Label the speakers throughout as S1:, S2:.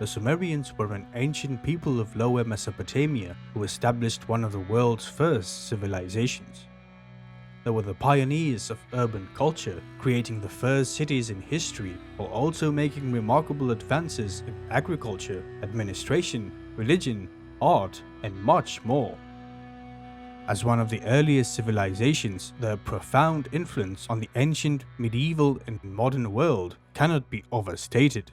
S1: The Sumerians were an ancient people of Lower Mesopotamia who established one of the world's first civilizations. They were the pioneers of urban culture, creating the first cities in history, while also making remarkable advances in agriculture, administration, religion, art, and much more. As one of the earliest civilizations, their profound influence on the ancient, medieval, and modern world cannot be overstated.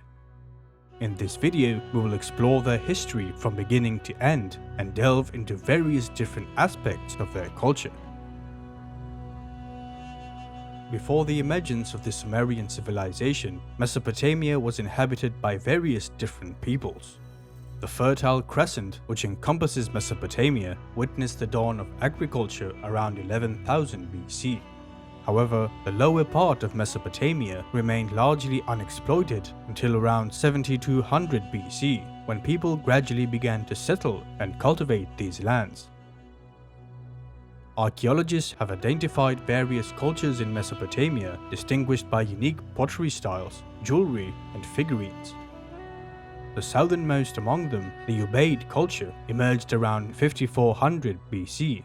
S1: In this video, we will explore their history from beginning to end and delve into various different aspects of their culture. Before the emergence of the Sumerian civilization, Mesopotamia was inhabited by various different peoples. The Fertile Crescent, which encompasses Mesopotamia, witnessed the dawn of agriculture around 11,000 BC. However, the lower part of Mesopotamia remained largely unexploited until around 7200 BC, when people gradually began to settle and cultivate these lands. Archaeologists have identified various cultures in Mesopotamia distinguished by unique pottery styles, jewelry, and figurines. The southernmost among them, the Ubaid culture, emerged around 5400 BC.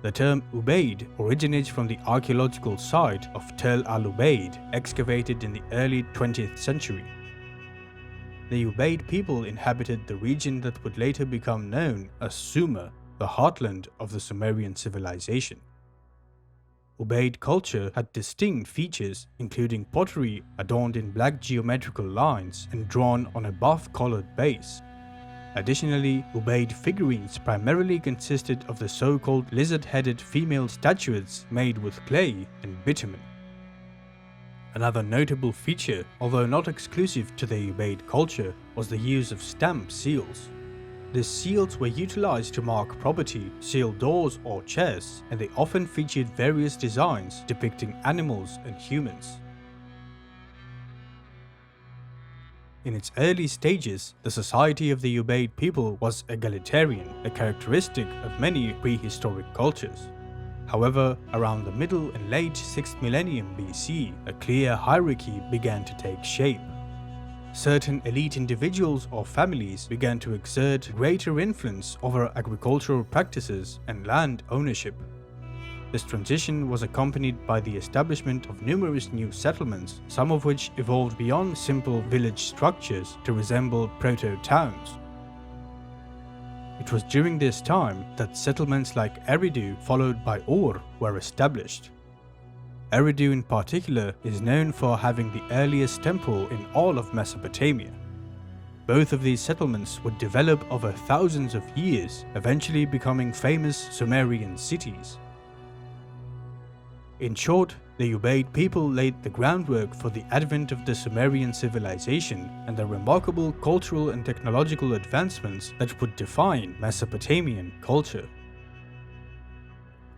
S1: The term Ubaid originates from the archaeological site of Tel al-Ubaid, excavated in the early 20th century. The Ubaid people inhabited the region that would later become known as Sumer, the heartland of the Sumerian civilization. Ubaid culture had distinct features, including pottery adorned in black geometrical lines and drawn on a buff-colored base. Additionally, Ubaid figurines primarily consisted of the so-called lizard-headed female statuettes made with clay and bitumen. Another notable feature, although not exclusive to the Ubaid culture, was the use of stamp seals. These seals were utilized to mark property, seal doors or chests, and they often featured various designs depicting animals and humans. In its early stages, the society of the Ubaid people was egalitarian, a characteristic of many prehistoric cultures. However, around the middle and late 6th millennium BC, a clear hierarchy began to take shape. Certain elite individuals or families began to exert greater influence over agricultural practices and land ownership. This transition was accompanied by the establishment of numerous new settlements, some of which evolved beyond simple village structures to resemble proto-towns. It was during this time that settlements like Eridu, followed by Ur, were established. Eridu in particular is known for having the earliest temple in all of Mesopotamia. Both of these settlements would develop over thousands of years, eventually becoming famous Sumerian cities. In short, the Ubaid people laid the groundwork for the advent of the Sumerian civilization and the remarkable cultural and technological advancements that would define Mesopotamian culture.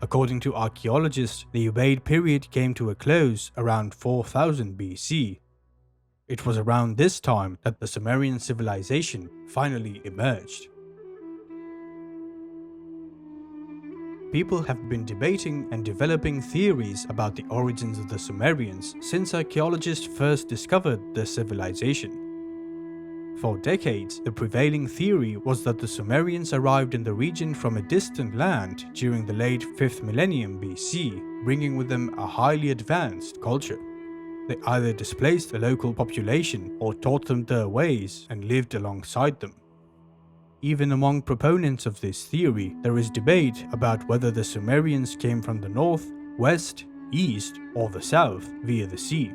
S1: According to archaeologists, the Ubaid period came to a close around 4000 BC. It was around this time that the Sumerian civilization finally emerged. People have been debating and developing theories about the origins of the Sumerians since archaeologists first discovered their civilization. For decades, the prevailing theory was that the Sumerians arrived in the region from a distant land during the late 5th millennium BC, bringing with them a highly advanced culture. They either displaced the local population or taught them their ways and lived alongside them. Even among proponents of this theory, there is debate about whether the Sumerians came from the north, west, east, or the south via the sea.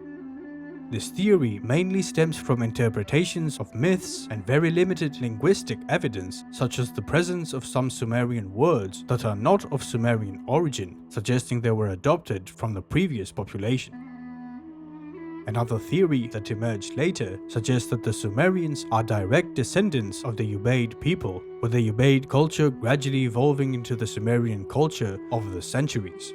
S1: This theory mainly stems from interpretations of myths and very limited linguistic evidence, such as the presence of some Sumerian words that are not of Sumerian origin, suggesting they were adopted from the previous population. Another theory that emerged later suggests that the Sumerians are direct descendants of the Ubaid people, with the Ubaid culture gradually evolving into the Sumerian culture over the centuries.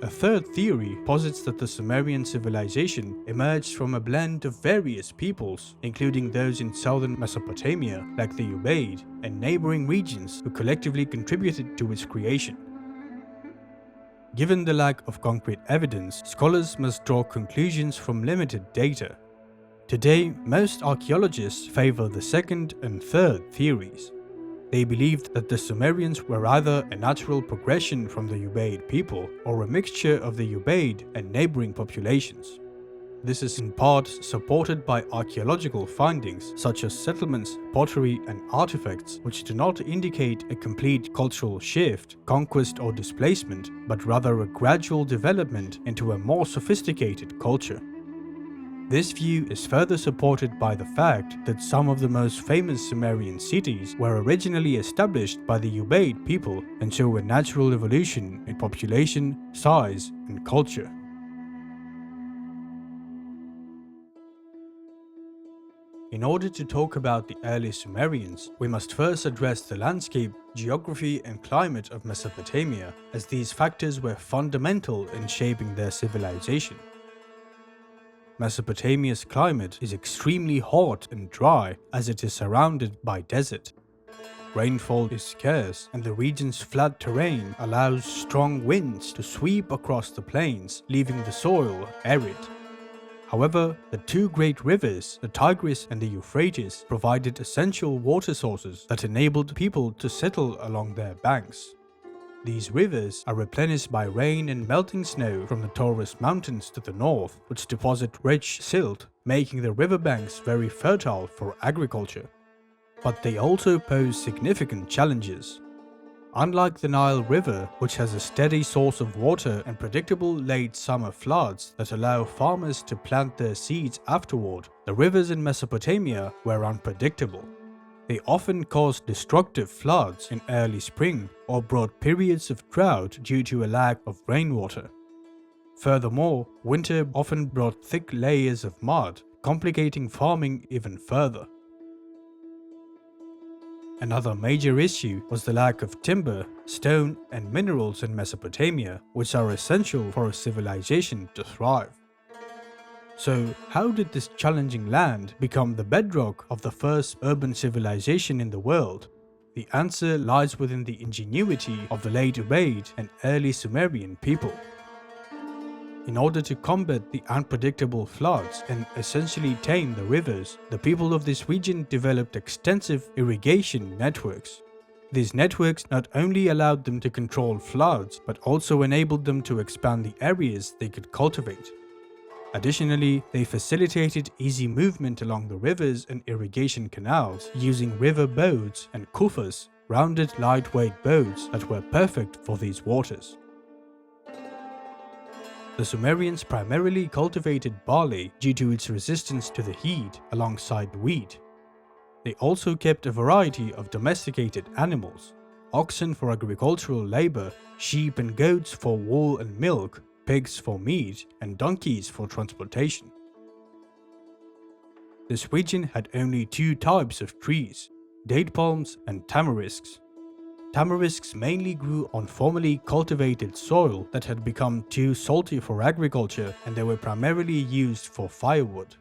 S1: A third theory posits that the Sumerian civilization emerged from a blend of various peoples, including those in southern Mesopotamia like the Ubaid and neighboring regions who collectively contributed to its creation. Given the lack of concrete evidence, scholars must draw conclusions from limited data. Today, most archaeologists favor the second and third theories. They believed that the Sumerians were either a natural progression from the Ubaid people or a mixture of the Ubaid and neighboring populations. This is in part supported by archaeological findings such as settlements, pottery, and artifacts which do not indicate a complete cultural shift, conquest, or displacement, but rather a gradual development into a more sophisticated culture. This view is further supported by the fact that some of the most famous Sumerian cities were originally established by the Ubaid people and show a natural evolution in population, size, and culture. In order to talk about the early Sumerians, we must first address the landscape, geography, and climate of Mesopotamia, as these factors were fundamental in shaping their civilization. Mesopotamia's climate is extremely hot and dry as it is surrounded by desert. Rainfall is scarce and the region's flat terrain allows strong winds to sweep across the plains, leaving the soil arid. However, the two great rivers, the Tigris and the Euphrates, provided essential water sources that enabled people to settle along their banks. These rivers are replenished by rain and melting snow from the Taurus Mountains to the north, which deposit rich silt, making the riverbanks very fertile for agriculture. But they also pose significant challenges. Unlike the Nile River, which has a steady source of water and predictable late summer floods that allow farmers to plant their seeds afterward, the rivers in Mesopotamia were unpredictable. They often caused destructive floods in early spring or brought periods of drought due to a lack of rainwater. Furthermore, winter often brought thick layers of mud, complicating farming even further. Another major issue was the lack of timber, stone, and minerals in Mesopotamia, which are essential for a civilization to thrive. So, how did this challenging land become the bedrock of the first urban civilization in the world? The answer lies within the ingenuity of the late Ubaid and early Sumerian people. In order to combat the unpredictable floods and essentially tame the rivers, the people of this region developed extensive irrigation networks. These networks not only allowed them to control floods, but also enabled them to expand the areas they could cultivate. Additionally, they facilitated easy movement along the rivers and irrigation canals using river boats and kufas, rounded lightweight boats that were perfect for these waters. The Sumerians primarily cultivated barley due to its resistance to the heat alongside wheat. They also kept a variety of domesticated animals: oxen for agricultural labor, sheep and goats for wool and milk, pigs for meat, and donkeys for transportation. This region had only two types of trees: date palms and tamarisks. Tamarisks mainly grew on formerly cultivated soil that had become too salty for agriculture, and they were primarily used for firewood.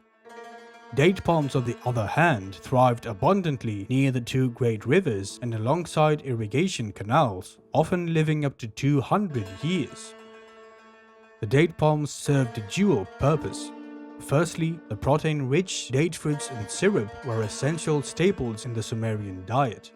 S1: Date palms, on the other hand, thrived abundantly near the two great rivers and alongside irrigation canals, often living up to 200 years. The date palms served a dual purpose. Firstly, the protein-rich date fruits and syrup were essential staples in the Sumerian diet.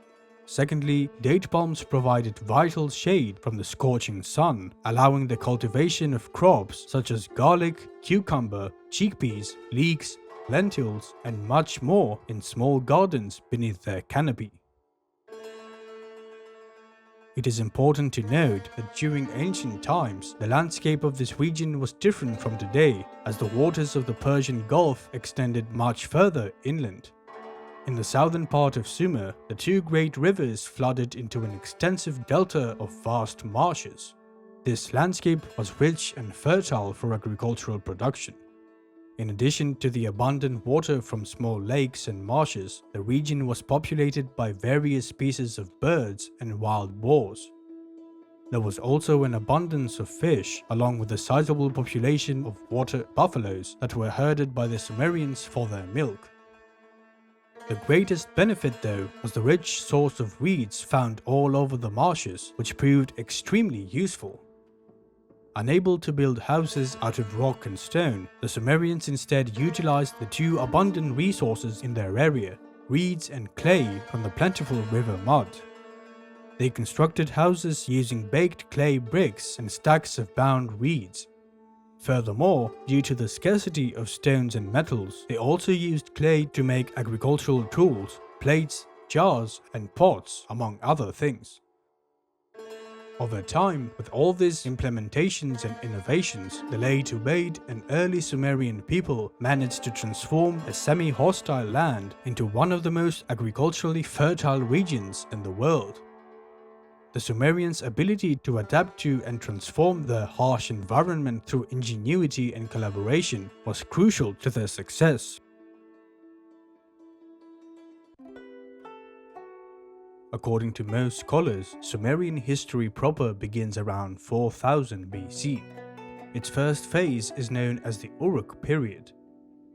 S1: Secondly, date palms provided vital shade from the scorching sun, allowing the cultivation of crops such as garlic, cucumber, chickpeas, leeks, lentils, and much more in small gardens beneath their canopy. It is important to note that during ancient times, the landscape of this region was different from today, as the waters of the Persian Gulf extended much further inland. In the southern part of Sumer, the two great rivers flooded into an extensive delta of vast marshes. This landscape was rich and fertile for agricultural production. In addition to the abundant water from small lakes and marshes, the region was populated by various species of birds and wild boars. There was also an abundance of fish, along with a sizable population of water buffaloes that were herded by the Sumerians for their milk. The greatest benefit, though, was the rich source of reeds found all over the marshes, which proved extremely useful. Unable to build houses out of rock and stone, the Sumerians instead utilized the two abundant resources in their area, reeds and clay from the plentiful river mud. They constructed houses using baked clay bricks and stacks of bound reeds. Furthermore, due to the scarcity of stones and metals, they also used clay to make agricultural tools, plates, jars, and pots, among other things. Over time, with all these implementations and innovations, the late Ubaid and early Sumerian people managed to transform a semi-hostile land into one of the most agriculturally fertile regions in the world. The Sumerians' ability to adapt to and transform their harsh environment through ingenuity and collaboration was crucial to their success. According to most scholars, Sumerian history proper begins around 4000 BC. Its first phase is known as the Uruk Period.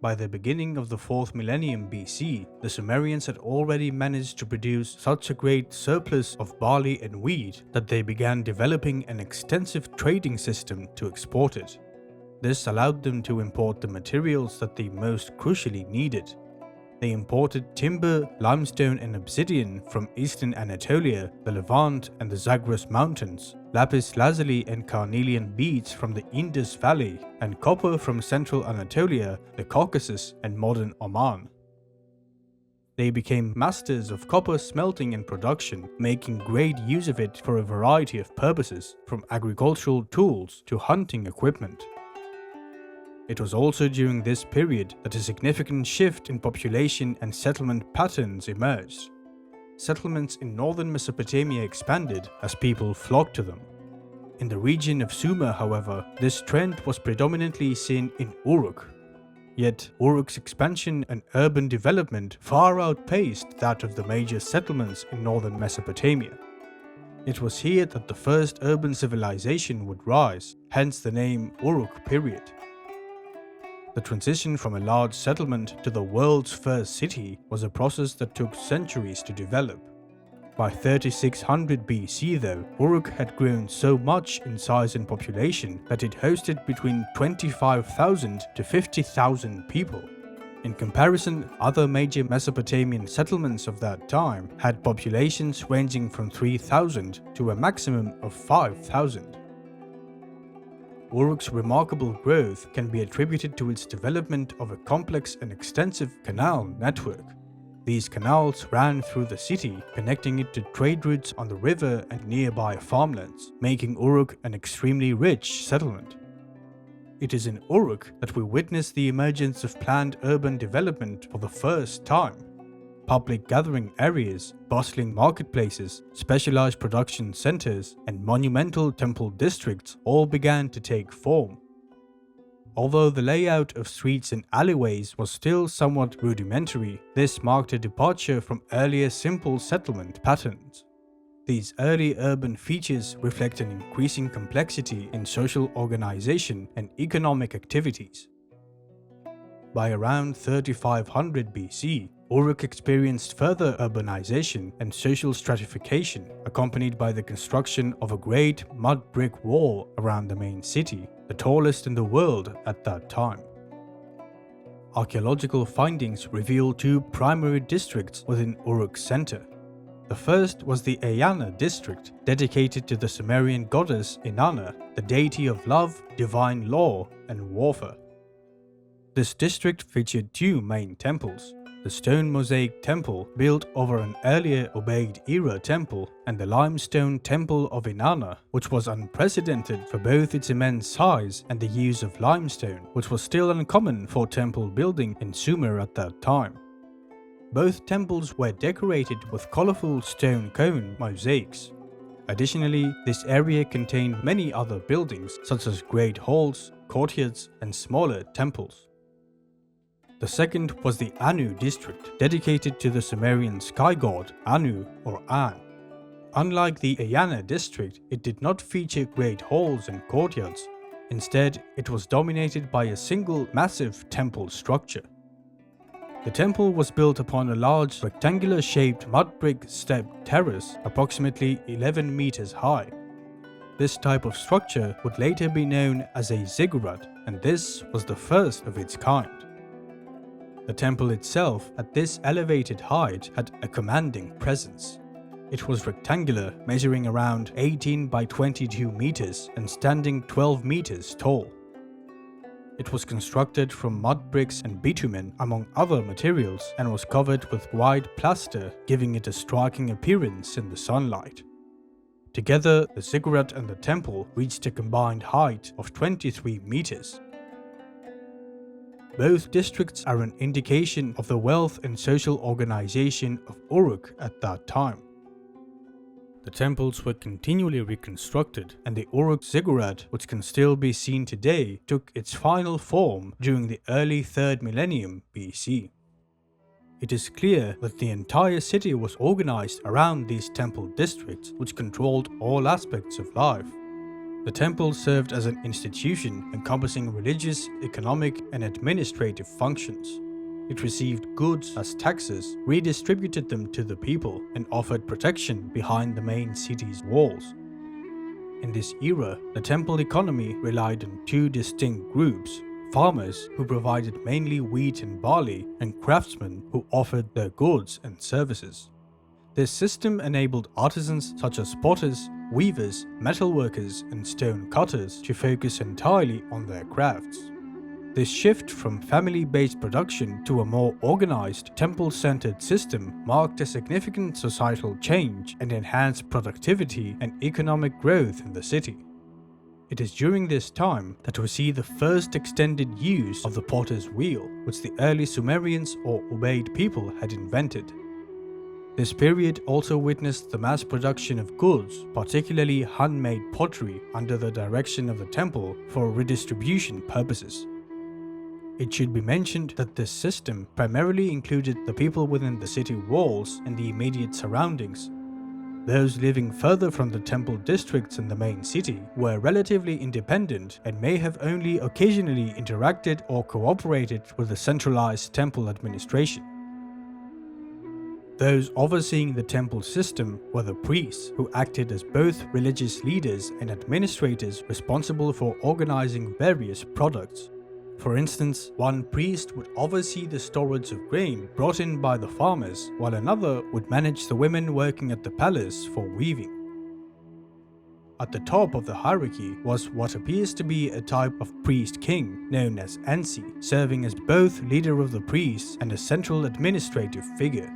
S1: By the beginning of the 4th millennium BC, the Sumerians had already managed to produce such a great surplus of barley and wheat that they began developing an extensive trading system to export it. This allowed them to import the materials that they most crucially needed. They imported timber, limestone and obsidian from eastern Anatolia, the Levant and the Zagros Mountains, lapis lazuli and carnelian beads from the Indus Valley, and copper from central Anatolia, the Caucasus and modern Oman. They became masters of copper smelting and production, making great use of it for a variety of purposes, from agricultural tools to hunting equipment. It was also during this period that a significant shift in population and settlement patterns emerged. Settlements in northern Mesopotamia expanded as people flocked to them. In the region of Sumer, however, this trend was predominantly seen in Uruk. Yet, Uruk's expansion and urban development far outpaced that of the major settlements in northern Mesopotamia. It was here that the first urban civilization would rise, hence the name Uruk Period. The transition from a large settlement to the world's first city was a process that took centuries to develop. By 3600 BC though, Uruk had grown so much in size and population that it hosted between 25,000 to 50,000 people. In comparison, other major Mesopotamian settlements of that time had populations ranging from 3,000 to a maximum of 5,000. Uruk's remarkable growth can be attributed to its development of a complex and extensive canal network. These canals ran through the city, connecting it to trade routes on the river and nearby farmlands, making Uruk an extremely rich settlement. It is in Uruk that we witness the emergence of planned urban development for the first time. Public gathering areas, bustling marketplaces, specialized production centers, and monumental temple districts all began to take form. Although the layout of streets and alleyways was still somewhat rudimentary, this marked a departure from earlier simple settlement patterns. These early urban features reflect an increasing complexity in social organization and economic activities. By around 3500 BC, Uruk experienced further urbanization and social stratification, accompanied by the construction of a great mud brick wall around the main city, the tallest in the world at that time. Archaeological findings reveal two primary districts within Uruk's center. The first was the Eanna district, dedicated to the Sumerian goddess Inanna, the deity of love, divine law, and warfare. This district featured two main temples: the stone mosaic temple built over an earlier Ubaid-era temple, and the limestone temple of Inanna, which was unprecedented for both its immense size and the use of limestone, which was still uncommon for temple building in Sumer at that time. Both temples were decorated with colorful stone cone mosaics. Additionally, this area contained many other buildings such as great halls, courtyards, and smaller temples. The second was the Anu district, dedicated to the Sumerian sky god Anu or An. Unlike the Eanna district, it did not feature great halls and courtyards. Instead, it was dominated by a single massive temple structure. The temple was built upon a large rectangular-shaped mud brick stepped terrace approximately 11 meters high. This type of structure would later be known as a ziggurat, and this was the first of its kind. The temple itself at this elevated height had a commanding presence. It was rectangular, measuring around 18 by 22 meters and standing 12 meters tall. It was constructed from mud bricks and bitumen among other materials and was covered with white plaster, giving it a striking appearance in the sunlight. Together, the ziggurat and the temple reached a combined height of 23 meters. Both districts are an indication of the wealth and social organization of Uruk at that time. The temples were continually reconstructed, and the Uruk ziggurat, which can still be seen today, took its final form during the early 3rd millennium BC. It is clear that the entire city was organized around these temple districts, which controlled all aspects of life. The temple served as an institution encompassing religious, economic, and administrative functions. It received goods as taxes, redistributed them to the people, and offered protection behind the main city's walls. In this era, the temple economy relied on two distinct groups: farmers, who provided mainly wheat and barley, and craftsmen, who offered their goods and services. This system enabled artisans such as potters, weavers, metalworkers, and stone cutters to focus entirely on their crafts. This shift from family-based production to a more organized, temple-centered system marked a significant societal change and enhanced productivity and economic growth in the city. It is during this time that we see the first extended use of the potter's wheel, which the early Sumerians or Ubaid people had invented. This period also witnessed the mass production of goods, particularly handmade pottery, under the direction of the temple for redistribution purposes. It should be mentioned that this system primarily included the people within the city walls and the immediate surroundings. Those living further from the temple districts in the main city were relatively independent and may have only occasionally interacted or cooperated with the centralized temple administration. Those overseeing the temple system were the priests, who acted as both religious leaders and administrators responsible for organizing various products. For instance, one priest would oversee the storage of grain brought in by the farmers, while another would manage the women working at the palace for weaving. At the top of the hierarchy was what appears to be a type of priest-king known as Ensi, serving as both leader of the priests and a central administrative figure.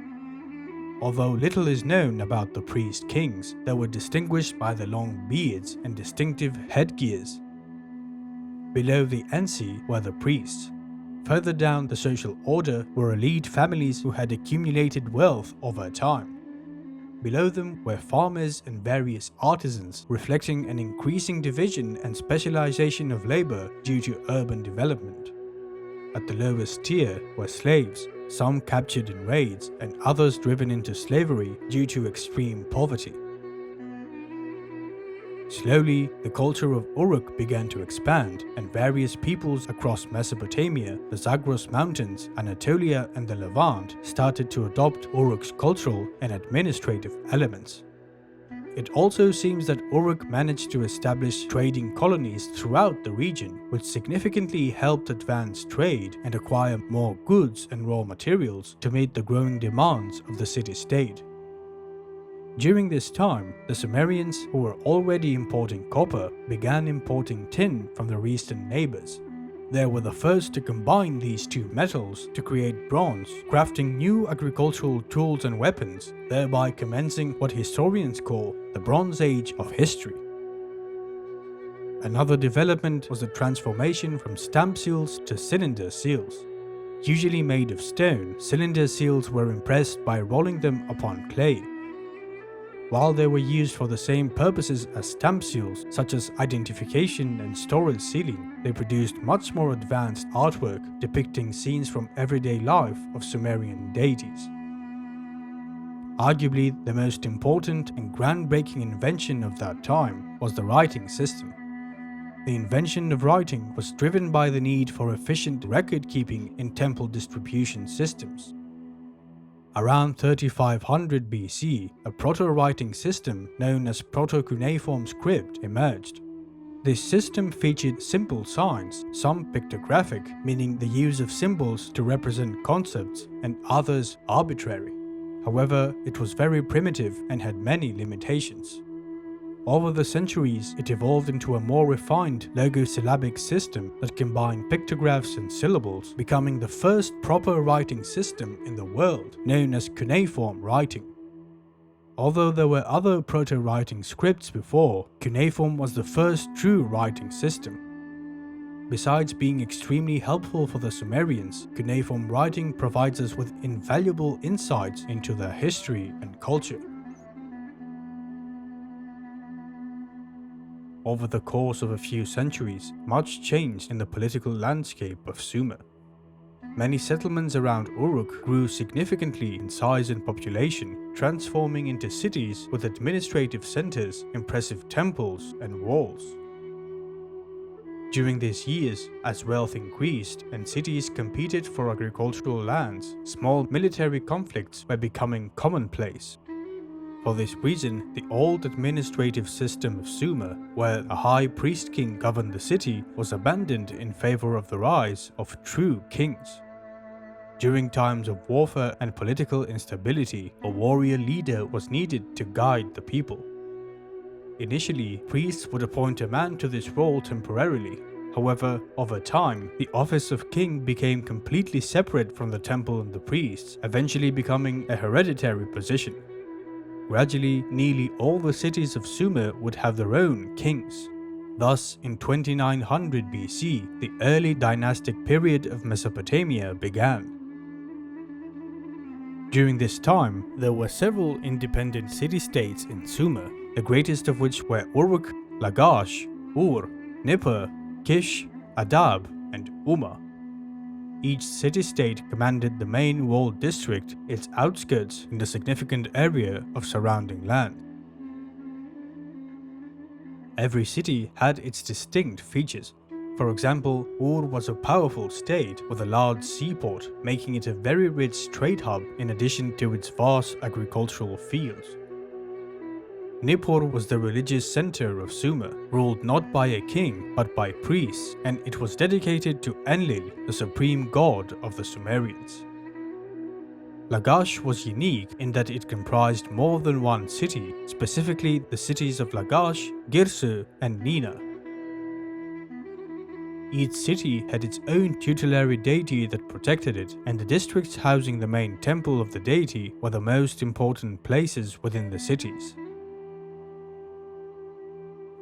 S1: Although little is known about the priest-kings, they were distinguished by their long beards and distinctive headgears. Below the Ensi were the priests. Further down the social order were elite families who had accumulated wealth over time. Below them were farmers and various artisans, reflecting an increasing division and specialization of labor due to urban development. At the lowest tier were slaves, some captured in raids and others driven into slavery due to extreme poverty. Slowly, the culture of Uruk began to expand, and various peoples across Mesopotamia, the Zagros Mountains, Anatolia, and the Levant started to adopt Uruk's cultural and administrative elements. It also seems that Uruk managed to establish trading colonies throughout the region, which significantly helped advance trade and acquire more goods and raw materials to meet the growing demands of the city-state. During this time, the Sumerians, who were already importing copper, began importing tin from their eastern neighbors. They were the first to combine these two metals to create bronze, crafting new agricultural tools and weapons, thereby commencing what historians call the Bronze Age of history. Another development was the transformation from stamp seals to cylinder seals. Usually made of stone, cylinder seals were impressed by rolling them upon clay. While they were used for the same purposes as stamp seals, such as identification and storage sealing, they produced much more advanced artwork depicting scenes from everyday life of Sumerian deities. Arguably, the most important and groundbreaking invention of that time was the writing system. The invention of writing was driven by the need for efficient record-keeping in temple distribution systems. Around 3500 BC, a proto-writing system known as proto-cuneiform script emerged. This system featured simple signs, some pictographic, meaning the use of symbols to represent concepts, and others arbitrary. However, it was very primitive and had many limitations. Over the centuries, it evolved into a more refined logosyllabic system that combined pictographs and syllables, becoming the first proper writing system in the world, known as cuneiform writing. Although there were other proto-writing scripts before, cuneiform was the first true writing system. Besides being extremely helpful for the Sumerians, cuneiform writing provides us with invaluable insights into their history and culture. Over the course of a few centuries, much changed in the political landscape of Sumer. Many settlements around Uruk grew significantly in size and population, transforming into cities with administrative centers, impressive temples, and walls. During these years, as wealth increased and cities competed for agricultural lands, small military conflicts were becoming commonplace. For this reason, the old administrative system of Sumer, where a high priest king governed the city, was abandoned in favor of the rise of true kings. During times of warfare and political instability, a warrior leader was needed to guide the people. Initially, priests would appoint a man to this role temporarily. However, over time, the office of king became completely separate from the temple and the priests, eventually becoming a hereditary position. Gradually, nearly all the cities of Sumer would have their own kings. Thus, in 2900 BC, the early dynastic period of Mesopotamia began. During this time, there were several independent city-states in Sumer, the greatest of which were Uruk, Lagash, Ur, Nippur, Kish, Adab, and Umma. Each city-state commanded the main walled district, its outskirts, and a significant area of surrounding land. Every city had its distinct features. For example, Ur was a powerful state with a large seaport, making it a very rich trade hub in addition to its vast agricultural fields. Nippur was the religious center of Sumer, ruled not by a king but by priests, and it was dedicated to Enlil, the supreme god of the Sumerians. Lagash was unique in that it comprised more than one city, specifically the cities of Lagash, Girsu, and Nina. Each city had its own tutelary deity that protected it, and the districts housing the main temple of the deity were the most important places within the cities.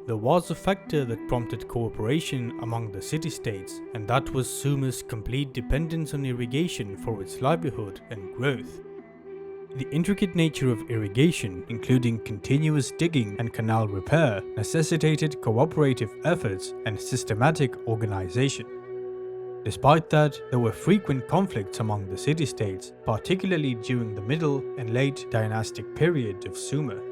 S1: There was a factor that prompted cooperation among the city-states, and that was Sumer's complete dependence on irrigation for its livelihood and growth. The intricate nature of irrigation, including continuous digging and canal repair, necessitated cooperative efforts and systematic organization. Despite that, there were frequent conflicts among the city-states, particularly during the Middle and Late Dynastic period of Sumer.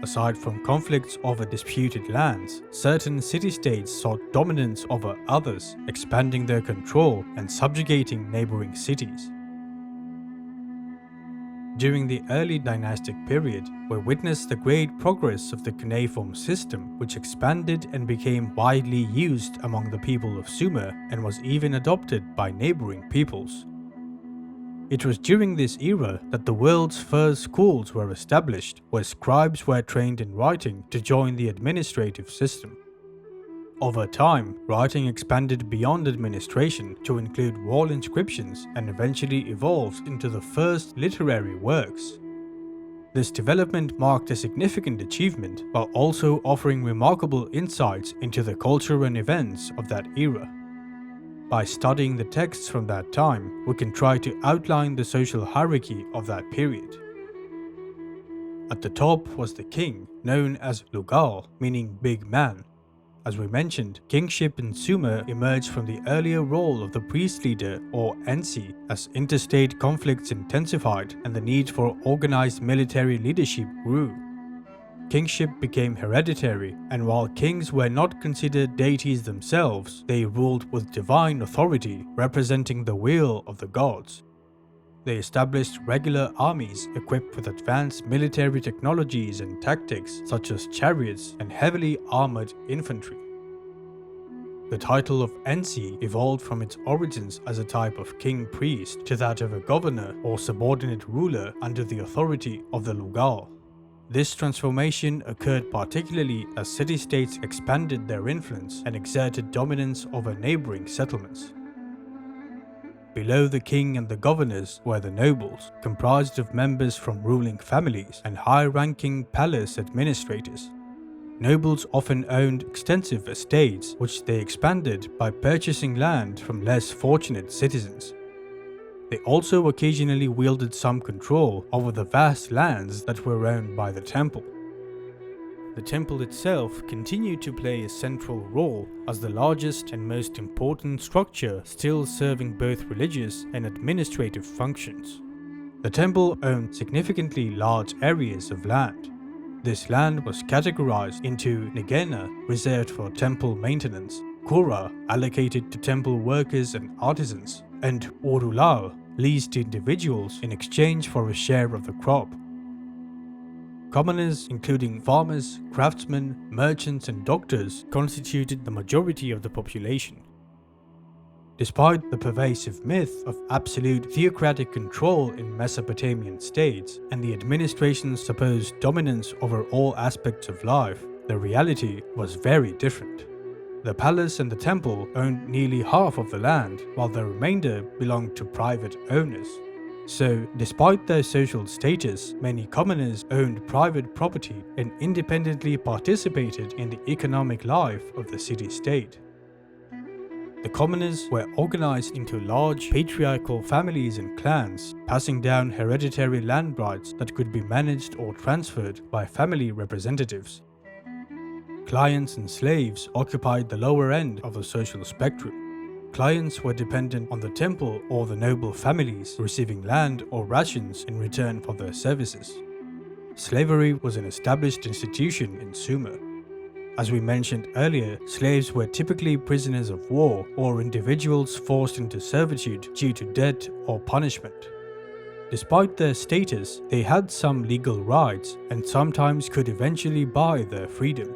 S1: Aside from conflicts over disputed lands, certain city-states sought dominance over others, expanding their control and subjugating neighboring cities. During the early dynastic period, we witnessed the great progress of the cuneiform system, which expanded and became widely used among the people of Sumer and was even adopted by neighboring peoples. It was during this era that the world's first schools were established, where scribes were trained in writing to join the administrative system. Over time, writing expanded beyond administration to include wall inscriptions and eventually evolved into the first literary works. This development marked a significant achievement while also offering remarkable insights into the culture and events of that era. By studying the texts from that time, we can try to outline the social hierarchy of that period. At the top was the king, known as Lugal, meaning big man. As we mentioned, kingship in Sumer emerged from the earlier role of the priest leader or Ensi as interstate conflicts intensified and the need for organized military leadership grew. Kingship became hereditary, and while kings were not considered deities themselves, they ruled with divine authority, representing the will of the gods. They established regular armies equipped with advanced military technologies and tactics such as chariots and heavily armored infantry. The title of Ensi evolved from its origins as a type of king-priest to that of a governor or subordinate ruler under the authority of the Lugal. This transformation occurred particularly as city-states expanded their influence and exerted dominance over neighboring settlements. Below the king and the governors were the nobles, comprised of members from ruling families and high-ranking palace administrators. Nobles often owned extensive estates, which they expanded by purchasing land from less fortunate citizens. They also occasionally wielded some control over the vast lands that were owned by the temple. The temple itself continued to play a central role as the largest and most important structure still serving both religious and administrative functions. The temple owned significantly large areas of land. This land was categorized into Negena, reserved for temple maintenance, Kura, allocated to temple workers and artisans, and Urulal, leased to individuals in exchange for a share of the crop. Commoners, including farmers, craftsmen, merchants, and doctors, constituted the majority of the population. Despite the pervasive myth of absolute theocratic control in Mesopotamian states and the administration's supposed dominance over all aspects of life, the reality was very different. The palace and the temple owned nearly half of the land, while the remainder belonged to private owners. So, despite their social status, many commoners owned private property and independently participated in the economic life of the city-state. The commoners were organized into large patriarchal families and clans, passing down hereditary land rights that could be managed or transferred by family representatives. Clients and slaves occupied the lower end of the social spectrum. Clients were dependent on the temple or the noble families, receiving land or rations in return for their services. Slavery was an established institution in Sumer. As we mentioned earlier, slaves were typically prisoners of war or individuals forced into servitude due to debt or punishment. Despite their status, they had some legal rights and sometimes could eventually buy their freedom.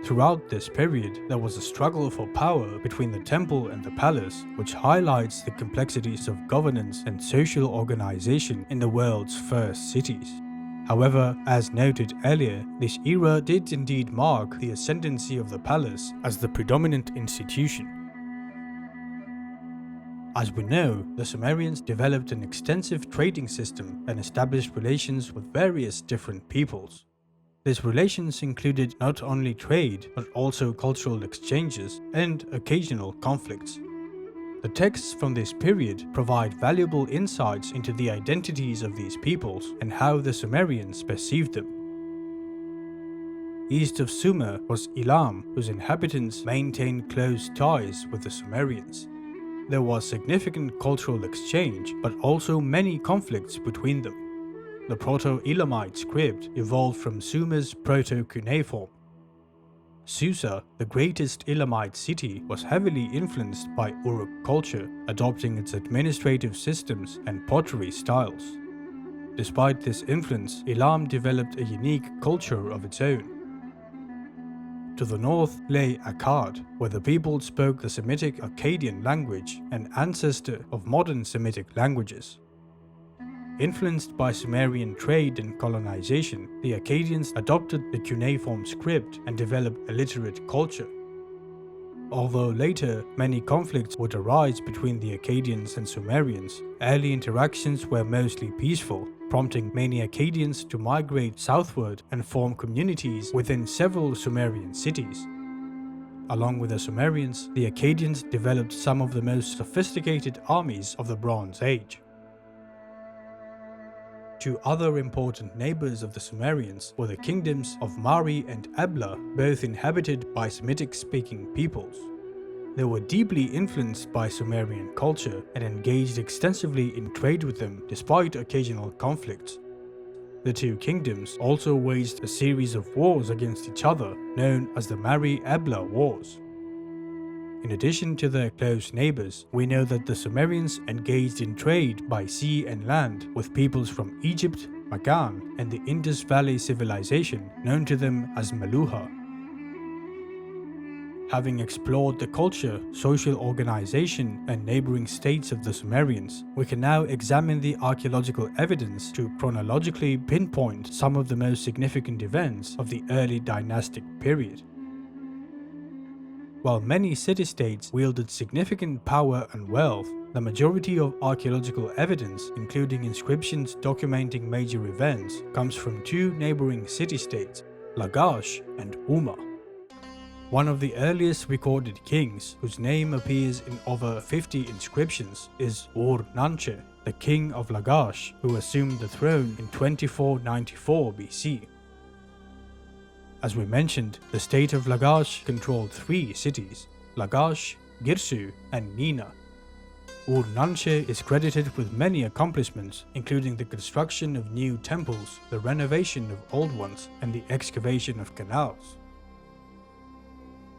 S1: Throughout this period, there was a struggle for power between the temple and the palace, which highlights the complexities of governance and social organization in the world's first cities. However, as noted earlier, this era did indeed mark the ascendancy of the palace as the predominant institution. As we know, the Sumerians developed an extensive trading system and established relations with various different peoples. These relations included not only trade, but also cultural exchanges and occasional conflicts. The texts from this period provide valuable insights into the identities of these peoples and how the Sumerians perceived them. East of Sumer was Elam, whose inhabitants maintained close ties with the Sumerians. There was significant cultural exchange, but also many conflicts between them. The Proto-Elamite script evolved from Sumer's Proto-Cuneiform. Susa, the greatest Elamite city, was heavily influenced by Uruk culture, adopting its administrative systems and pottery styles. Despite this influence, Elam developed a unique culture of its own. To the north lay Akkad, where the people spoke the Semitic Akkadian language, an ancestor of modern Semitic languages. Influenced by Sumerian trade and colonization, the Akkadians adopted the cuneiform script and developed a literate culture. Although later many conflicts would arise between the Akkadians and Sumerians, early interactions were mostly peaceful, prompting many Akkadians to migrate southward and form communities within several Sumerian cities. Along with the Sumerians, the Akkadians developed some of the most sophisticated armies of the Bronze Age. Two other important neighbors of the Sumerians were the kingdoms of Mari and Ebla, both inhabited by Semitic-speaking peoples. They were deeply influenced by Sumerian culture and engaged extensively in trade with them despite occasional conflicts. The two kingdoms also waged a series of wars against each other, known as the Mari-Ebla Wars. In addition to their close neighbors, we know that the Sumerians engaged in trade by sea and land with peoples from Egypt, Magan, and the Indus Valley civilization known to them as Meluha. Having explored the culture, social organization, and neighboring states of the Sumerians, we can now examine the archaeological evidence to chronologically pinpoint some of the most significant events of the early dynastic period. While many city-states wielded significant power and wealth, the majority of archaeological evidence, including inscriptions documenting major events, comes from two neighboring city-states, Lagash and Umma. One of the earliest recorded kings, whose name appears in over 50 inscriptions, is Ur-Nanshe, the king of Lagash, who assumed the throne in 2494 BC. As we mentioned, the state of Lagash controlled three cities, Lagash, Girsu, and Nina. Ur-Nanshe is credited with many accomplishments, including the construction of new temples, the renovation of old ones, and the excavation of canals.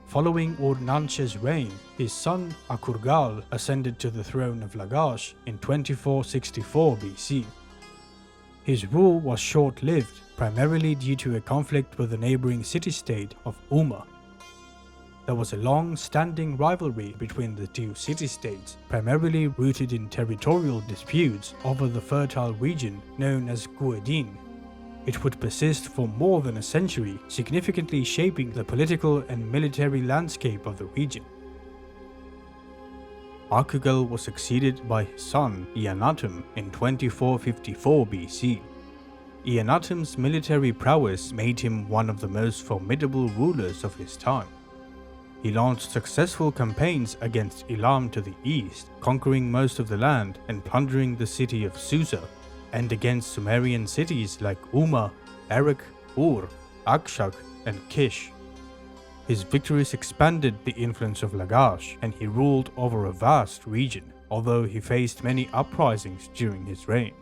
S1: Following Ur-Nanshe's reign, his son Akurgal ascended to the throne of Lagash in 2464 BC. His rule was short-lived, primarily due to a conflict with the neighboring city-state of Umma. There was a long-standing rivalry between the two city-states, primarily rooted in territorial disputes over the fertile region known as Guadin. It would persist for more than a century, significantly shaping the political and military landscape of the region. Akurgal was succeeded by his son Eannatum in 2454 BC. Eannatum's military prowess made him one of the most formidable rulers of his time. He launched successful campaigns against Elam to the east, conquering most of the land and plundering the city of Susa, and against Sumerian cities like Umma, Erech, Ur, Akshak, and Kish. His victories expanded the influence of Lagash, and he ruled over a vast region, although he faced many uprisings during his reign.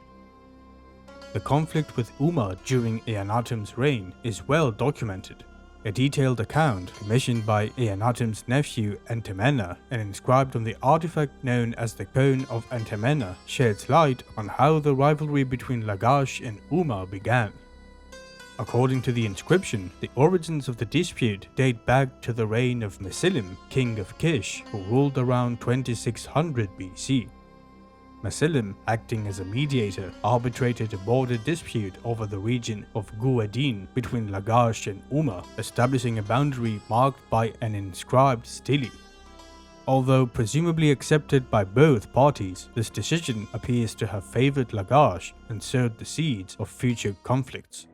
S1: The conflict with Umma during Eannatum's reign is well documented. A detailed account, commissioned by Eannatum's nephew Antemena and inscribed on the artifact known as the Cone of Antemena, sheds light on how the rivalry between Lagash and Umma began. According to the inscription, the origins of the dispute date back to the reign of Mesilim, king of Kish, who ruled around 2600 BC. Mesilim, acting as a mediator, arbitrated a border dispute over the region of Guadin between Lagash and Umma, establishing a boundary marked by an inscribed stele. Although presumably accepted by both parties, this decision appears to have favored Lagash and sowed the seeds of future conflicts.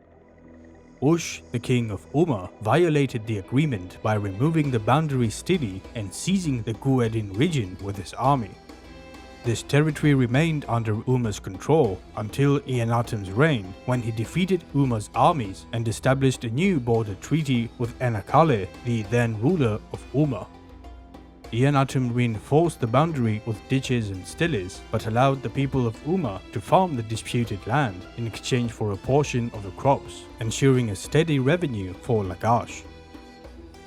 S1: Ush, the king of Umma, violated the agreement by removing the boundary stele and seizing the Guadin region with his army. This territory remained under Umma's control until Eannatum's reign, when he defeated Umma's armies and established a new border treaty with Enakale, the then ruler of Umma. Eannatum reinforced the boundary with ditches and steles, but allowed the people of Umma to farm the disputed land in exchange for a portion of the crops, ensuring a steady revenue for Lagash.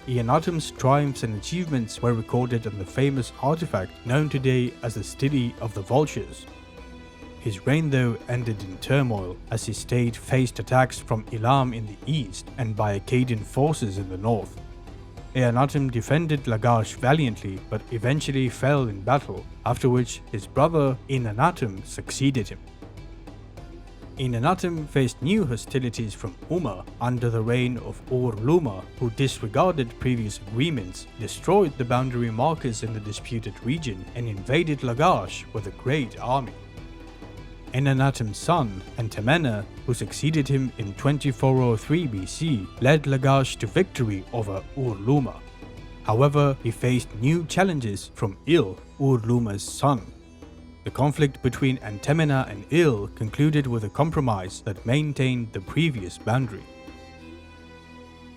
S1: Eannatum's triumphs and achievements were recorded on the famous artifact known today as the Stele of the Vultures. His reign though ended in turmoil, as his state faced attacks from Elam in the east and by Akkadian forces in the north. Eannatum defended Lagash valiantly but eventually fell in battle, after which his brother Eannatum succeeded him. Eannatum faced new hostilities from Umma under the reign of Ur-Luma, who disregarded previous agreements, destroyed the boundary markers in the disputed region, and invaded Lagash with a great army. Eannatum's son, Antemena, who succeeded him in 2403 BC, led Lagash to victory over Ur-Luma. However, he faced new challenges from Il, Ur-Luma's son. The conflict between Antemena and Il concluded with a compromise that maintained the previous boundary.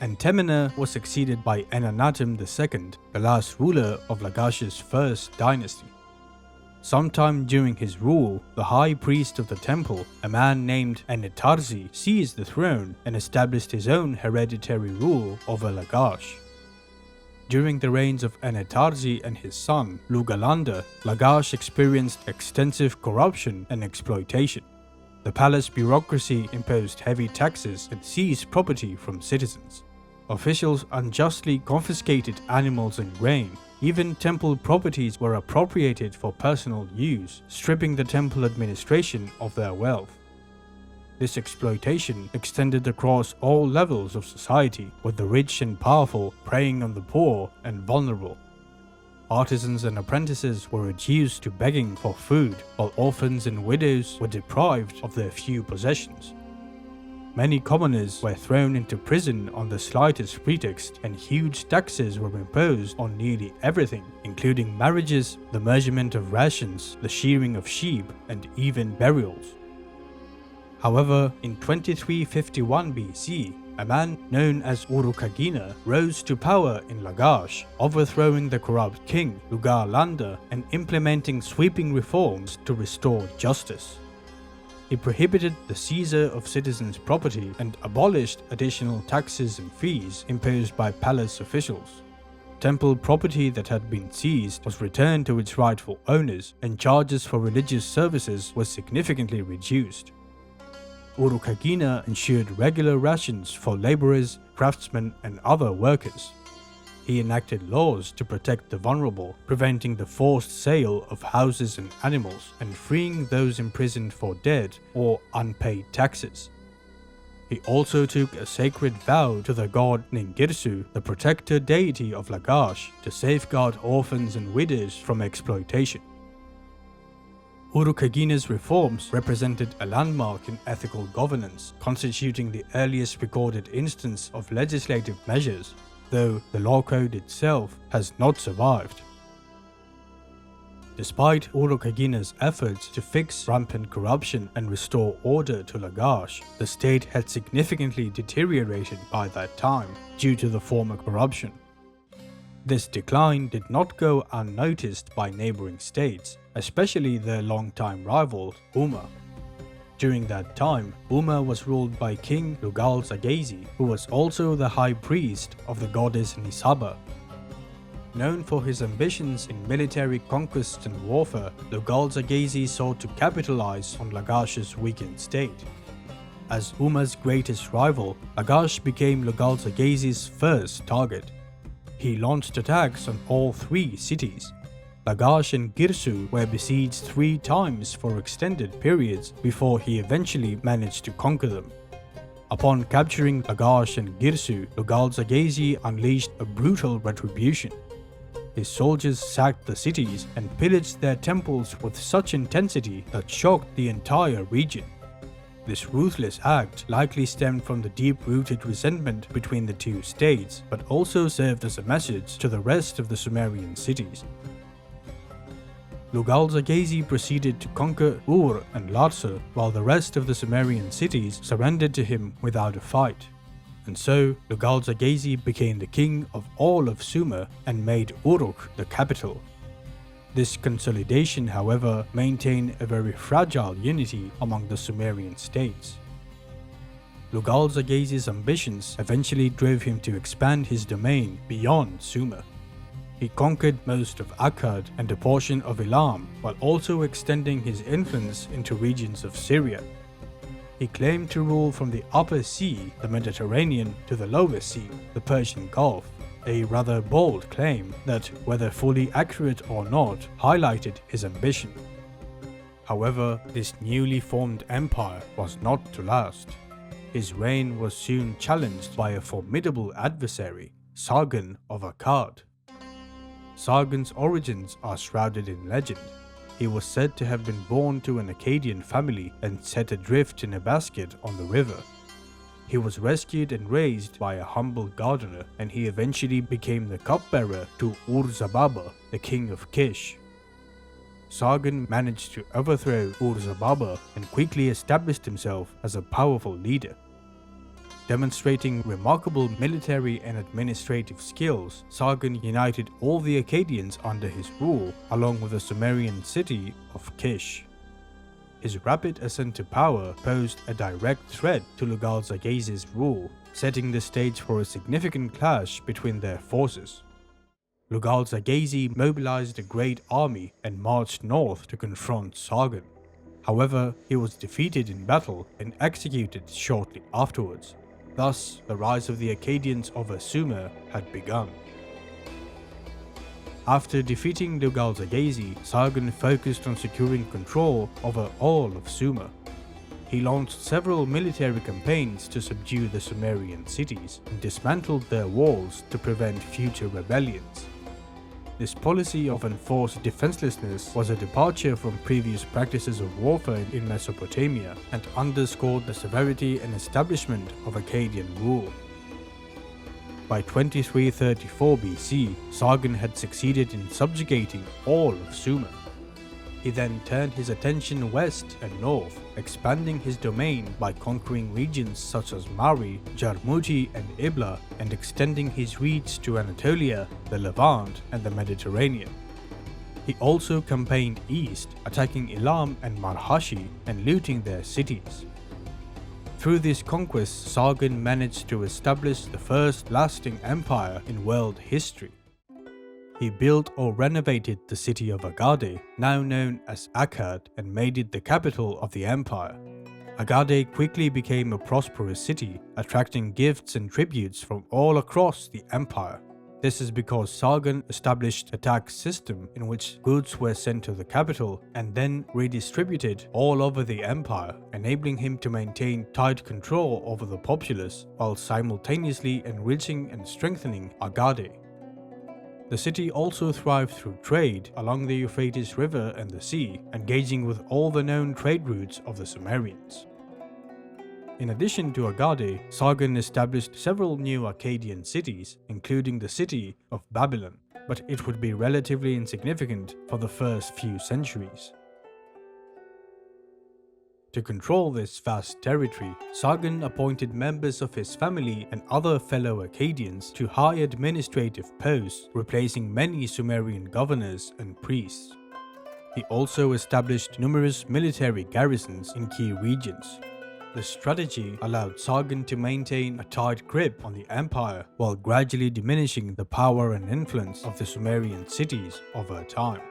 S1: Antemena was succeeded by Eannatum II, the last ruler of Lagash's first dynasty. Sometime during his rule, the high priest of the temple, a man named Anitarzi, seized the throne and established his own hereditary rule over Lagash. During the reigns of Enetarzi and his son, Lugalanda, Lagash experienced extensive corruption and exploitation. The palace bureaucracy imposed heavy taxes and seized property from citizens. Officials unjustly confiscated animals and grain. Even temple properties were appropriated for personal use, stripping the temple administration of their wealth. This exploitation extended across all levels of society, with the rich and powerful preying on the poor and vulnerable. Artisans and apprentices were reduced to begging for food, while orphans and widows were deprived of their few possessions. Many commoners were thrown into prison on the slightest pretext, and huge taxes were imposed on nearly everything, including marriages, the measurement of rations, the shearing of sheep, and even burials. However, in 2351 BC, a man known as Uruk rose to power in Lagash, overthrowing the corrupt king Lugalanda and implementing sweeping reforms to restore justice. He prohibited the seizure of citizens' property and abolished additional taxes and fees imposed by palace officials. Temple property that had been seized was returned to its rightful owners, and charges for religious services were significantly reduced. Uruk ensured regular rations for laborers, craftsmen, and other workers. He enacted laws to protect the vulnerable, preventing the forced sale of houses and animals, and freeing those imprisoned for debt or unpaid taxes. He also took a sacred vow to the god Ningirsu, the protector deity of Lagash, to safeguard orphans and widows from exploitation. Uruk reforms represented a landmark in ethical governance, constituting the earliest recorded instance of legislative measures, though the law code itself has not survived. Despite Uruk efforts to fix rampant corruption and restore order to Lagash, the state had significantly deteriorated by that time due to the former corruption. This decline did not go unnoticed by neighboring states, especially their longtime rival, Umma. During that time, Umma was ruled by King Lugal-Zaghazi, who was also the high priest of the goddess Nisaba. Known for his ambitions in military conquest and warfare, Lugal-Zaghazi sought to capitalize on Lagash's weakened state. As Umma's greatest rival, Lagash became Lugal-Zaghazi's first target. He launched attacks on all three cities. Lagash and Girsu were besieged 3 times for extended periods before he eventually managed to conquer them. Upon capturing Lagash and Girsu, Lugal-Zaghazi unleashed a brutal retribution. His soldiers sacked the cities and pillaged their temples with such intensity that shocked the entire region. This ruthless act likely stemmed from the deep-rooted resentment between the two states, but also served as a message to the rest of the Sumerian cities. Lugal-Zaghazi proceeded to conquer Ur and Larsa, while the rest of the Sumerian cities surrendered to him without a fight. And so, Lugal-Zaghazi became the king of all of Sumer and made Uruk the capital. This consolidation, however, maintained a very fragile unity among the Sumerian states. Lugal-Zaghazi's ambitions eventually drove him to expand his domain beyond Sumer. He conquered most of Akkad and a portion of Elam, while also extending his influence into regions of Syria. He claimed to rule from the Upper Sea, the Mediterranean, to the Lower Sea, the Persian Gulf, a rather bold claim that, whether fully accurate or not, highlighted his ambition. However, this newly formed empire was not to last. His reign was soon challenged by a formidable adversary, Sargon of Akkad. Sargon's origins are shrouded in legend. He was said to have been born to an Akkadian family and set adrift in a basket on the river. He was rescued and raised by a humble gardener, and he eventually became the cupbearer to Ur-Zababa, the king of Kish. Sargon managed to overthrow Ur-Zababa and quickly established himself as a powerful leader. Demonstrating remarkable military and administrative skills, Sargon united all the Akkadians under his rule, along with the Sumerian city of Kish. His rapid ascent to power posed a direct threat to Lugal-Zaghazi's rule, setting the stage for a significant clash between their forces. Lugal-Zaghazi mobilized a great army and marched north to confront Sargon. However, he was defeated in battle and executed shortly afterwards. Thus, the rise of the Akkadians over Sumer had begun. After defeating Lugal-Zaghazi, Sargon focused on securing control over all of Sumer. He launched several military campaigns to subdue the Sumerian cities and dismantled their walls to prevent future rebellions. This policy of enforced defenselessness was a departure from previous practices of warfare in Mesopotamia and underscored the severity and establishment of Akkadian rule. By 2334 BC, Sargon had succeeded in subjugating all of Sumer. He then turned his attention west and north, expanding his domain by conquering regions such as Mari, Jarmuti and Ibla, and extending his reach to Anatolia, the Levant and the Mediterranean. He also campaigned east, attacking Elam and Marhashi and looting their cities. Through these conquests, Sargon managed to establish the first lasting empire in world history. He built or renovated the city of Agade, now known as Akkad, and made it the capital of the empire. Agade quickly became a prosperous city, attracting gifts and tributes from all across the empire. This is because Sargon established a tax system in which goods were sent to the capital and then redistributed all over the empire, enabling him to maintain tight control over the populace while simultaneously enriching and strengthening Agade. The city also thrived through trade along the Euphrates River and the sea, engaging with all the known trade routes of the Sumerians. In addition to Agade, Sargon established several new Akkadian cities, including the city of Babylon, but it would be relatively insignificant for the first few centuries. To control this vast territory, Sargon appointed members of his family and other fellow Akkadians to high administrative posts, replacing many Sumerian governors and priests. He also established numerous military garrisons in key regions. The strategy allowed Sargon to maintain a tight grip on the empire while gradually diminishing the power and influence of the Sumerian cities over time.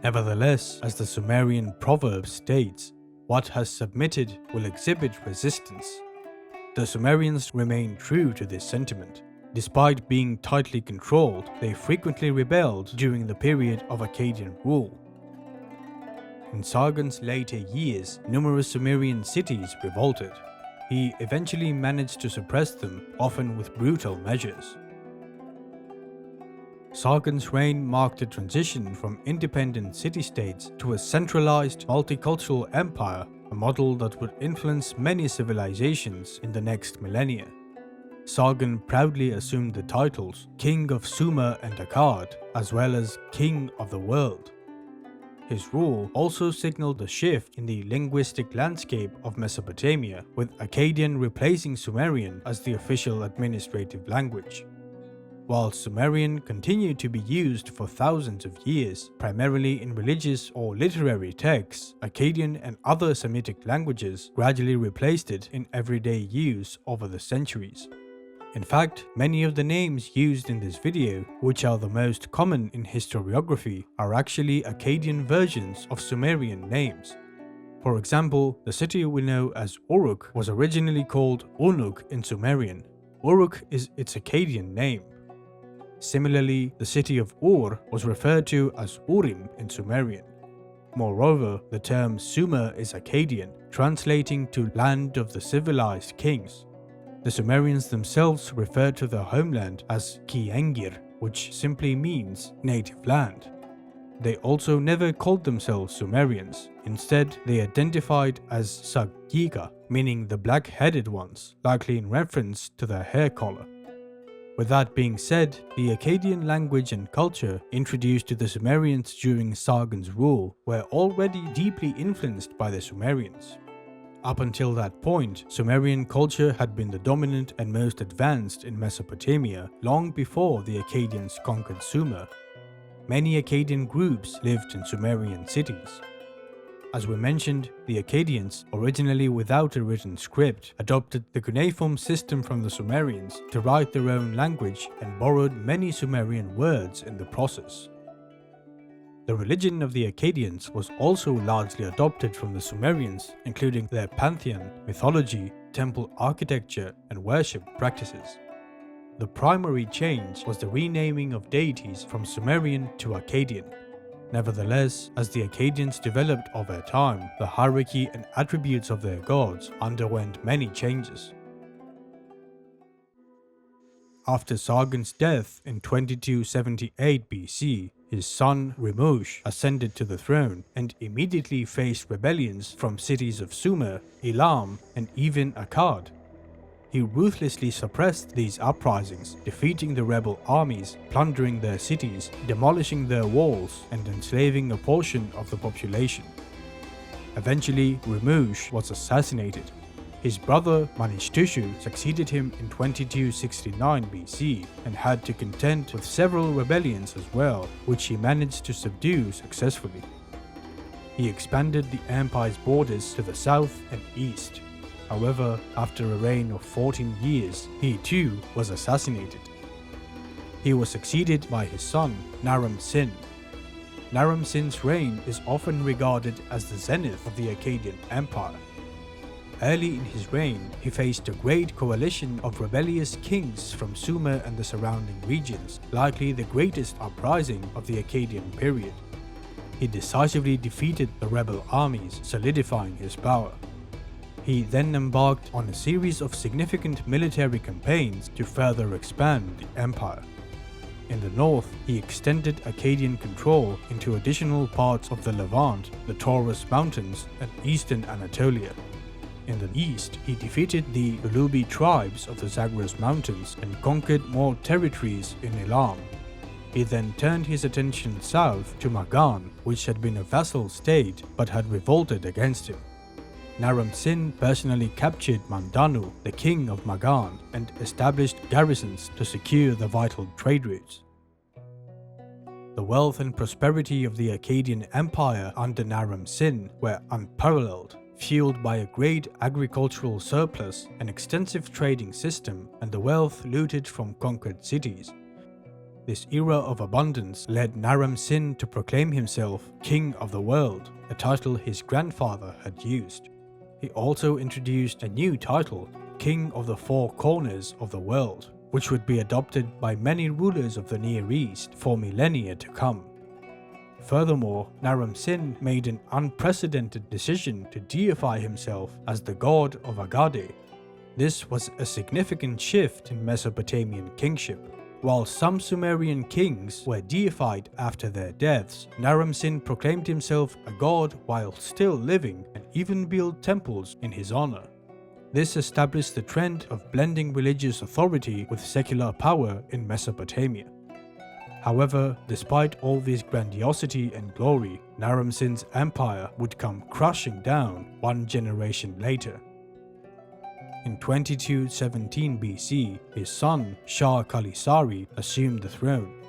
S1: Nevertheless, as the Sumerian proverb states, "What has submitted will exhibit resistance." The Sumerians remained true to this sentiment. Despite being tightly controlled, they frequently rebelled during the period of Akkadian rule. In Sargon's later years, numerous Sumerian cities revolted. He eventually managed to suppress them, often with brutal measures. Sargon's reign marked a transition from independent city-states to a centralized, multicultural empire, a model that would influence many civilizations in the next millennia. Sargon proudly assumed the titles King of Sumer and Akkad, as well as King of the World. His rule also signaled a shift in the linguistic landscape of Mesopotamia, with Akkadian replacing Sumerian as the official administrative language. While Sumerian continued to be used for thousands of years, primarily in religious or literary texts, Akkadian and other Semitic languages gradually replaced it in everyday use over the centuries. In fact, many of the names used in this video, which are the most common in historiography, are actually Akkadian versions of Sumerian names. For example, the city we know as Uruk was originally called Unuk in Sumerian. Uruk is its Akkadian name. Similarly, the city of Ur was referred to as Urim in Sumerian. Moreover, the term Sumer is Akkadian, translating to land of the civilized kings. The Sumerians themselves referred to their homeland as Ki-Engir, which simply means native land. They also never called themselves Sumerians. Instead, they identified as Saggiga, meaning the black-headed ones, likely in reference to their hair color. With that being said, the Akkadian language and culture introduced to the Sumerians during Sargon's rule were already deeply influenced by the Sumerians. Up until that point, Sumerian culture had been the dominant and most advanced in Mesopotamia long before the Akkadians conquered Sumer. Many Akkadian groups lived in Sumerian cities. As we mentioned, the Akkadians, originally without a written script, adopted the cuneiform system from the Sumerians to write their own language and borrowed many Sumerian words in the process. The religion of the Akkadians was also largely adopted from the Sumerians, including their pantheon, mythology, temple architecture, and worship practices. The primary change was the renaming of deities from Sumerian to Akkadian. Nevertheless, as the Akkadians developed over time, the hierarchy and attributes of their gods underwent many changes. After Sargon's death in 2278 BC, his son Rimush ascended to the throne and immediately faced rebellions from cities of Sumer, Elam, and even Akkad. He ruthlessly suppressed these uprisings, defeating the rebel armies, plundering their cities, demolishing their walls, and enslaving a portion of the population. Eventually, Rimush was assassinated. His brother Manishtushu succeeded him in 2269 BC and had to contend with several rebellions as well, which he managed to subdue successfully. He expanded the empire's borders to the south and east. However, after a reign of 14 years, he too was assassinated. He was succeeded by his son, Naram-Sin. Naram-Sin's reign is often regarded as the zenith of the Akkadian Empire. Early in his reign, he faced a great coalition of rebellious kings from Sumer and the surrounding regions, likely the greatest uprising of the Akkadian period. He decisively defeated the rebel armies, solidifying his power. He then embarked on a series of significant military campaigns to further expand the empire. In the north, he extended Akkadian control into additional parts of the Levant, the Taurus Mountains, and eastern Anatolia. In the east, he defeated the Ulubi tribes of the Zagros Mountains and conquered more territories in Elam. He then turned his attention south to Magan, which had been a vassal state but had revolted against him. Naram-Sin personally captured Mandanu, the king of Magan, and established garrisons to secure the vital trade routes. The wealth and prosperity of the Akkadian Empire under Naram-Sin were unparalleled, fueled by a great agricultural surplus, an extensive trading system, and the wealth looted from conquered cities. This era of abundance led Naram-Sin to proclaim himself King of the World, a title his grandfather had used. He also introduced a new title, King of the Four Corners of the World, which would be adopted by many rulers of the Near East for millennia to come. Furthermore, Naram-Sin made an unprecedented decision to deify himself as the god of Agade. This was a significant shift in Mesopotamian kingship. While some Sumerian kings were deified after their deaths, Naram-Sin proclaimed himself a god while still living and even built temples in his honor. This established the trend of blending religious authority with secular power in Mesopotamia. However, despite all this grandiosity and glory, Naram-Sin's empire would come crashing down one generation later. In 2217 BC, his son Shah Kalisari assumed the throne.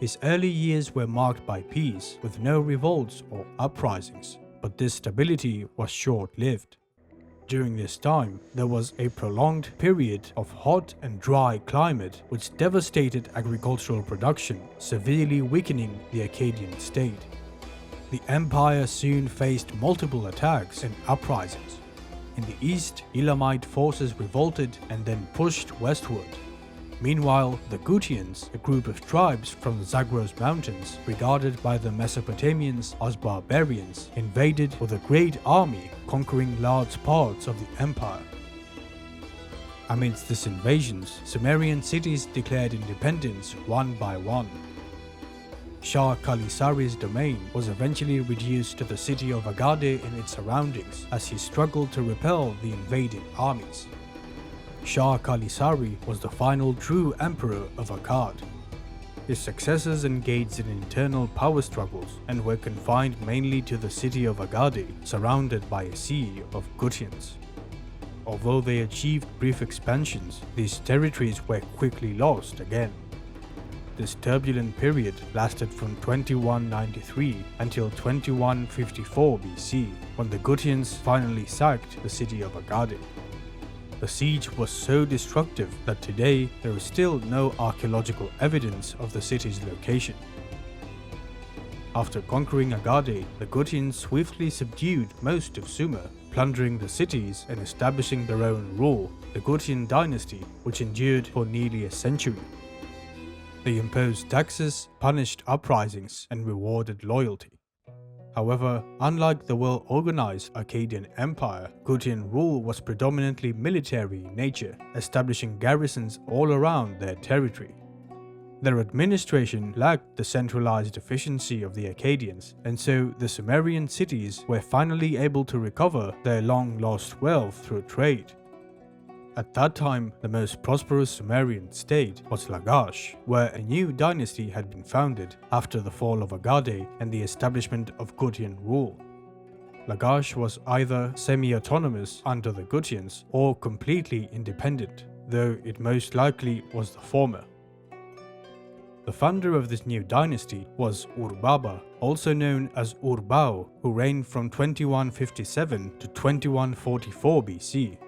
S1: His early years were marked by peace, with no revolts or uprisings, but this stability was short-lived. During this time, there was a prolonged period of hot and dry climate which devastated agricultural production, severely weakening the Akkadian state. The empire soon faced multiple attacks and uprisings. In the east, Elamite forces revolted and then pushed westward. Meanwhile, the Gutians, a group of tribes from the Zagros Mountains, regarded by the Mesopotamians as barbarians, invaded with a great army, conquering large parts of the empire. Amidst these invasions, Sumerian cities declared independence one by one. Shah Kalisari's domain was eventually reduced to the city of Agade and its surroundings as he struggled to repel the invading armies. Shah Kalisari was the final true emperor of Akkad. His successors engaged in internal power struggles and were confined mainly to the city of Agade, surrounded by a sea of Gutians. Although they achieved brief expansions, these territories were quickly lost again. this turbulent period lasted from 2193 until 2154 BC, when the Gutians finally sacked the city of Agade. The siege was so destructive that today there is still no archaeological evidence of the city's location. After conquering Agade, the Gutians swiftly subdued most of Sumer, plundering the cities and establishing their own rule, the Gutian dynasty, which endured for nearly a century. They imposed taxes, punished uprisings, and rewarded loyalty. However, unlike the well-organized Akkadian Empire, Gutian rule was predominantly military in nature, establishing garrisons all around their territory. Their administration lacked the centralized efficiency of the Akkadians, and so the Sumerian cities were finally able to recover their long-lost wealth through trade. At that time, the most prosperous Sumerian state was Lagash, where a new dynasty had been founded after the fall of Agade and the establishment of Gutian rule. Lagash was either semi-autonomous under the Gutians or completely independent, though it most likely was the former. The founder of this new dynasty was Ur-Baba, also known as Ur-Bao, who reigned from 2157 to 2144 BC.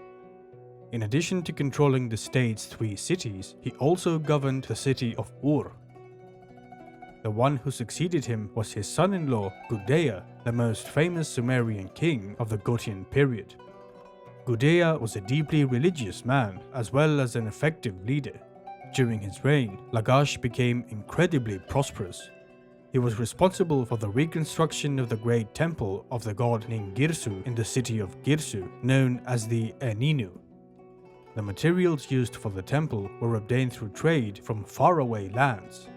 S1: In addition to controlling the state's 3 cities, he also governed the city of Ur. The one who succeeded him was his son-in-law, Gudea, the most famous Sumerian king of the Gutian period. Gudea was a deeply religious man, as well as an effective leader. During his reign, Lagash became incredibly prosperous. He was responsible for the reconstruction of the great temple of the god Ningirsu in the city of Girsu, known as the Eninu. The materials used for the temple were obtained through trade from faraway lands.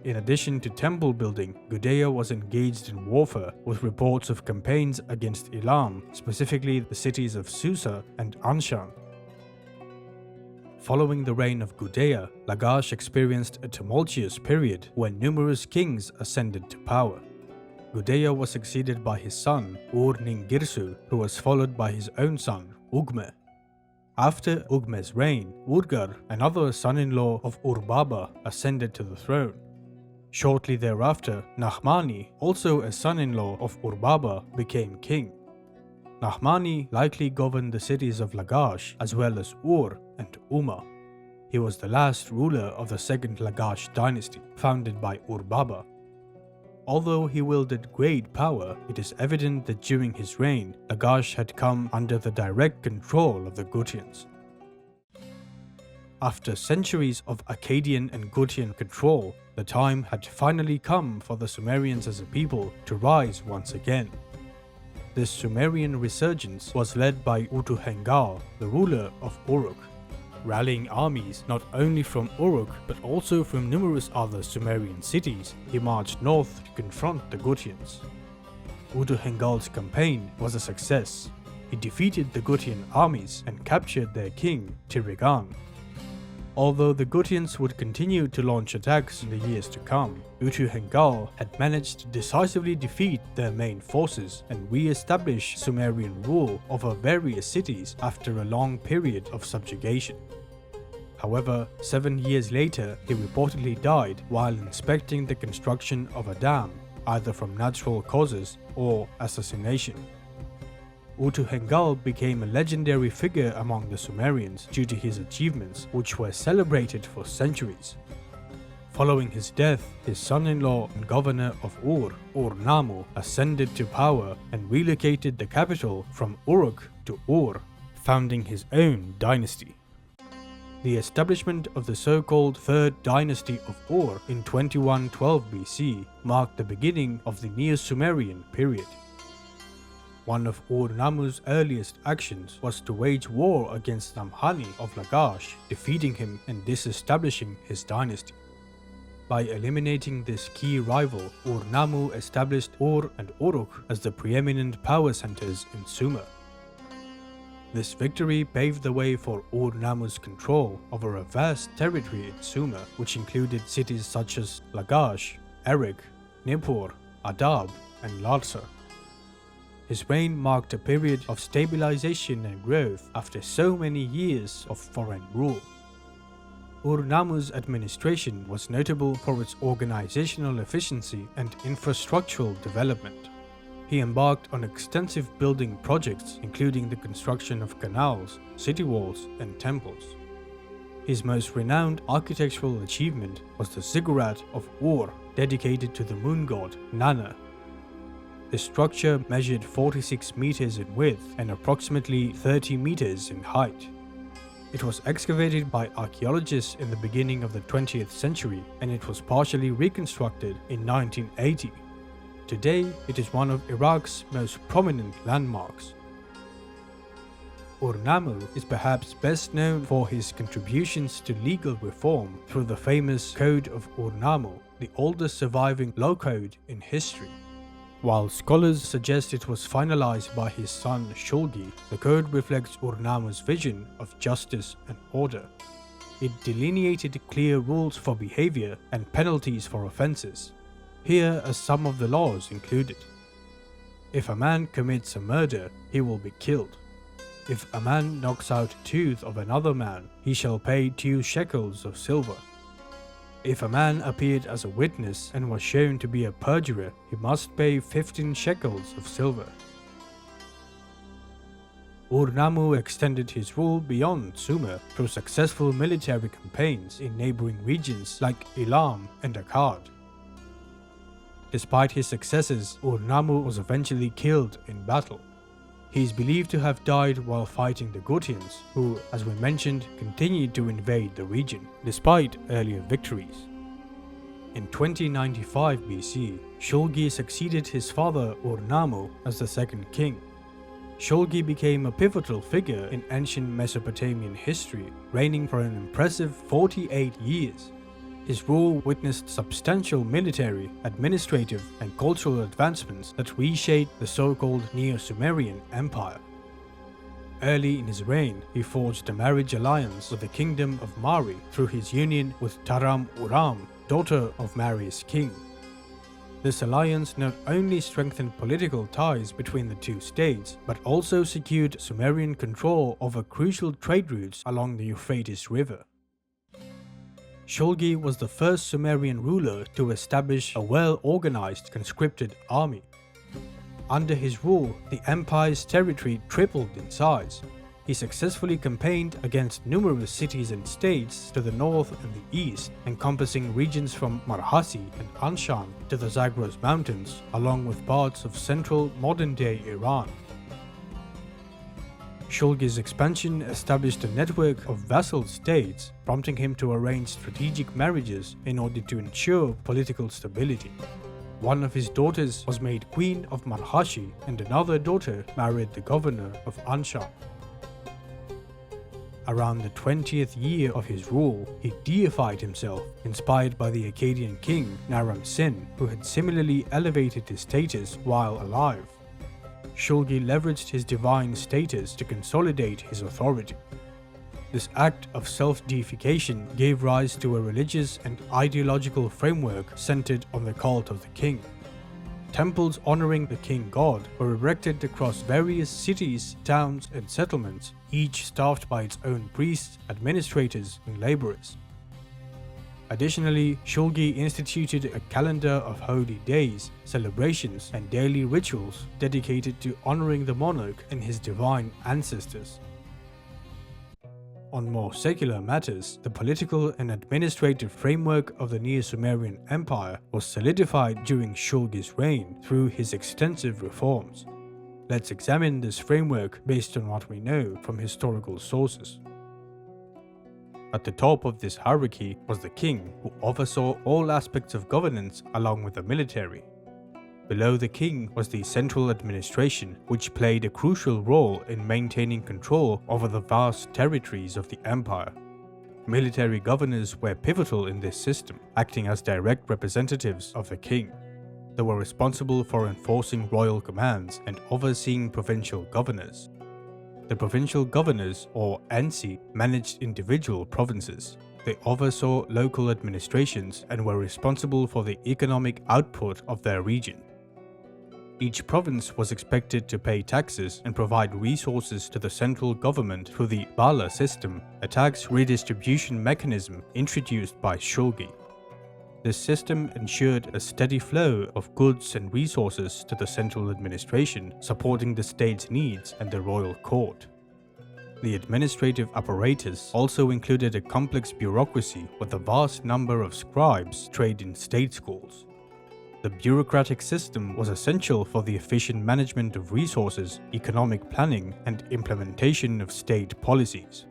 S1: In addition to temple building, Gudea was engaged in warfare, with reports of campaigns against Elam, specifically the cities of Susa and Anshan. Following the reign of Gudea, Lagash experienced a tumultuous period when numerous kings ascended to power. Gudea was succeeded by his son, Ur-Ningirsu, who was followed by his own son, Ugme. After Ugme's reign, Urgar, another son-in-law of Ur-Baba, ascended to the throne. Shortly thereafter, Nahmani, also a son-in-law of Ur-Baba, became king. Nahmani likely governed the cities of Lagash as well as Ur and Umma. He was the last ruler of the second Lagash dynasty, founded by Ur-Baba. Although he wielded great power, it is evident that during his reign, Lagash had come under the direct control of the Gutians. After centuries of Akkadian and Gutian control, the time had finally come for the Sumerians as a people to rise once again. This Sumerian resurgence was led by Utu-Hengal, the ruler of Uruk, rallying armies not only from Uruk but also from numerous other Sumerian cities. He marched north to confront the Gutians. Utu-Hengal's campaign was a success. He defeated the Gutian armies and captured their king, Tirigan. Although the Gutians would continue to launch attacks in the years to come, Utu-Hengal had managed to decisively defeat their main forces and re-establish Sumerian rule over various cities after a long period of subjugation. However, 7 years later, he reportedly died while inspecting the construction of a dam, either from natural causes or assassination. Utu-Hengal became a legendary figure among the Sumerians due to his achievements, which were celebrated for centuries. Following his death, his son-in-law and governor of Ur, Ur-Nammu, ascended to power and relocated the capital from Uruk to Ur, founding his own dynasty. The establishment of the so-called Third Dynasty of Ur in 2112 BC marked the beginning of the Neo-Sumerian Period. One of Ur-Nammu's earliest actions was to wage war against Namhani of Lagash, defeating him and disestablishing his dynasty. By eliminating this key rival, Ur-Nammu established Ur and Uruk as the preeminent power centers in Sumer. This victory paved the way for Ur-Nammu's control over a vast territory in Sumer, which included cities such as Lagash, Erech, Nippur, Adab, and Larsa. His reign marked a period of stabilization and growth after so many years of foreign rule. Ur-Nammu's administration was notable for its organizational efficiency and infrastructural development. He embarked on extensive building projects, including the construction of canals, city walls, and temples. His most renowned architectural achievement was the ziggurat of Ur, dedicated to the moon god Nanna. The structure measured 46 meters in width and approximately 30 meters in height. It was excavated by archaeologists in the beginning of the 20th century, and it was partially reconstructed in 1980. Today, it is one of Iraq's most prominent landmarks. Ur-Nammu is perhaps best known for his contributions to legal reform through the famous Code of Ur-Nammu, the oldest surviving law code in history. While scholars suggest it was finalized by his son Shulgi, the code reflects Ur-Nammu's vision of justice and order. It delineated clear rules for behavior and penalties for offenses. Here are some of the laws included. If a man commits a murder, he will be killed. If a man knocks out a tooth of another man, he shall pay 2 shekels of silver. If a man appeared as a witness and was shown to be a perjurer, he must pay 15 shekels of silver. Ur-Nammu extended his rule beyond Sumer through successful military campaigns in neighboring regions like Elam and Akkad. Despite his successes, Ur-Nammu was eventually killed in battle. He is believed to have died while fighting the Gutians, who, as we mentioned, continued to invade the region, despite earlier victories. In 2095 BC, Shulgi succeeded his father Ur-Nammu as the second king. Shulgi became a pivotal figure in ancient Mesopotamian history, reigning for an impressive 48 years. His rule witnessed substantial military, administrative, and cultural advancements that reshaped the so-called Neo-Sumerian Empire. Early in his reign, he forged a marriage alliance with the kingdom of Mari through his union with Taram-Uram, daughter of Mari's king. This alliance not only strengthened political ties between the two states, but also secured Sumerian control over crucial trade routes along the Euphrates River. Shulgi was the first Sumerian ruler to establish a well-organized conscripted army. Under his rule, the empire's territory tripled in size. He successfully campaigned against numerous cities and states to the north and the east, encompassing regions from Marhasi and Anshan to the Zagros Mountains, along with parts of central modern-day Iran. Shulgi's expansion established a network of vassal states, prompting him to arrange strategic marriages in order to ensure political stability. One of his daughters was made queen of Marhashi, and another daughter married the governor of Anshan. Around the 20th year of his rule, he deified himself, inspired by the Akkadian king Naram-Sin, who had similarly elevated his status while alive. Shulgi leveraged his divine status to consolidate his authority. This act of self-deification gave rise to a religious and ideological framework centered on the cult of the king. Temples honoring the king god were erected across various cities, towns, and settlements, each staffed by its own priests, administrators, and laborers. Additionally, Shulgi instituted a calendar of holy days, celebrations, and daily rituals dedicated to honoring the monarch and his divine ancestors. On more secular matters, the political and administrative framework of the Neo-Sumerian Empire was solidified during Shulgi's reign through his extensive reforms. Let's examine this framework based on what we know from historical sources. At the top of this hierarchy was the king, who oversaw all aspects of governance along with the military. Below the king was the central administration, which played a crucial role in maintaining control over the vast territories of the empire. Military governors were pivotal in this system, acting as direct representatives of the king. They were responsible for enforcing royal commands and overseeing provincial governors. The provincial governors, or Ansi, managed individual provinces. They oversaw local administrations and were responsible for the economic output of their region. Each province was expected to pay taxes and provide resources to the central government through the Bala system, a tax redistribution mechanism introduced by Shulgi. This system ensured a steady flow of goods and resources to the central administration, supporting the state's needs and the royal court. The administrative apparatus also included a complex bureaucracy with a vast number of scribes trained in state schools. The bureaucratic system was essential for the efficient management of resources, economic planning, and implementation of state policies.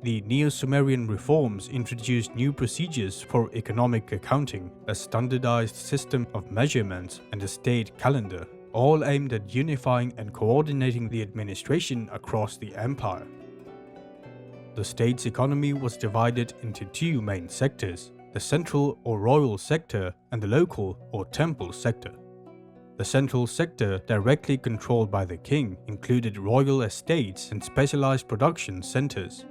S1: The Neo-Sumerian reforms introduced new procedures for economic accounting, a standardized system of measurements, and a state calendar, all aimed at unifying and coordinating the administration across the empire. The state's economy was divided into two main sectors: the central or royal sector and the local or temple sector. The central sector, directly controlled by the king, included royal estates and specialized production centers.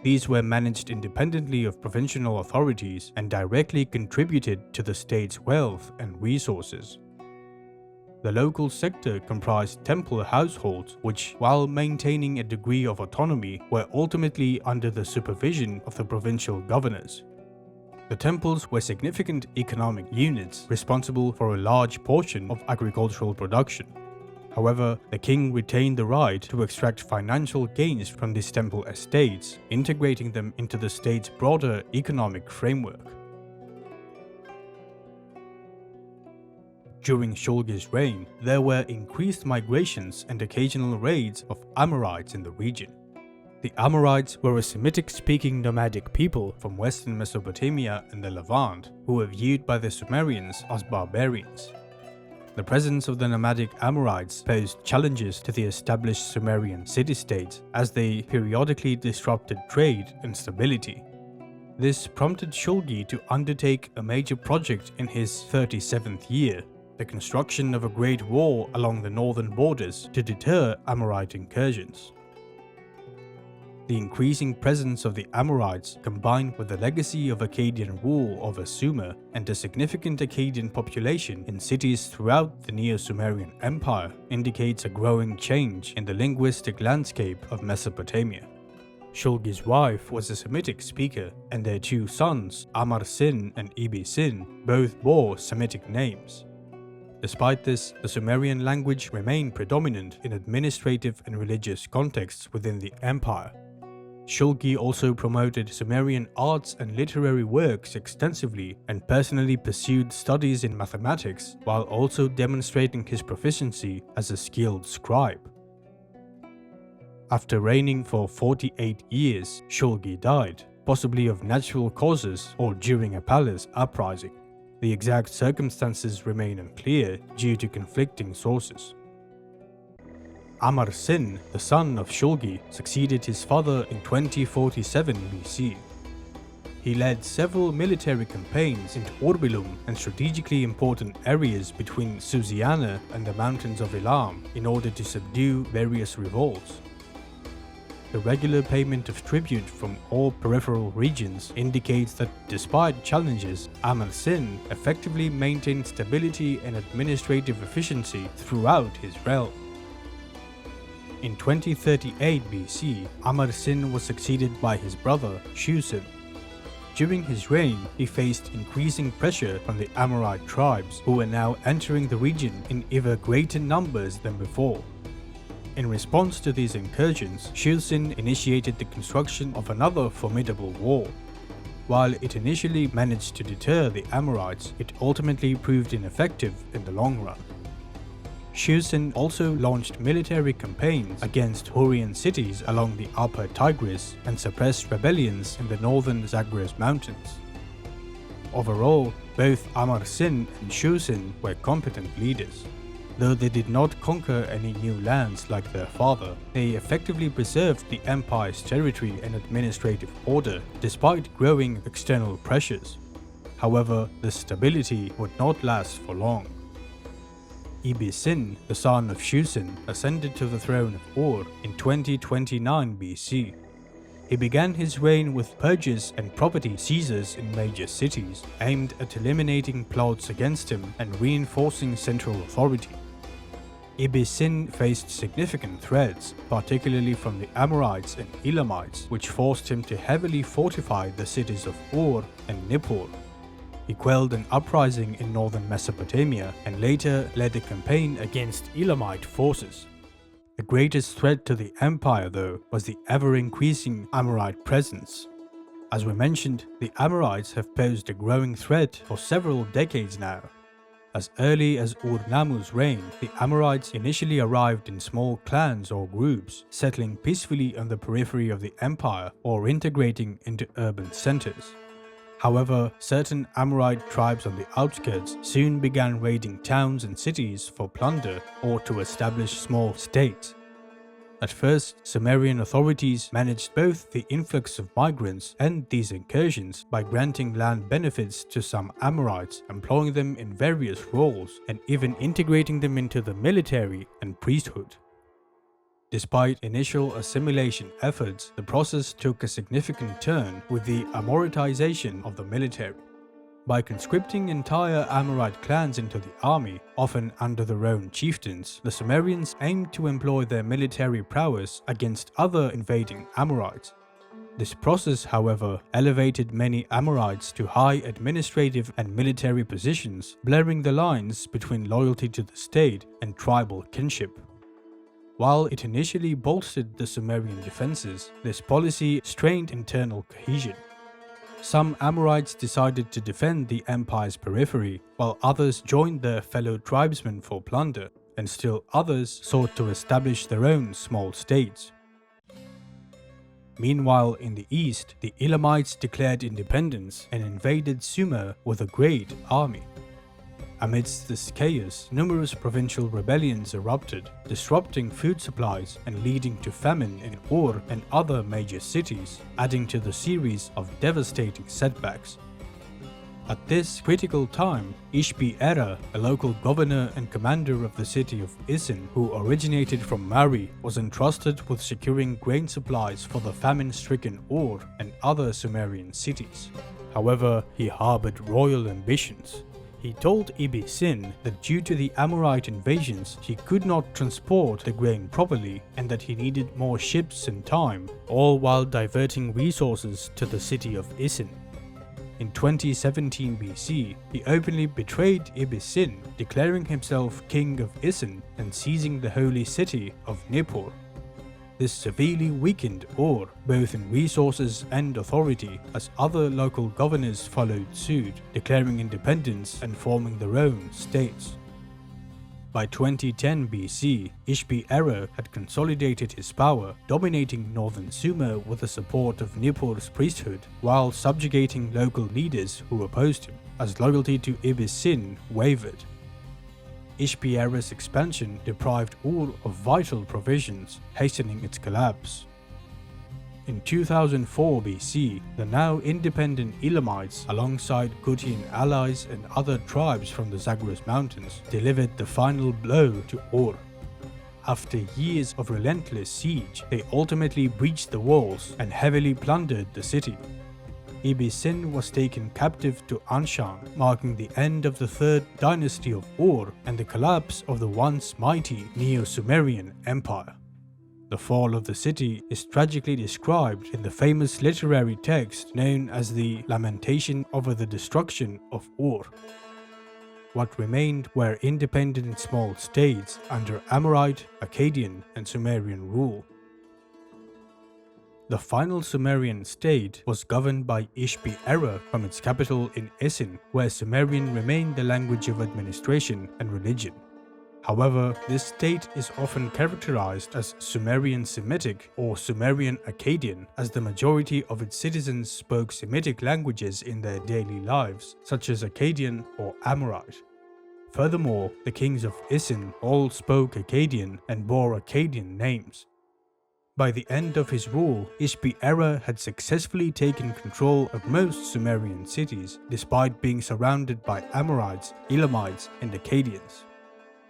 S1: These were managed independently of provincial authorities and directly contributed to the state's wealth and resources. The local sector comprised temple households which, while maintaining a degree of autonomy, were ultimately under the supervision of the provincial governors. The temples were significant economic units responsible for a large portion of agricultural production. However, the king retained the right to extract financial gains from these temple estates, integrating them into the state's broader economic framework. During Shulgi's reign, there were increased migrations and occasional raids of Amorites in the region. The Amorites were a Semitic-speaking nomadic people from western Mesopotamia and the Levant who were viewed by the Sumerians as barbarians. The presence of the nomadic Amorites posed challenges to the established Sumerian city-states as they periodically disrupted trade and stability. This prompted Shulgi to undertake a major project in his 37th year, the construction of a great wall along the northern borders to deter Amorite incursions. The increasing presence of the Amorites, combined with the legacy of Akkadian rule over Sumer and a significant Akkadian population in cities throughout the Neo-Sumerian Empire, indicates a growing change in the linguistic landscape of Mesopotamia. Shulgi's wife was a Semitic speaker, and their two sons, Amar-Sin and Ibi-Sin, both bore Semitic names. Despite this, the Sumerian language remained predominant in administrative and religious contexts within the empire. Shulgi also promoted Sumerian arts and literary works extensively and personally pursued studies in mathematics while also demonstrating his proficiency as a skilled scribe. After reigning for 48 years, Shulgi died, possibly of natural causes or during a palace uprising. The exact circumstances remain unclear due to conflicting sources. Amar-Sin, the son of Shulgi, succeeded his father in 2047 BC. He led several military campaigns into Orbilum and strategically important areas between Susiana and the mountains of Elam in order to subdue various revolts. The regular payment of tribute from all peripheral regions indicates that despite challenges, Amar-Sin effectively maintained stability and administrative efficiency throughout his realm. In 2038 BC, Amar-Sin was succeeded by his brother, Shu-Sin. During his reign, he faced increasing pressure from the Amorite tribes who were now entering the region in even greater numbers than before. In response to these incursions, Shu-Sin initiated the construction of another formidable wall. While it initially managed to deter the Amorites, it ultimately proved ineffective in the long run. Shu-Sin also launched military campaigns against Hurrian cities along the upper Tigris and suppressed rebellions in the northern Zagros mountains. Overall, both Amar-Sin and Shu-Sin were competent leaders. Though they did not conquer any new lands like their father, they effectively preserved the empire's territory and administrative order despite growing external pressures. However, this stability would not last for long. Ibi-Sin, the son of Shu-Sin, ascended to the throne of Ur in 2029 BC. He began his reign with purges and property seizures in major cities, aimed at eliminating plots against him and reinforcing central authority. Ibis-Sin faced significant threats, particularly from the Amorites and Elamites, which forced him to heavily fortify the cities of Ur and Nippur. He quelled an uprising in northern Mesopotamia and later led a campaign against Elamite forces. The greatest threat to the empire, though, was the ever-increasing Amorite presence. As we mentioned, the Amorites have posed a growing threat for several decades now. As early as Ur-Nammu's reign, the Amorites initially arrived in small clans or groups, settling peacefully on the periphery of the empire or integrating into urban centers. However, certain Amorite tribes on the outskirts soon began raiding towns and cities for plunder or to establish small states. At first, Sumerian authorities managed both the influx of migrants and these incursions by granting land benefits to some Amorites, employing them in various roles, and even integrating them into the military and priesthood. Despite initial assimilation efforts, the process took a significant turn with the Amoritization of the military. By conscripting entire Amorite clans into the army, often under their own chieftains, the Sumerians aimed to employ their military prowess against other invading Amorites. This process, however, elevated many Amorites to high administrative and military positions, blurring the lines between loyalty to the state and tribal kinship. While it initially bolstered the Sumerian defenses, this policy strained internal cohesion. Some Amorites decided to defend the empire's periphery, while others joined their fellow tribesmen for plunder, and still others sought to establish their own small states. Meanwhile, in the east, the Elamites declared independence and invaded Sumer with a great army. Amidst this chaos, numerous provincial rebellions erupted, disrupting food supplies and leading to famine in Ur and other major cities, adding to the series of devastating setbacks. At this critical time, Ishbi-Era, a local governor and commander of the city of Isin, who originated from Mari, was entrusted with securing grain supplies for the famine-stricken Ur and other Sumerian cities. However, he harbored royal ambitions. He told Ibis-Sin that due to the Amorite invasions, he could not transport the grain properly and that he needed more ships and time, all while diverting resources to the city of Isin. In 2017 BC, he openly betrayed Ibis-Sin, declaring himself king of Isin and seizing the holy city of Nippur. This severely weakened Ur, both in resources and authority, as other local governors followed suit, declaring independence and forming their own states. By 2010 BC, Ishbi-Era had consolidated his power, dominating northern Sumer with the support of Nippur's priesthood, while subjugating local leaders who opposed him, as loyalty to Ibis-Sin wavered. Ishbi-Era's expansion deprived Ur of vital provisions, hastening its collapse. In 2004 BC, the now independent Elamites, alongside Gutian allies and other tribes from the Zagros Mountains, delivered the final blow to Ur. After years of relentless siege, they ultimately breached the walls and heavily plundered the city. Ibis-Sin was taken captive to Anshan, marking the end of the third dynasty of Ur and the collapse of the once mighty Neo-Sumerian Empire. The fall of the city is tragically described in the famous literary text known as the Lamentation over the Destruction of Ur. What remained were independent small states under Amorite, Akkadian, and Sumerian rule. The final Sumerian state was governed by Ishbi-Era from its capital in Isin, where Sumerian remained the language of administration and religion. However, this state is often characterized as Sumerian Semitic or Sumerian Akkadian, as the majority of its citizens spoke Semitic languages in their daily lives, such as Akkadian or Amorite. Furthermore, the kings of Isin all spoke Akkadian and bore Akkadian names. By the end of his rule, Ishbi-Era had successfully taken control of most Sumerian cities, despite being surrounded by Amorites, Elamites, and Akkadians.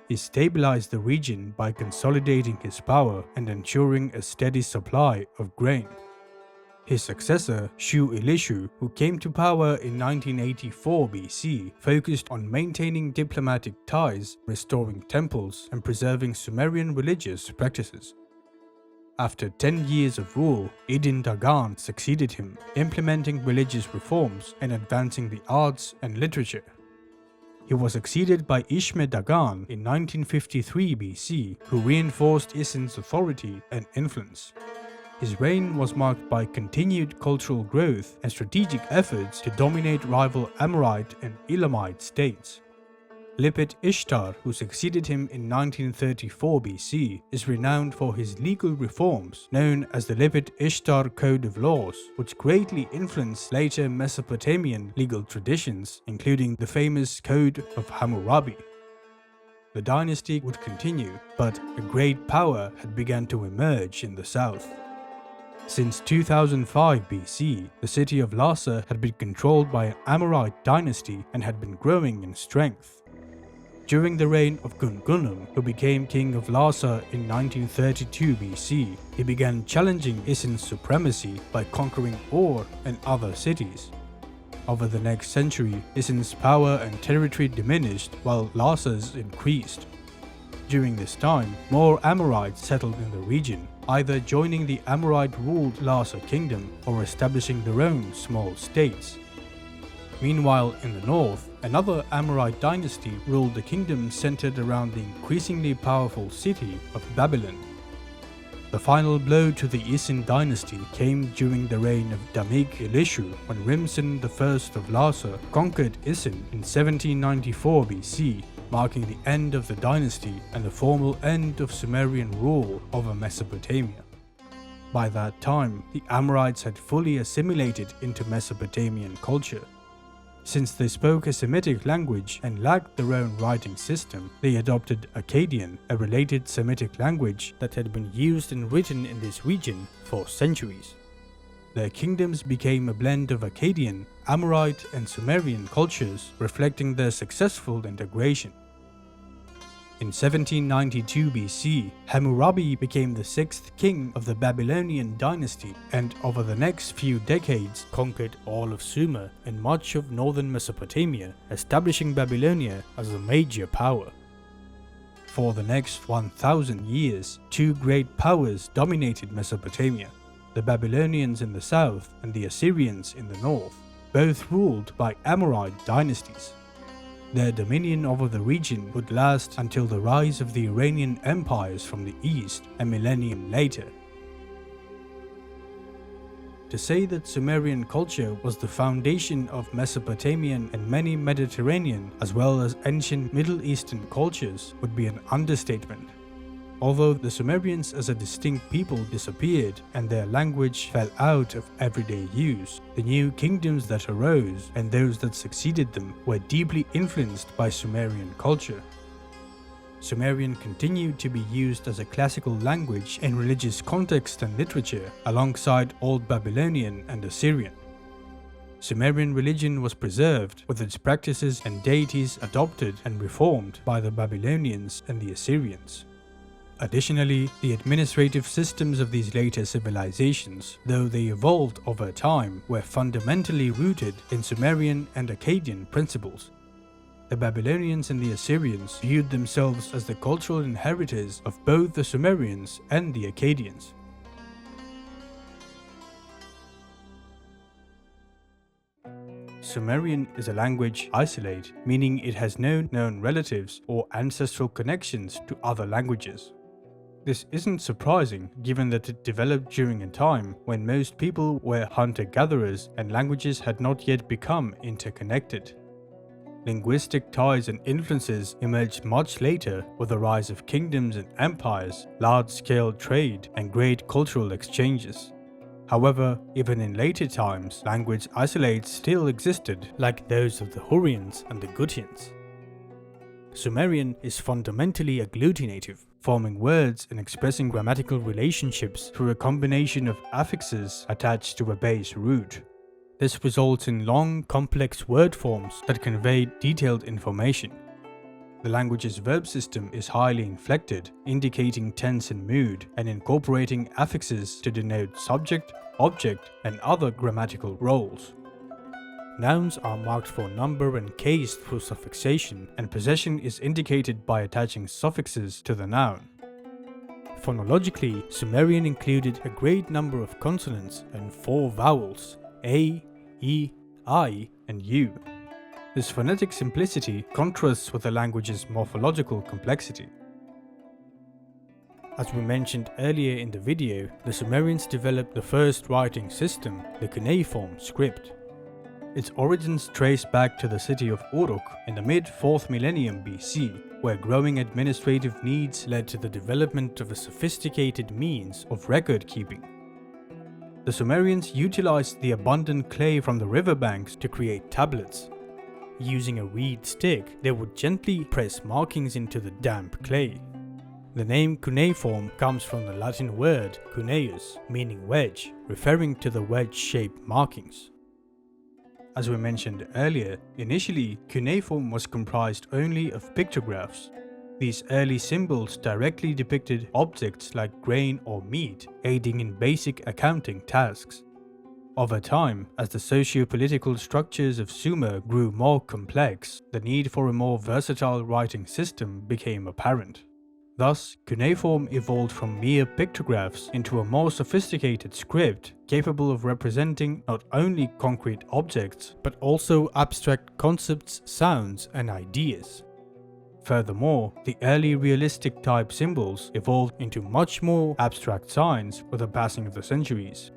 S1: He stabilized the region by consolidating his power and ensuring a steady supply of grain. His successor, Shu-Ilishu, who came to power in 1984 BC, focused on maintaining diplomatic ties, restoring temples, and preserving Sumerian religious practices. After 10 years of rule, Idin Dagan succeeded him, implementing religious reforms and advancing the arts and literature. He was succeeded by Ishme Dagan in 1953 BC, who reinforced Isin's authority and influence. His reign was marked by continued cultural growth and strategic efforts to dominate rival Amorite and Elamite states. Lipit Ishtar, who succeeded him in 1934 BC, is renowned for his legal reforms known as the Lipit Ishtar Code of Laws, which greatly influenced later Mesopotamian legal traditions, including the famous Code of Hammurabi. The dynasty would continue, but a great power had begun to emerge in the south. Since 2005 BC, the city of Larsa had been controlled by an Amorite dynasty and had been growing in strength. During the reign of Gungunum, who became king of Larsa in 1932 BC, he began challenging Isin's supremacy by conquering Ur and other cities. Over the next century, Isin's power and territory diminished while Larsa's increased. During this time, more Amorites settled in the region, either joining the Amorite-ruled Larsa kingdom or establishing their own small states. Meanwhile, in the north, another Amorite dynasty ruled the kingdom centered around the increasingly powerful city of Babylon. The final blow to the Isin dynasty came during the reign of Damig-Ilishu when Rimsin I of Larsa conquered Isin in 1794 BC, marking the end of the dynasty and the formal end of Sumerian rule over Mesopotamia. By that time, the Amorites had fully assimilated into Mesopotamian culture. Since they spoke a Semitic language and lacked their own writing system, they adopted Akkadian, a related Semitic language that had been used and written in this region for centuries. Their kingdoms became a blend of Akkadian, Amorite, and Sumerian cultures, reflecting their successful integration. In 1792 BC, Hammurabi became the sixth king of the Babylonian dynasty and over the next few decades conquered all of Sumer and much of northern Mesopotamia, establishing Babylonia as a major power. For the next 1,000 years, two great powers dominated Mesopotamia, the Babylonians in the south and the Assyrians in the north, both ruled by Amorite dynasties. Their dominion over the region would last until the rise of the Iranian empires from the east a millennium later. To say that Sumerian culture was the foundation of Mesopotamian and many Mediterranean as well as ancient Middle Eastern cultures would be an understatement. Although the Sumerians as a distinct people disappeared and their language fell out of everyday use, the new kingdoms that arose and those that succeeded them were deeply influenced by Sumerian culture. Sumerian continued to be used as a classical language in religious context and literature alongside Old Babylonian and Assyrian. Sumerian religion was preserved, with its practices and deities adopted and reformed by the Babylonians and the Assyrians. Additionally, the administrative systems of these later civilizations, though they evolved over time, were fundamentally rooted in Sumerian and Akkadian principles. The Babylonians and the Assyrians viewed themselves as the cultural inheritors of both the Sumerians and the Akkadians. Sumerian is a language isolate, meaning it has no known relatives or ancestral connections to other languages. This isn't surprising given that it developed during a time when most people were hunter-gatherers and languages had not yet become interconnected. Linguistic ties and influences emerged much later with the rise of kingdoms and empires, large-scale trade, and great cultural exchanges. However, even in later times, language isolates still existed, like those of the Hurrians and the Gutians. Sumerian is fundamentally agglutinative, forming words and expressing grammatical relationships through a combination of affixes attached to a base root. This results in long, complex word forms that convey detailed information. The language's verb system is highly inflected, indicating tense and mood, and incorporating affixes to denote subject, object, and other grammatical roles. Nouns are marked for number and case through suffixation, and possession is indicated by attaching suffixes to the noun. Phonologically, Sumerian included a great number of consonants and 4 vowels, A, E, I, and U. This phonetic simplicity contrasts with the language's morphological complexity. As we mentioned earlier in the video, the Sumerians developed the first writing system, the cuneiform script. Its origins trace back to the city of Uruk in the mid-4th millennium BC, where growing administrative needs led to the development of a sophisticated means of record keeping. The Sumerians utilized the abundant clay from the riverbanks to create tablets. Using a reed stick, they would gently press markings into the damp clay. The name cuneiform comes from the Latin word cuneus, meaning wedge, referring to the wedge-shaped markings. As we mentioned earlier, initially cuneiform was comprised only of pictographs. These early symbols directly depicted objects like grain or meat, aiding in basic accounting tasks. Over time, as the socio-political structures of Sumer grew more complex, the need for a more versatile writing system became apparent. Thus, cuneiform evolved from mere pictographs into a more sophisticated script capable of representing not only concrete objects, but also abstract concepts, sounds, and ideas. Furthermore, the early realistic type symbols evolved into much more abstract signs with the passing of the centuries.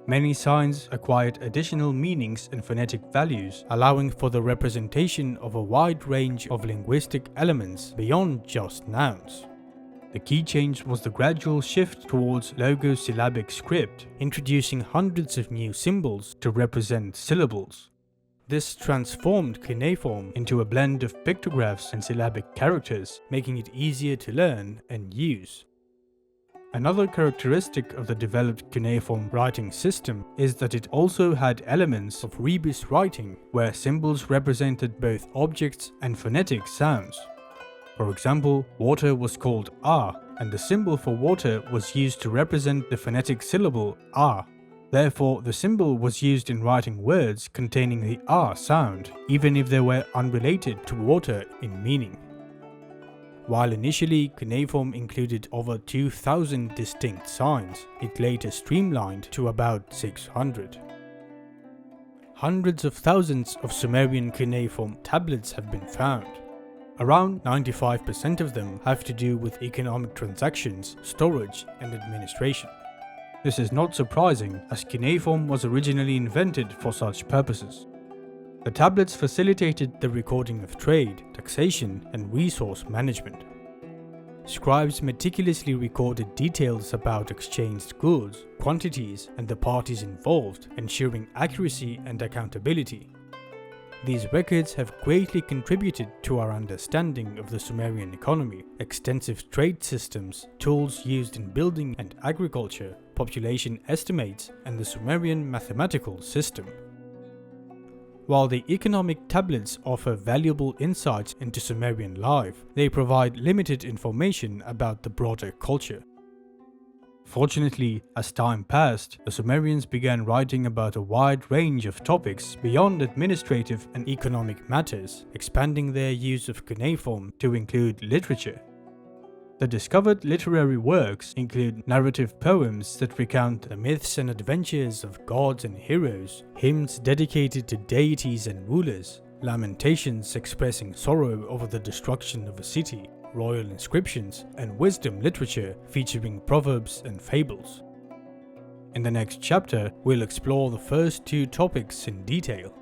S1: Many signs acquired additional meanings and phonetic values, allowing for the representation of a wide range of linguistic elements beyond just nouns. The key change was the gradual shift towards logosyllabic script, introducing hundreds of new symbols to represent syllables. This transformed cuneiform into a blend of pictographs and syllabic characters, making it easier to learn and use. Another characteristic of the developed cuneiform writing system is that it also had elements of rebus writing, where symbols represented both objects and phonetic sounds. For example, water was called ah, and the symbol for water was used to represent the phonetic syllable ah. Therefore, the symbol was used in writing words containing the ah sound, even if they were unrelated to water in meaning. While initially cuneiform included over 2,000 distinct signs, it later streamlined to about 600. Hundreds of thousands of Sumerian cuneiform tablets have been found. Around 95% of them have to do with economic transactions, storage, and administration. This is not surprising, as cuneiform was originally invented for such purposes. The tablets facilitated the recording of trade, taxation, and resource management. Scribes meticulously recorded details about exchanged goods, quantities, and the parties involved, ensuring accuracy and accountability. These records have greatly contributed to our understanding of the Sumerian economy, extensive trade systems, tools used in building and agriculture, population estimates, and the Sumerian mathematical system. While the economic tablets offer valuable insights into Sumerian life, they provide limited information about the broader culture. Fortunately, as time passed, the Sumerians began writing about a wide range of topics beyond administrative and economic matters, expanding their use of cuneiform to include literature. The discovered literary works include narrative poems that recount the myths and adventures of gods and heroes, hymns dedicated to deities and rulers, lamentations expressing sorrow over the destruction of a city, royal inscriptions, and wisdom literature featuring proverbs and fables. In the next chapter, we'll explore the first 2 topics in detail.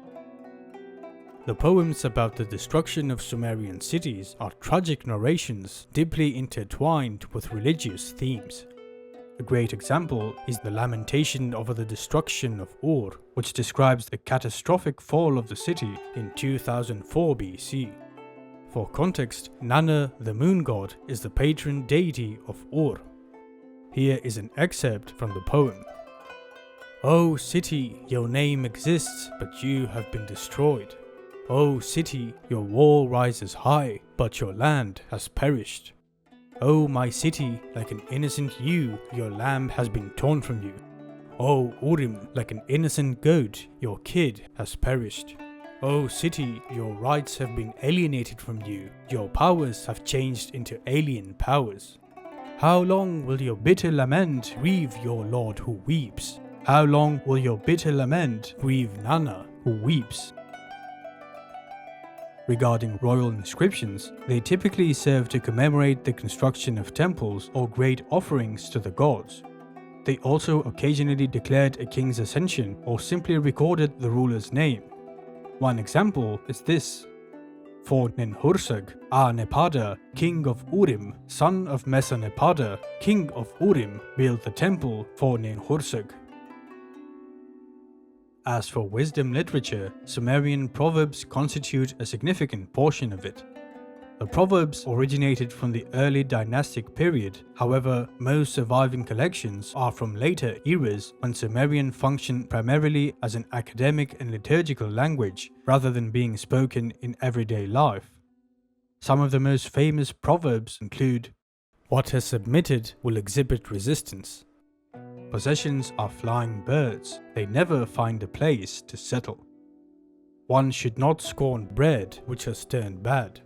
S1: The poems about the destruction of Sumerian cities are tragic narrations deeply intertwined with religious themes. A great example is the lamentation over the destruction of Ur, which describes the catastrophic fall of the city in 2004 BC. For context, Nanna, the moon god, is the patron deity of Ur. Here is an excerpt from the poem. O city, your name exists, but you have been destroyed. O city, your wall rises high, but your land has perished. O my city, like an innocent ewe, your lamb has been torn from you. O Urim, like an innocent goat, your kid has perished. O city, your rights have been alienated from you, your powers have changed into alien powers. How long will your bitter lament grieve your lord who weeps? How long will your bitter lament grieve Nana who weeps? Regarding royal inscriptions, they typically serve to commemorate the construction of temples or great offerings to the gods. They also occasionally declared a king's ascension or simply recorded the ruler's name. One example is this. For Ninhursag, Nepada, king of Urim, son of Mesonepada, king of Urim, built the temple for Ninhursag. As for wisdom literature, Sumerian proverbs constitute a significant portion of it. The proverbs originated from the early Dynastic period, however, most surviving collections are from later eras when Sumerian functioned primarily as an academic and liturgical language rather than being spoken in everyday life. Some of the most famous proverbs include, "What has submitted will exhibit resistance. Possessions are flying birds, they never find a place to settle. One should not scorn bread which has turned bad.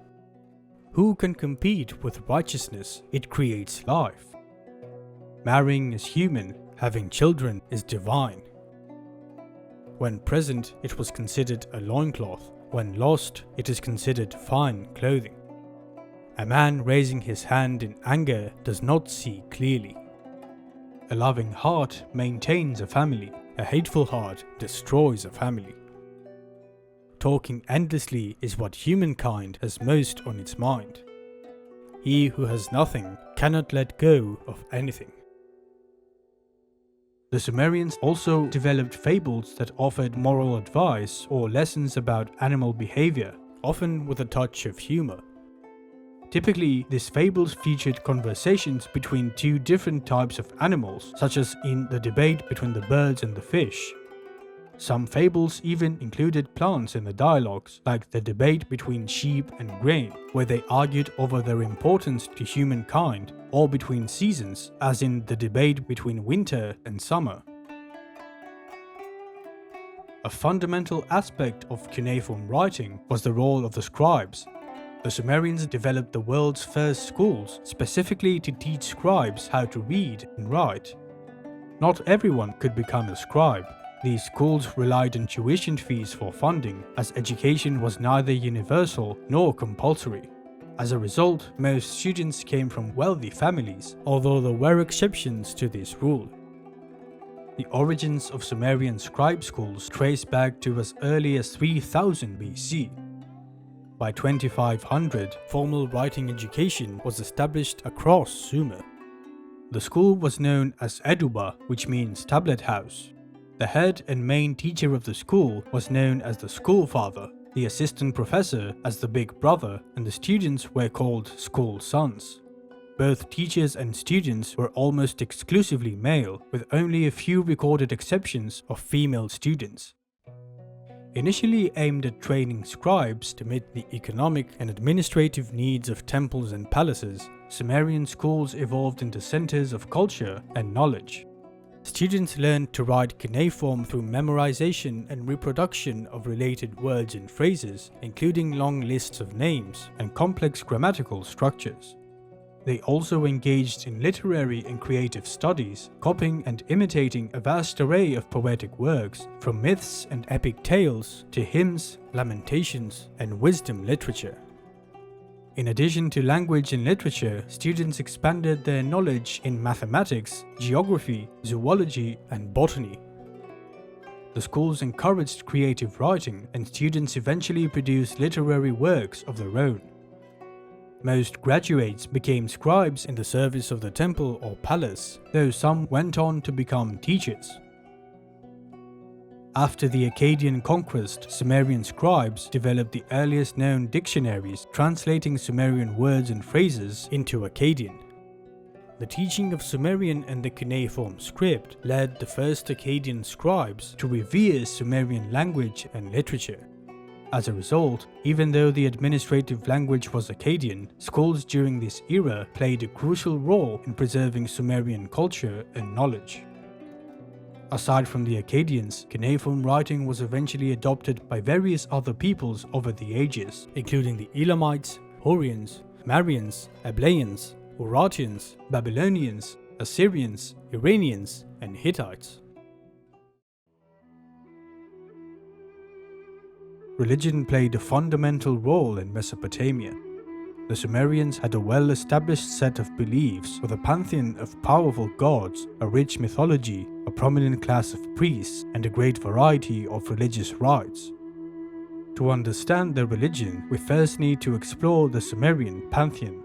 S1: Who can compete with righteousness? It creates life. Marrying is human, having children is divine. When present, it was considered a loincloth. When lost, it is considered fine clothing. A man raising his hand in anger does not see clearly. A loving heart maintains a family. A hateful heart destroys a family. Talking endlessly is what humankind has most on its mind. He who has nothing cannot let go of anything." The Sumerians also developed fables that offered moral advice or lessons about animal behavior, often with a touch of humor. Typically, these fables featured conversations between two different types of animals, such as in the debate between the birds and the fish. Some fables even included plants in the dialogues, like the debate between sheep and grain, where they argued over their importance to humankind, or between seasons, as in the debate between winter and summer. A fundamental aspect of cuneiform writing was the role of the scribes. The Sumerians developed the world's first schools specifically to teach scribes how to read and write. Not everyone could become a scribe. These schools relied on tuition fees for funding, as education was neither universal nor compulsory. As a result, most students came from wealthy families, although there were exceptions to this rule. The origins of Sumerian scribe schools trace back to as early as 3000 BC. By 2500, formal writing education was established across Sumer. The school was known as Eduba, which means tablet house. The head and main teacher of the school was known as the school father, the assistant professor as the big brother, and the students were called school sons. Both teachers and students were almost exclusively male, with only a few recorded exceptions of female students. Initially aimed at training scribes to meet the economic and administrative needs of temples and palaces, Sumerian schools evolved into centers of culture and knowledge. Students learned to write cuneiform through memorization and reproduction of related words and phrases, including long lists of names and complex grammatical structures. They also engaged in literary and creative studies, copying and imitating a vast array of poetic works, from myths and epic tales to hymns, lamentations, and wisdom literature. In addition to language and literature, students expanded their knowledge in mathematics, geography, zoology, and botany. The schools encouraged creative writing, and students eventually produced literary works of their own. Most graduates became scribes in the service of the temple or palace, though some went on to become teachers. After the Akkadian conquest, Sumerian scribes developed the earliest known dictionaries, translating Sumerian words and phrases into Akkadian. The teaching of Sumerian and the cuneiform script led the first Akkadian scribes to revere Sumerian language and literature. As a result, even though the administrative language was Akkadian, schools during this era played a crucial role in preserving Sumerian culture and knowledge. Aside from the Akkadians, cuneiform writing was eventually adopted by various other peoples over the ages, including the Elamites, Hurrians, Marians, Ablayans, Urartians, Babylonians, Assyrians, Iranians, and Hittites. Religion played a fundamental role in Mesopotamia. The Sumerians had a well-established set of beliefs with a pantheon of powerful gods, a rich mythology, a prominent class of priests, and a great variety of religious rites. To understand their religion, we first need to explore the Sumerian pantheon.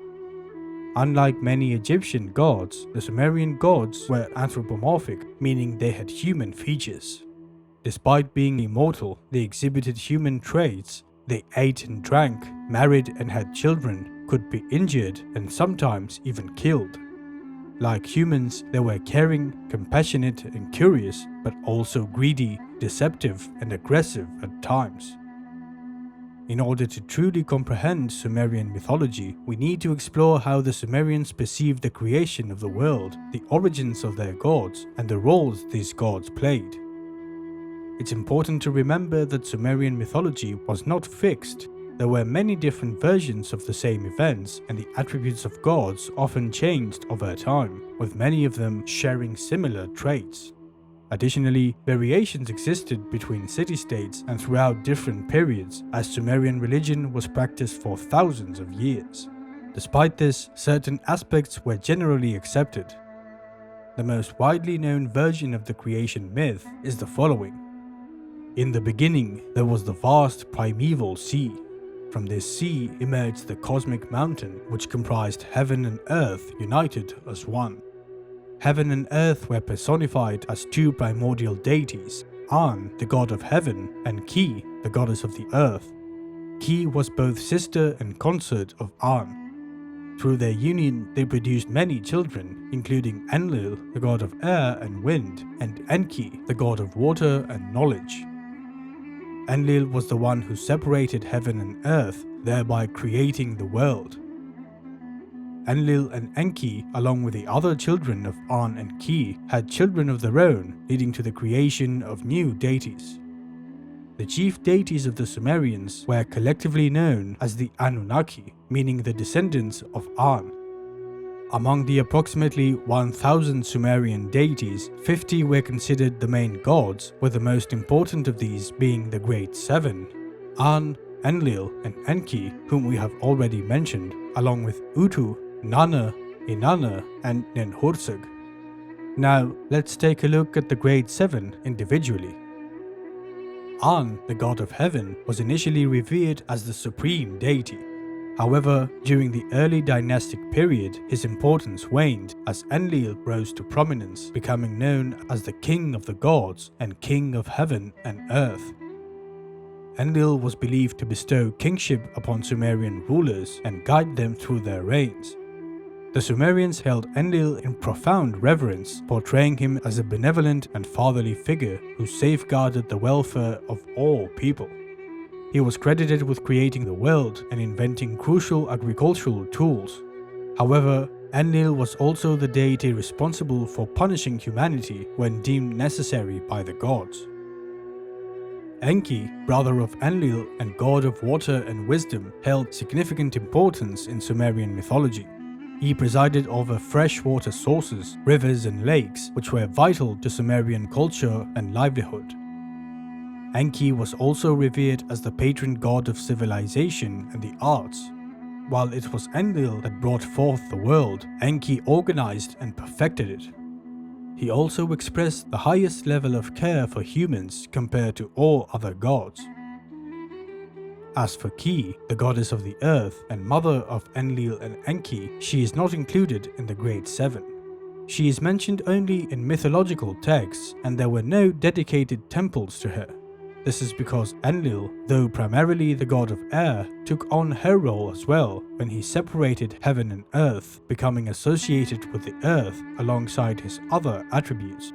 S1: Unlike many Egyptian gods, the Sumerian gods were anthropomorphic, meaning they had human features. Despite being immortal, they exhibited human traits. They ate and drank, married and had children, could be injured and sometimes even killed. Like humans, they were caring, compassionate and curious, but also greedy, deceptive and aggressive at times. In order to truly comprehend Sumerian mythology, we need to explore how the Sumerians perceived the creation of the world, the origins of their gods, and the roles these gods played. It's important to remember that Sumerian mythology was not fixed. There were many different versions of the same events, and the attributes of gods often changed over time, with many of them sharing similar traits. Additionally, variations existed between city-states and throughout different periods, as Sumerian religion was practiced for thousands of years. Despite this, certain aspects were generally accepted. The most widely known version of the creation myth is the following. In the beginning, there was the vast primeval sea. From this sea emerged the cosmic mountain, which comprised heaven and earth united as one. Heaven and earth were personified as two primordial deities, An, the god of heaven, and Ki, the goddess of the earth. Ki was both sister and consort of An. Through their union, they produced many children, including Enlil, the god of air and wind, and Enki, the god of water and knowledge. Enlil was the one who separated heaven and earth, thereby creating the world. Enlil and Enki, along with the other children of An and Ki, had children of their own, leading to the creation of new deities. The chief deities of the Sumerians were collectively known as the Anunnaki, meaning the descendants of An. Among the approximately 1,000 Sumerian deities, 50 were considered the main gods, with the most important of these being the Great Seven, An, Enlil, and Enki, whom we have already mentioned, along with Utu, Nanna, Inanna, and Ninhursag. Now, let's take a look at the Great Seven individually. An, the god of heaven, was initially revered as the supreme deity. However, during the early Dynastic period, his importance waned as Enlil rose to prominence, becoming known as the King of the Gods and King of Heaven and Earth. Enlil was believed to bestow kingship upon Sumerian rulers and guide them through their reigns. The Sumerians held Enlil in profound reverence, portraying him as a benevolent and fatherly figure who safeguarded the welfare of all people. He was credited with creating the world and inventing crucial agricultural tools. However, Enlil was also the deity responsible for punishing humanity when deemed necessary by the gods. Enki, brother of Enlil and god of water and wisdom, held significant importance in Sumerian mythology. He presided over freshwater sources, rivers and lakes, which were vital to Sumerian culture and livelihood. Enki was also revered as the patron god of civilization and the arts. While it was Enlil that brought forth the world, Enki organized and perfected it. He also expressed the highest level of care for humans compared to all other gods. As for Ki, the goddess of the earth and mother of Enlil and Enki, she is not included in the Great Seven. She is mentioned only in mythological texts, and there were no dedicated temples to her. This is because Enlil, though primarily the god of air, took on her role as well when he separated heaven and earth, becoming associated with the earth alongside his other attributes.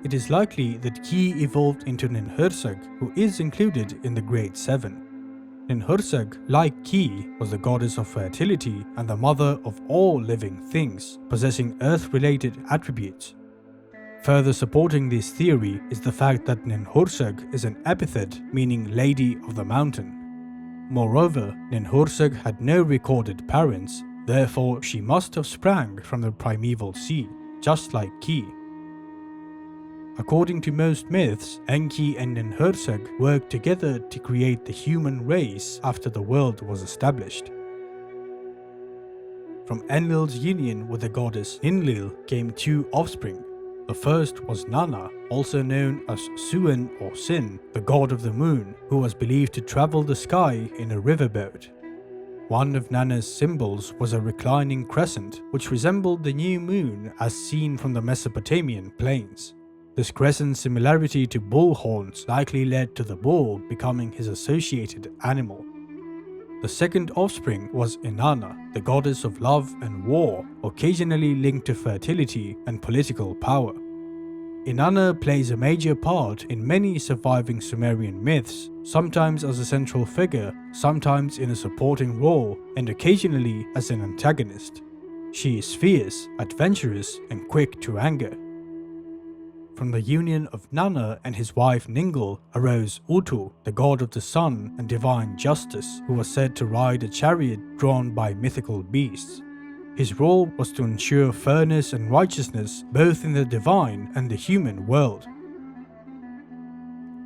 S1: It is likely that Ki evolved into Ninhursag, who is included in the Great Seven. Ninhursag, like Ki, was the goddess of fertility and the mother of all living things, possessing earth-related attributes. Further supporting this theory is the fact that Ninhursag is an epithet meaning Lady of the Mountain. Moreover, Ninhursag had no recorded parents, therefore she must have sprang from the primeval sea, just like Ki. According to most myths, Enki and Ninhursag worked together to create the human race after the world was established. From Enlil's union with the goddess Ninlil came two offspring. The first was Nanna, also known as Suen or Sin, the god of the moon, who was believed to travel the sky in a riverboat. One of Nanna's symbols was a reclining crescent, which resembled the new moon as seen from the Mesopotamian plains. This crescent similarity to bull horns likely led to the bull becoming his associated animal. The second offspring was Inanna, the goddess of love and war, occasionally linked to fertility and political power. Inanna plays a major part in many surviving Sumerian myths, sometimes as a central figure, sometimes in a supporting role, and occasionally as an antagonist. She is fierce, adventurous, and quick to anger. From the union of Nanna and his wife Ningal arose Utu, the god of the sun and divine justice, who was said to ride a chariot drawn by mythical beasts. His role was to ensure fairness and righteousness both in the divine and the human world.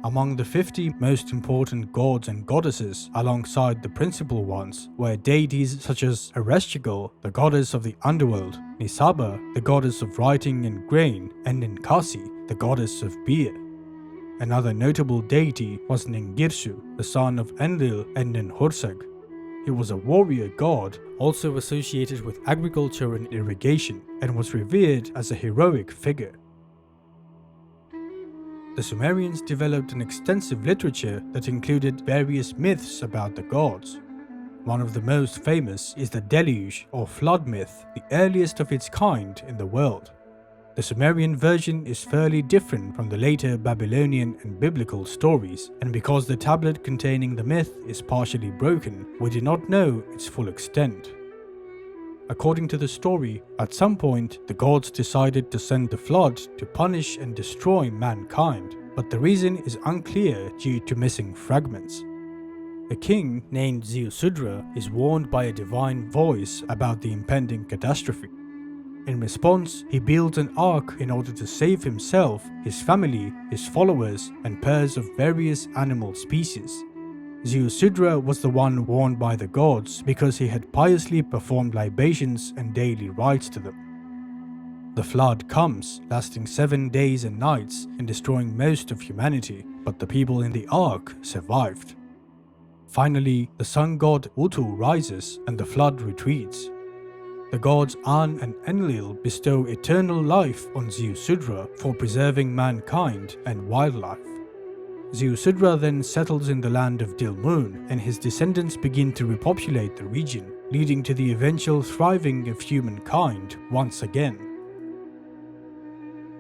S1: Among the 50 most important gods and goddesses alongside the principal ones were deities such as Ereshkigal, the goddess of the underworld, Nisaba, the goddess of writing and grain, and Ninkasi, the goddess of beer. Another notable deity was Ningirsu, the son of Enlil and Ninhursag. He was a warrior god, also associated with agriculture and irrigation, and was revered as a heroic figure. The Sumerians developed an extensive literature that included various myths about the gods. One of the most famous is the Deluge or Flood myth, the earliest of its kind in the world. The Sumerian version is fairly different from the later Babylonian and biblical stories, and because the tablet containing the myth is partially broken, we do not know its full extent. According to the story, at some point the gods decided to send the flood to punish and destroy mankind, but the reason is unclear due to missing fragments. A king named Ziusudra is warned by a divine voice about the impending catastrophe. In response, he builds an ark in order to save himself, his family, his followers, and pairs of various animal species. Ziusudra was the one warned by the gods because he had piously performed libations and daily rites to them. The flood comes, lasting 7 days and nights and destroying most of humanity, but the people in the ark survived. Finally, the sun god Utu rises and the flood retreats. The gods An and Enlil bestow eternal life on Ziusudra for preserving mankind and wildlife. Ziusudra then settles in the land of Dilmun, and his descendants begin to repopulate the region, leading to the eventual thriving of humankind once again.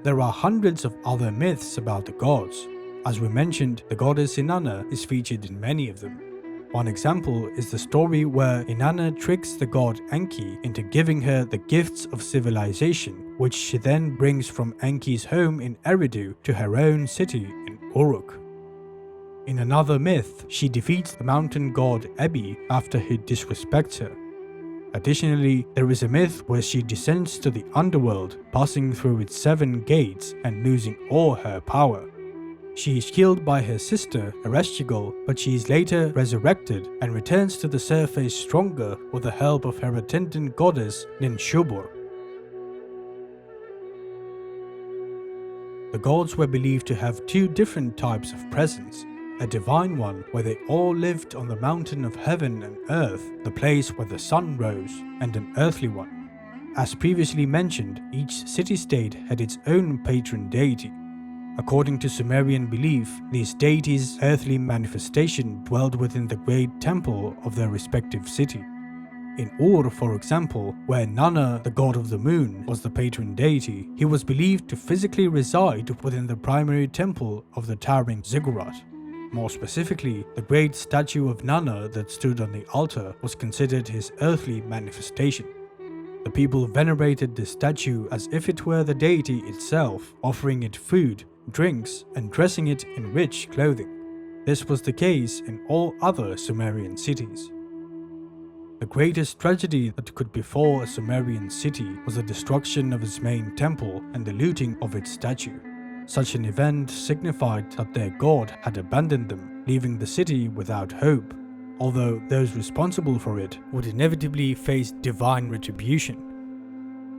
S1: There are hundreds of other myths about the gods. As we mentioned, the goddess Inanna is featured in many of them. One example is the story where Inanna tricks the god Enki into giving her the gifts of civilization, which she then brings from Enki's home in Eridu to her own city in Uruk. In another myth, she defeats the mountain god Ebi after he disrespects her. Additionally, there is a myth where she descends to the underworld, passing through its 7 gates and losing all her power. She is killed by her sister Ereshkigal, but she is later resurrected and returns to the surface stronger with the help of her attendant goddess Ninshubur. The gods were believed to have 2 different types of presence. A divine one where they all lived on the mountain of heaven and earth, the place where the sun rose, and an earthly one. As previously mentioned, each city-state had its own patron deity. According to Sumerian belief, these deities' earthly manifestation dwelled within the great temple of their respective city. In Ur, for example, where Nanna, the god of the moon, was the patron deity, he was believed to physically reside within the primary temple of the towering ziggurat. More specifically, the great statue of Nanna that stood on the altar was considered his earthly manifestation. The people venerated this statue as if it were the deity itself, offering it food, drinks, and dressing it in rich clothing. This was the case in all other Sumerian cities. The greatest tragedy that could befall a Sumerian city was the destruction of its main temple and the looting of its statue. Such an event signified that their god had abandoned them, leaving the city without hope, although those responsible for it would inevitably face divine retribution.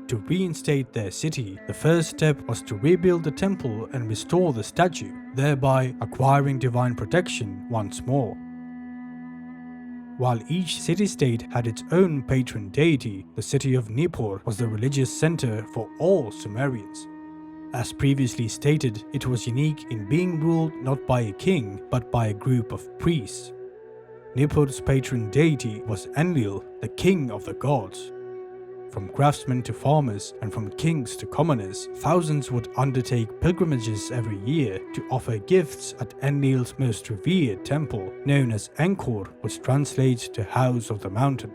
S1: To reinstate their city, the first step was to rebuild the temple and restore the statue, thereby acquiring divine protection once more. While each city-state had its own patron deity, the city of Nippur was the religious center for all Sumerians. As previously stated, it was unique in being ruled not by a king, but by a group of priests. Nippur's patron deity was Enlil, the king of the gods. From craftsmen to farmers, and from kings to commoners, thousands would undertake pilgrimages every year to offer gifts at Enlil's most revered temple, known as Angkor, which translates to House of the Mountain.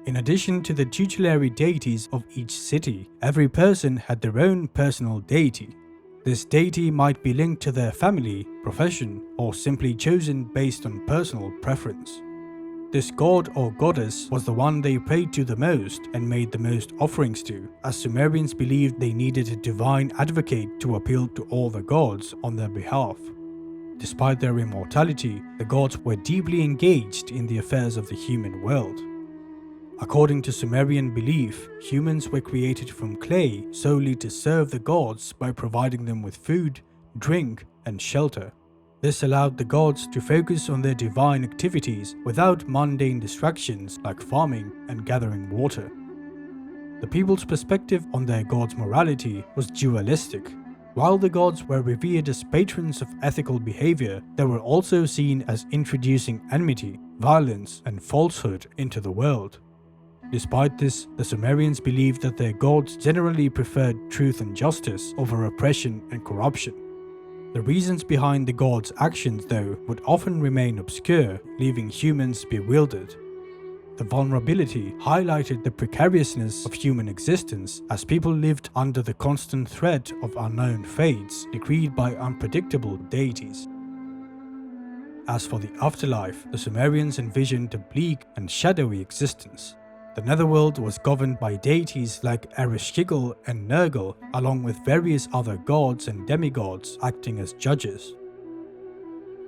S1: In addition to the tutelary deities of each city, every person had their own personal deity. This deity might be linked to their family, profession, or simply chosen based on personal preference. This god or goddess was the one they prayed to the most and made the most offerings to, as Sumerians believed they needed a divine advocate to appeal to all the gods on their behalf. Despite their immortality, the gods were deeply engaged in the affairs of the human world. According to Sumerian belief, humans were created from clay solely to serve the gods by providing them with food, drink, and shelter. This allowed the gods to focus on their divine activities without mundane distractions like farming and gathering water. The people's perspective on their gods' morality was dualistic. While the gods were revered as patrons of ethical behavior, they were also seen as introducing enmity, violence, and falsehood into the world. Despite this, the Sumerians believed that their gods generally preferred truth and justice over oppression and corruption. The reasons behind the gods' actions, though, would often remain obscure, leaving humans bewildered. The vulnerability highlighted the precariousness of human existence as people lived under the constant threat of unknown fates decreed by unpredictable deities. As for the afterlife, the Sumerians envisioned a bleak and shadowy existence. The netherworld was governed by deities like Ereshkigal and Nergal, along with various other gods and demigods acting as judges.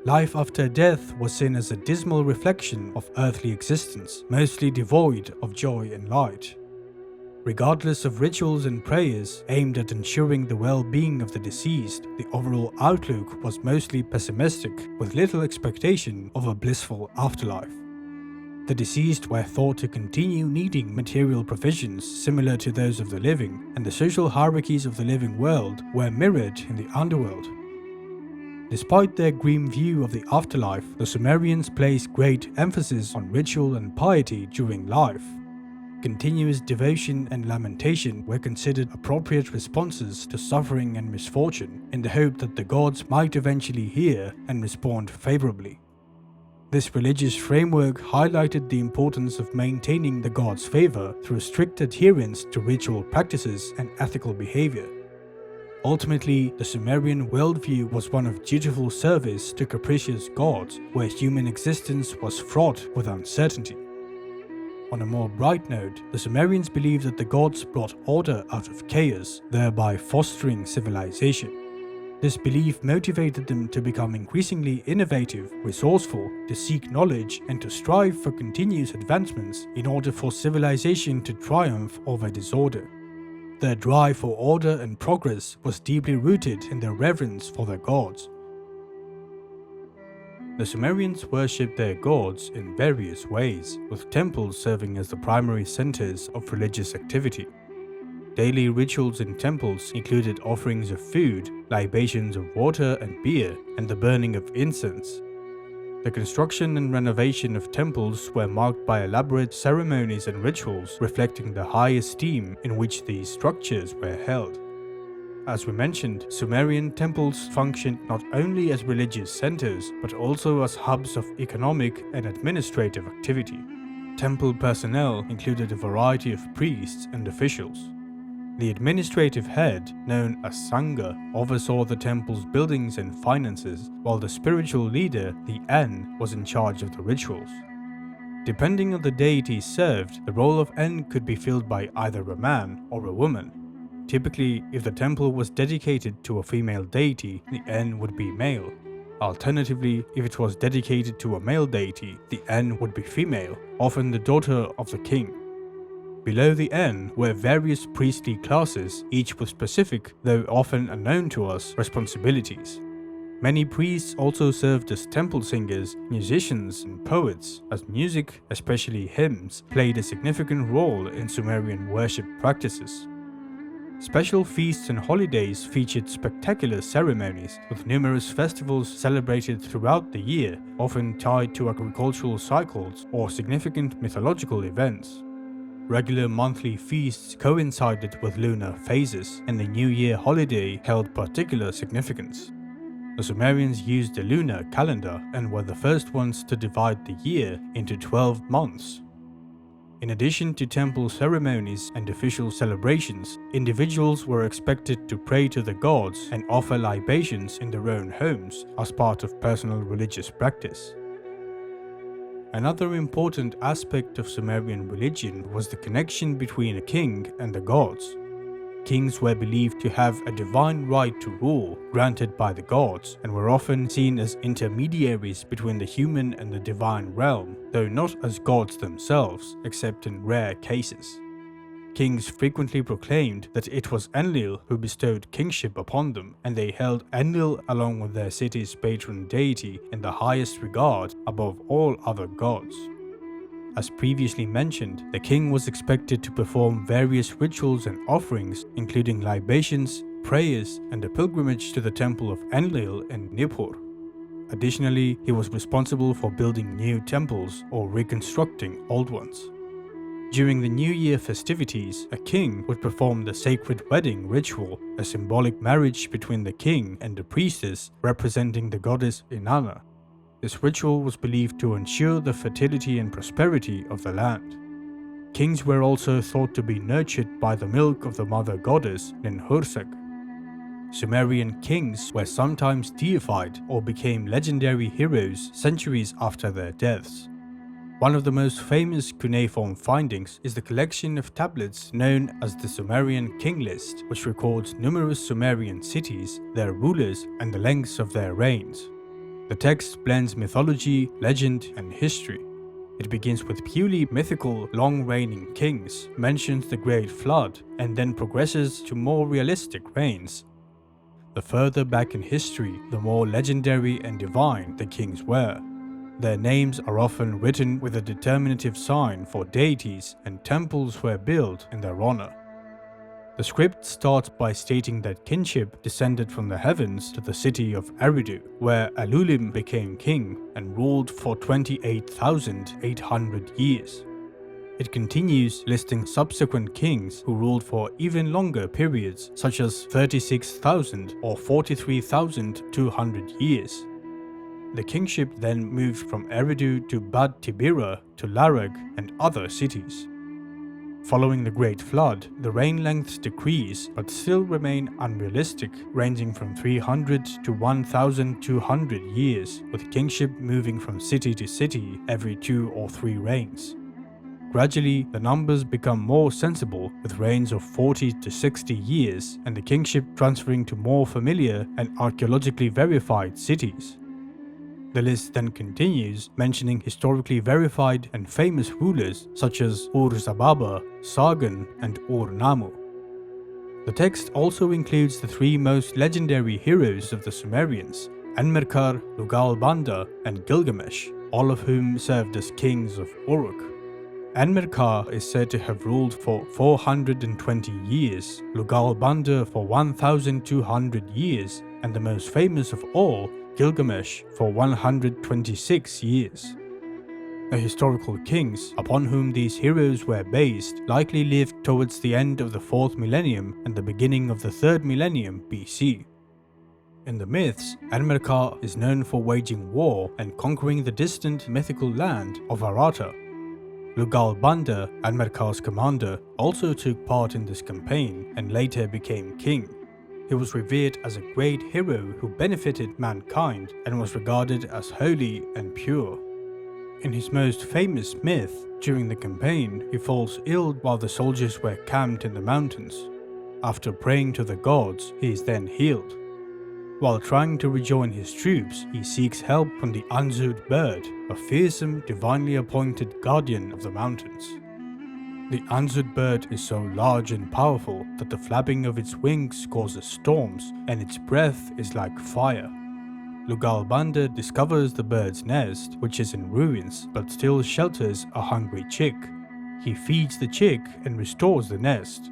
S1: Life after death was seen as a dismal reflection of earthly existence, mostly devoid of joy and light. Regardless of rituals and prayers aimed at ensuring the well-being of the deceased, the overall outlook was mostly pessimistic, with little expectation of a blissful afterlife. The deceased were thought to continue needing material provisions similar to those of the living, and the social hierarchies of the living world were mirrored in the underworld. Despite their grim view of the afterlife, the Sumerians placed great emphasis on ritual and piety during life. Continuous devotion and lamentation were considered appropriate responses to suffering and misfortune, in the hope that the gods might eventually hear and respond favorably. This religious framework highlighted the importance of maintaining the gods' favor through strict adherence to ritual practices and ethical behavior. Ultimately, the Sumerian worldview was one of dutiful service to capricious gods, where human existence was fraught with uncertainty. On a more bright note, the Sumerians believed that the gods brought order out of chaos, thereby fostering civilization. This belief motivated them to become increasingly innovative, resourceful, to seek knowledge, and to strive for continuous advancements in order for civilization to triumph over disorder. Their drive for order and progress was deeply rooted in their reverence for their gods. The Sumerians worshipped their gods in various ways, with temples serving as the primary centers of religious activity. Daily rituals in temples included offerings of food, libations of water and beer, and the burning of incense. The construction and renovation of temples were marked by elaborate ceremonies and rituals reflecting the high esteem in which these structures were held. As we mentioned, Sumerian temples functioned not only as religious centers, but also as hubs of economic and administrative activity. temple personnel included a variety of priests and officials. The administrative head, known as Sangha, oversaw the temple's buildings and finances, while the spiritual leader, the En, was in charge of the rituals. Depending on the deity served, the role of En could be filled by either a man or a woman. Typically, if the temple was dedicated to a female deity, the En would be male. Alternatively, if it was dedicated to a male deity, the En would be female, often the daughter of the king. Below the En were various priestly classes, each with specific, though often unknown to us, responsibilities. Many priests also served as temple singers, musicians, and poets, as music, especially hymns, played a significant role in Sumerian worship practices. Special feasts and holidays featured spectacular ceremonies, with numerous festivals celebrated throughout the year, often tied to agricultural cycles or significant mythological events. Regular monthly feasts coincided with lunar phases, and the New Year holiday held particular significance. The Sumerians used the lunar calendar and were the first ones to divide the year into 12 months. In addition to temple ceremonies and official celebrations, individuals were expected to pray to the gods and offer libations in their own homes as part of personal religious practice. Another important aspect of Sumerian religion was the connection between a king and the gods. Kings were believed to have a divine right to rule granted by the gods and were often seen as intermediaries between the human and the divine realm, though not as gods themselves, except in rare cases. Kings frequently proclaimed that it was Enlil who bestowed kingship upon them, and they held Enlil along with their city's patron deity in the highest regard above all other gods. As previously mentioned, the king was expected to perform various rituals and offerings, including libations, prayers, and a pilgrimage to the temple of Enlil in Nippur. Additionally, he was responsible for building new temples or reconstructing old ones. During the New Year festivities, a king would perform the sacred wedding ritual, a symbolic marriage between the king and the priestess representing the goddess Inanna. This ritual was believed to ensure the fertility and prosperity of the land. Kings were also thought to be nurtured by the milk of the mother goddess Ninhursag. Sumerian kings were sometimes deified or became legendary heroes centuries after their deaths. One of the most famous cuneiform findings is the collection of tablets known as the Sumerian King List, which records numerous Sumerian cities, their rulers, and the lengths of their reigns. The text blends mythology, legend, and history. It begins with purely mythical, long-reigning kings, mentions the Great Flood, and then progresses to more realistic reigns. The further back in history, the more legendary and divine the kings were. Their names are often written with a determinative sign for deities, and temples were built in their honor. The script starts by stating that kinship descended from the heavens to the city of Eridu, where Alulim became king and ruled for 28,800 years. It continues listing subsequent kings who ruled for even longer periods, such as 36,000 or 43,200 years. The kingship then moved from Eridu to Bad Tibira to Larag and other cities. Following the Great Flood, the reign lengths decrease but still remain unrealistic, ranging from 300 to 1,200 years, with kingship moving from city to city every 2 or 3 reigns. Gradually, the numbers become more sensible, with reigns of 40 to 60 years, and the kingship transferring to more familiar and archaeologically verified cities. The list then continues, mentioning historically verified and famous rulers such as Ur-Zababa, Sargon, and Ur-Nammu. The text also includes the 3 most legendary heroes of the Sumerians, Enmerkar, Lugal-Banda, and Gilgamesh, all of whom served as kings of Uruk. Enmerkar is said to have ruled for 420 years, Lugal-Banda for 1,200 years, and the most famous of all, Gilgamesh, for 126 years. The historical kings upon whom these heroes were based likely lived towards the end of the 4th millennium and the beginning of the 3rd millennium BC. In the myths, Enmerkar is known for waging war and conquering the distant mythical land of Arata. Lugal-Banda, Anmerkar's commander, also took part in this campaign and later became king. He was revered as a great hero who benefited mankind and was regarded as holy and pure. In his most famous myth, during the campaign, he falls ill while the soldiers were camped in the mountains. After praying to the gods, he is then healed. While trying to rejoin his troops, he seeks help from the Anzud bird, a fearsome, divinely appointed guardian of the mountains. The Anzud bird is so large and powerful that the flapping of its wings causes storms and its breath is like fire. Lugal-Banda discovers the bird's nest, which is in ruins but still shelters a hungry chick. He feeds the chick and restores the nest.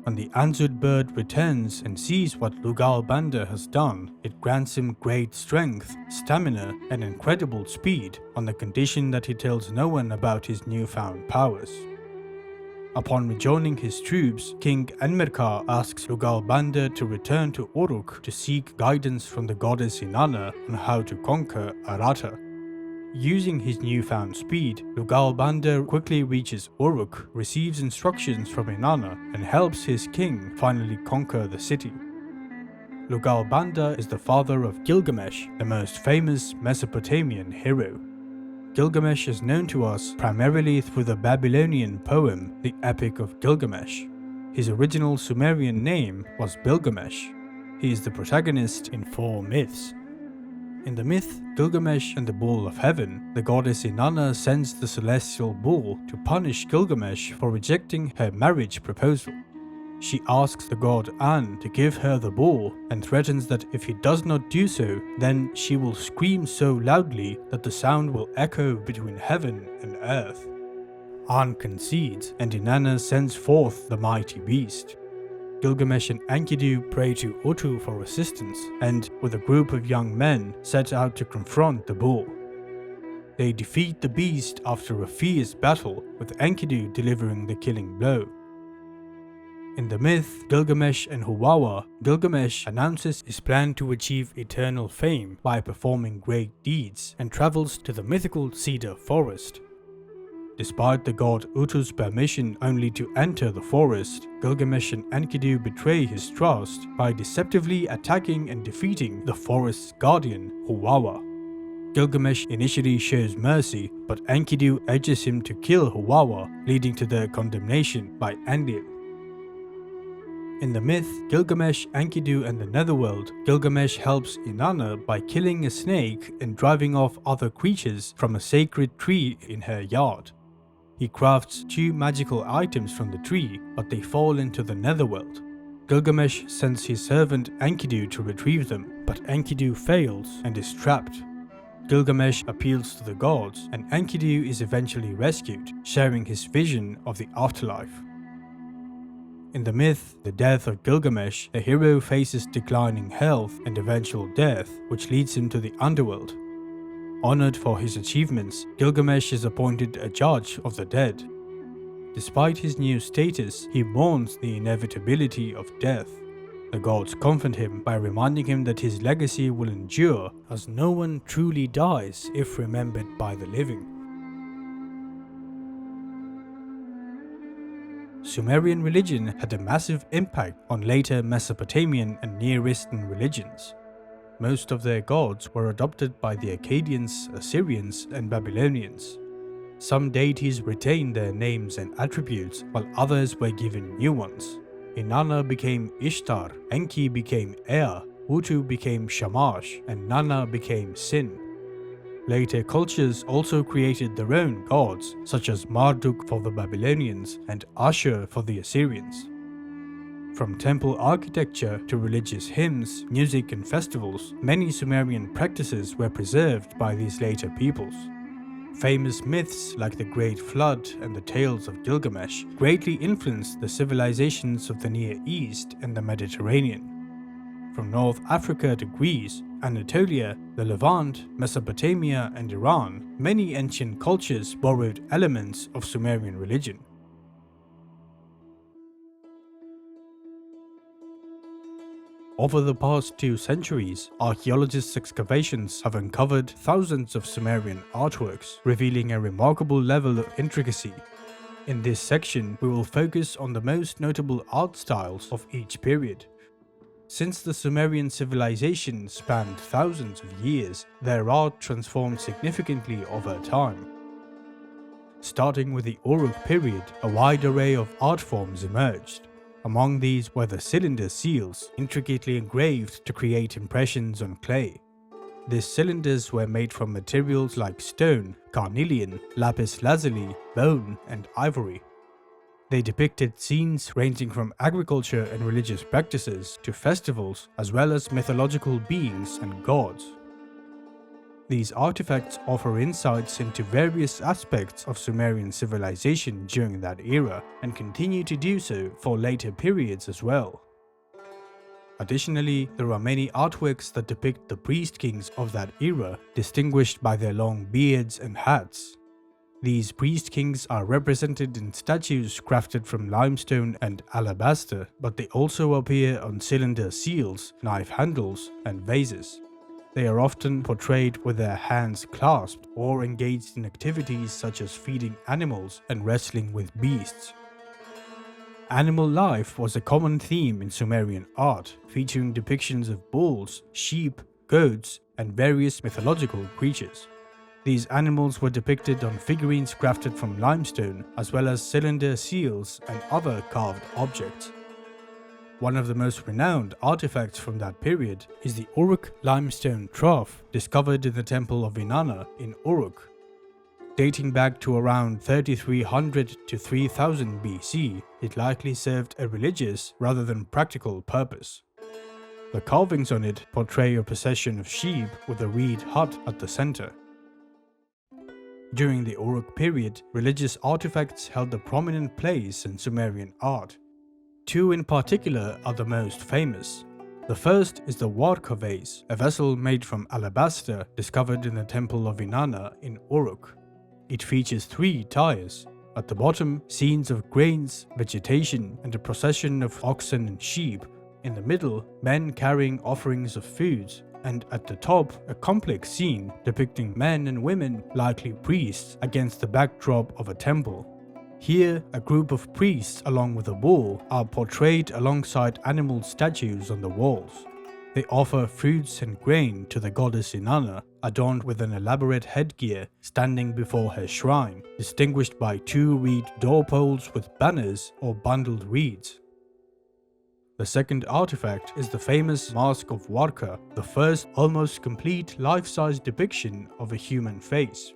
S1: When the Anzud bird returns and sees what Lugal-Banda has done, it grants him great strength, stamina, and incredible speed on the condition that he tells no one about his newfound powers. Upon rejoining his troops, King Anmerkar asks Lugal-Banda to return to Uruk to seek guidance from the goddess Inanna on how to conquer Aratta. Using his newfound speed, Lugal-Banda quickly reaches Uruk, receives instructions from Inanna, and helps his king finally conquer the city. Lugal-Banda is the father of Gilgamesh, the most famous Mesopotamian hero. Gilgamesh is known to us primarily through the Babylonian poem, the Epic of Gilgamesh. His original Sumerian name was Bilgamesh. He is the protagonist in 4 myths. In the myth Gilgamesh and the Bull of Heaven, the goddess Inanna sends the celestial bull to punish Gilgamesh for rejecting her marriage proposal. She asks the god An to give her the bull and threatens that if he does not do so, then she will scream so loudly that the sound will echo between heaven and earth. An concedes and Inanna sends forth the mighty beast. Gilgamesh and Enkidu pray to Utu for assistance and, with a group of young men, set out to confront the bull. They defeat the beast after a fierce battle, with Enkidu delivering the killing blow. In the myth Gilgamesh and Huwawa, Gilgamesh announces his plan to achieve eternal fame by performing great deeds and travels to the mythical cedar forest. Despite the god Utu's permission only to enter the forest, Gilgamesh and Enkidu betray his trust by deceptively attacking and defeating the forest's guardian, Huwawa. Gilgamesh initially shows mercy, but Enkidu urges him to kill Huwawa, leading to their condemnation by Enlil. In the myth Gilgamesh, Enkidu and the Netherworld, Gilgamesh helps Inanna by killing a snake and driving off other creatures from a sacred tree in her yard. He crafts 2 magical items from the tree, but they fall into the Netherworld. Gilgamesh sends his servant Enkidu to retrieve them, but Enkidu fails and is trapped. Gilgamesh appeals to the gods, and Enkidu is eventually rescued, sharing his vision of the afterlife. In the myth, the death of Gilgamesh, the hero faces declining health and eventual death, which leads him to the underworld. Honored for his achievements, Gilgamesh is appointed a judge of the dead. Despite his new status, he mourns the inevitability of death. The gods comfort him by reminding him that his legacy will endure, as no one truly dies if remembered by the living. Sumerian religion had a massive impact on later Mesopotamian and Near Eastern religions. Most of their gods were adopted by the Akkadians, Assyrians, and Babylonians. Some deities retained their names and attributes, while others were given new ones. Inanna became Ishtar, Enki became Ea, Utu became Shamash, and Nanna became Sin. Later cultures also created their own gods, such as Marduk for the Babylonians and Ashur for the Assyrians. From temple architecture to religious hymns, music and festivals, many Sumerian practices were preserved by these later peoples. Famous myths like the Great Flood and the tales of Gilgamesh greatly influenced the civilizations of the Near East and the Mediterranean. From North Africa to Greece, Anatolia, the Levant, Mesopotamia and Iran, many ancient cultures borrowed elements of Sumerian religion. Over the past 2 centuries, archaeologists' excavations have uncovered thousands of Sumerian artworks, revealing a remarkable level of intricacy. In this section, we will focus on the most notable art styles of each period. Since the Sumerian civilization spanned thousands of years, their art transformed significantly over time. Starting with the Uruk period, a wide array of art forms emerged. Among these were the cylinder seals, intricately engraved to create impressions on clay. These cylinders were made from materials like stone, carnelian, lapis lazuli, bone, and ivory. They depicted scenes ranging from agriculture and religious practices to festivals, as well as mythological beings and gods. These artifacts offer insights into various aspects of Sumerian civilization during that era, and continue to do so for later periods as well. Additionally, there are many artworks that depict the priest kings of that era, distinguished by their long beards and hats. These priest kings are represented in statues crafted from limestone and alabaster, but they also appear on cylinder seals, knife handles, and vases. They are often portrayed with their hands clasped or engaged in activities such as feeding animals and wrestling with beasts. Animal life was a common theme in Sumerian art, featuring depictions of bulls, sheep, goats, and various mythological creatures. These animals were depicted on figurines crafted from limestone, as well as cylinder seals and other carved objects. One of the most renowned artifacts from that period is the Uruk limestone trough discovered in the temple of Inanna in Uruk. Dating back to around 3300 to 3000 BC, it likely served a religious rather than practical purpose. The carvings on it portray a procession of sheep with a reed hut at the center. During the Uruk period, religious artifacts held a prominent place in Sumerian art. 2 in particular are the most famous. The first is the Warka vase, a vessel made from alabaster discovered in the temple of Inanna in Uruk. It features 3 tires. At the bottom, scenes of grains, vegetation, and a procession of oxen and sheep. In the middle, men carrying offerings of foods. And at the top, a complex scene depicting men and women, likely priests, against the backdrop of a temple. Here, a group of priests along with a bull are portrayed alongside animal statues on the walls. They offer fruits and grain to the goddess Inanna, adorned with an elaborate headgear, standing before her shrine, distinguished by 2 reed door poles with banners or bundled reeds. The second artifact is the famous Mask of Warka, the first almost complete life-size depiction of a human face.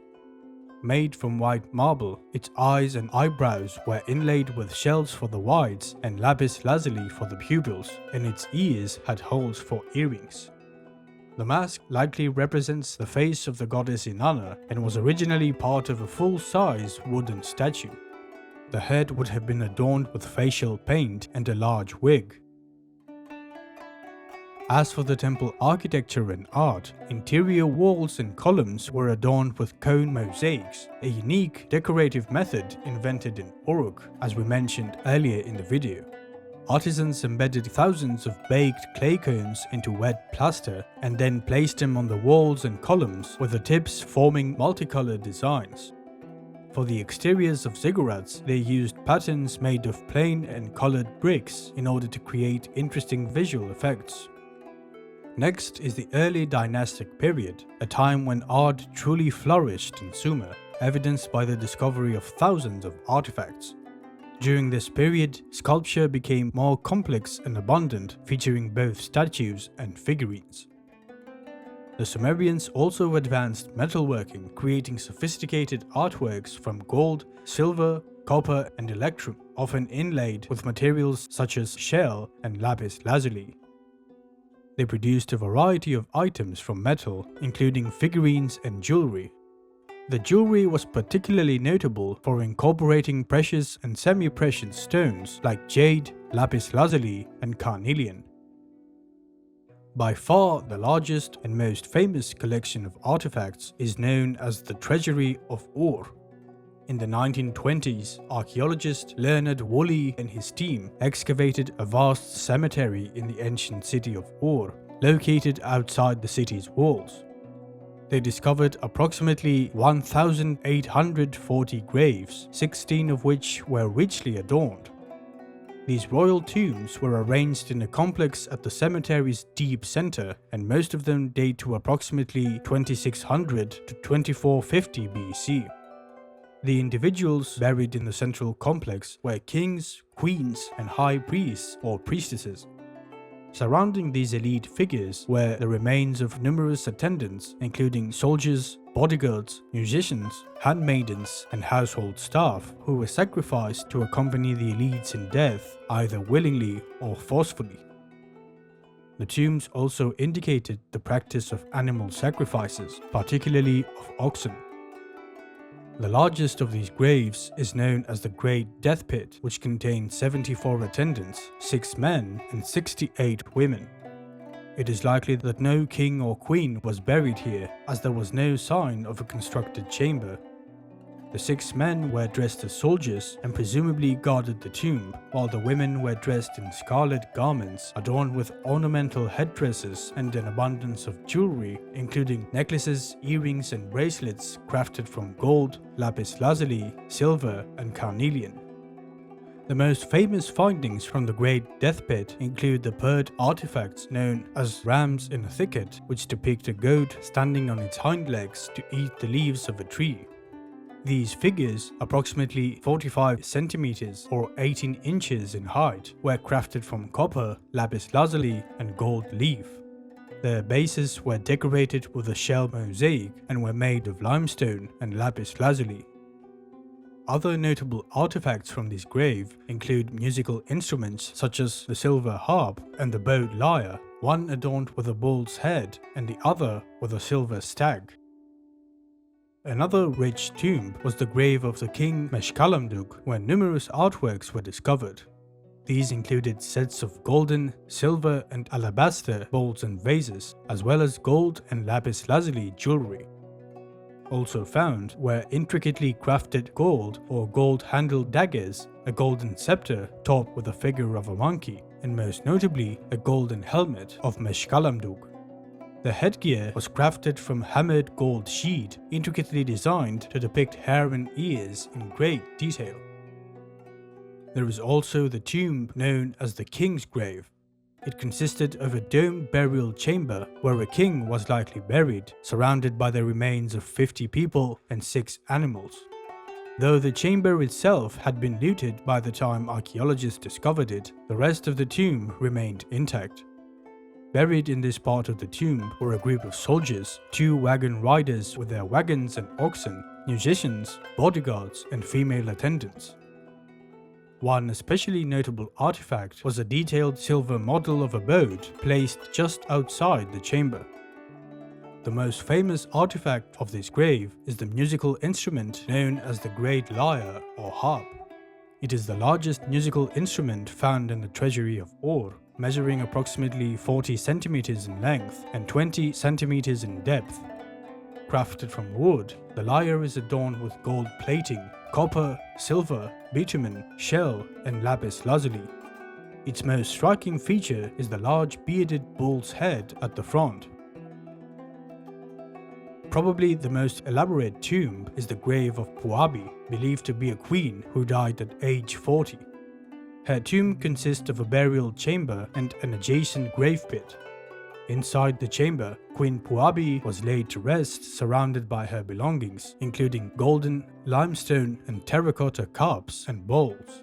S1: Made from white marble, its eyes and eyebrows were inlaid with shells for the wides and lapis lazuli for the pupils, and its ears had holes for earrings. The mask likely represents the face of the goddess Inanna and was originally part of a full-size wooden statue. The head would have been adorned with facial paint and a large wig. As for the temple architecture and art, interior walls and columns were adorned with cone mosaics, a unique decorative method invented in Uruk, as we mentioned earlier in the video. Artisans embedded thousands of baked clay cones into wet plaster and then placed them on the walls and columns, with the tips forming multicolored designs. For the exteriors of ziggurats, they used patterns made of plain and colored bricks in order to create interesting visual effects. Next is the early Dynastic period, a time when art truly flourished in Sumer, evidenced by the discovery of thousands of artifacts. During this period, sculpture became more complex and abundant, featuring both statues and figurines. The Sumerians also advanced metalworking, creating sophisticated artworks from gold, silver, copper, and electrum, often inlaid with materials such as shell and lapis lazuli. They produced a variety of items from metal, including figurines and jewelry. The jewelry was particularly notable for incorporating precious and semi-precious stones like jade, lapis lazuli, and carnelian. By far the largest and most famous collection of artifacts is known as the Treasury of Ur. In the 1920s, archaeologist Leonard Woolley and his team excavated a vast cemetery in the ancient city of Ur, located outside the city's walls. They discovered approximately 1,840 graves, 16 of which were richly adorned. These royal tombs were arranged in a complex at the cemetery's deep center, and most of them date to approximately 2600 to 2450 BC. The individuals buried in the central complex were kings, queens, and high priests or priestesses. Surrounding these elite figures were the remains of numerous attendants, including soldiers, bodyguards, musicians, handmaidens, and household staff who were sacrificed to accompany the elites in death, either willingly or forcefully. The tombs also indicated the practice of animal sacrifices, particularly of oxen. The largest of these graves is known as the Great Death Pit, which contained 74 attendants, 6 men and 68 women. It is likely that no king or queen was buried here, as there was no sign of a constructed chamber. The 6 men were dressed as soldiers and presumably guarded the tomb, while the women were dressed in scarlet garments adorned with ornamental headdresses and an abundance of jewelry, including necklaces, earrings, and bracelets crafted from gold, lapis lazuli, silver, and carnelian. The most famous findings from the Great Death Pit include the bird artifacts known as rams in a thicket, which depict a goat standing on its hind legs to eat the leaves of a tree. These figures, approximately 45 centimeters or 18 inches in height, were crafted from copper, lapis lazuli, and gold leaf. Their bases were decorated with a shell mosaic and were made of limestone and lapis lazuli. Other notable artifacts from this grave include musical instruments such as the silver harp and the bowed lyre, one adorned with a bull's head and the other with a silver stag. Another rich tomb was the grave of the king Meshkalamduk, where numerous artworks were discovered. These included sets of golden, silver, and alabaster bowls and vases, as well as gold and lapis lazuli jewelry. Also found were intricately crafted gold or gold-handled daggers, a golden scepter topped with a figure of a monkey, and most notably a golden helmet of Meshkalamduk. The headgear was crafted from hammered gold sheet, intricately designed to depict hair and ears in great detail. There is also the tomb known as the King's Grave. It consisted of a domed burial chamber where a king was likely buried, surrounded by the remains of 50 people and 6 animals. Though the chamber itself had been looted by the time archaeologists discovered it, the rest of the tomb remained intact. Buried in this part of the tomb were a group of soldiers, 2 wagon riders with their wagons and oxen, musicians, bodyguards, and female attendants. One especially notable artifact was a detailed silver model of a boat placed just outside the chamber. The most famous artifact of this grave is the musical instrument known as the Great Lyre or harp. It is the largest musical instrument found in the treasury of Ur, measuring approximately 40 centimeters in length and 20 centimeters in depth. Crafted from wood, the lyre is adorned with gold plating, copper, silver, bitumen, shell, and lapis lazuli. Its most striking feature is the large bearded bull's head at the front. Probably the most elaborate tomb is the grave of Puabi, believed to be a queen who died at age 40. Her tomb consists of a burial chamber and an adjacent grave pit. Inside the chamber, Queen Puabi was laid to rest, surrounded by her belongings, including golden, limestone, and terracotta cups and bowls.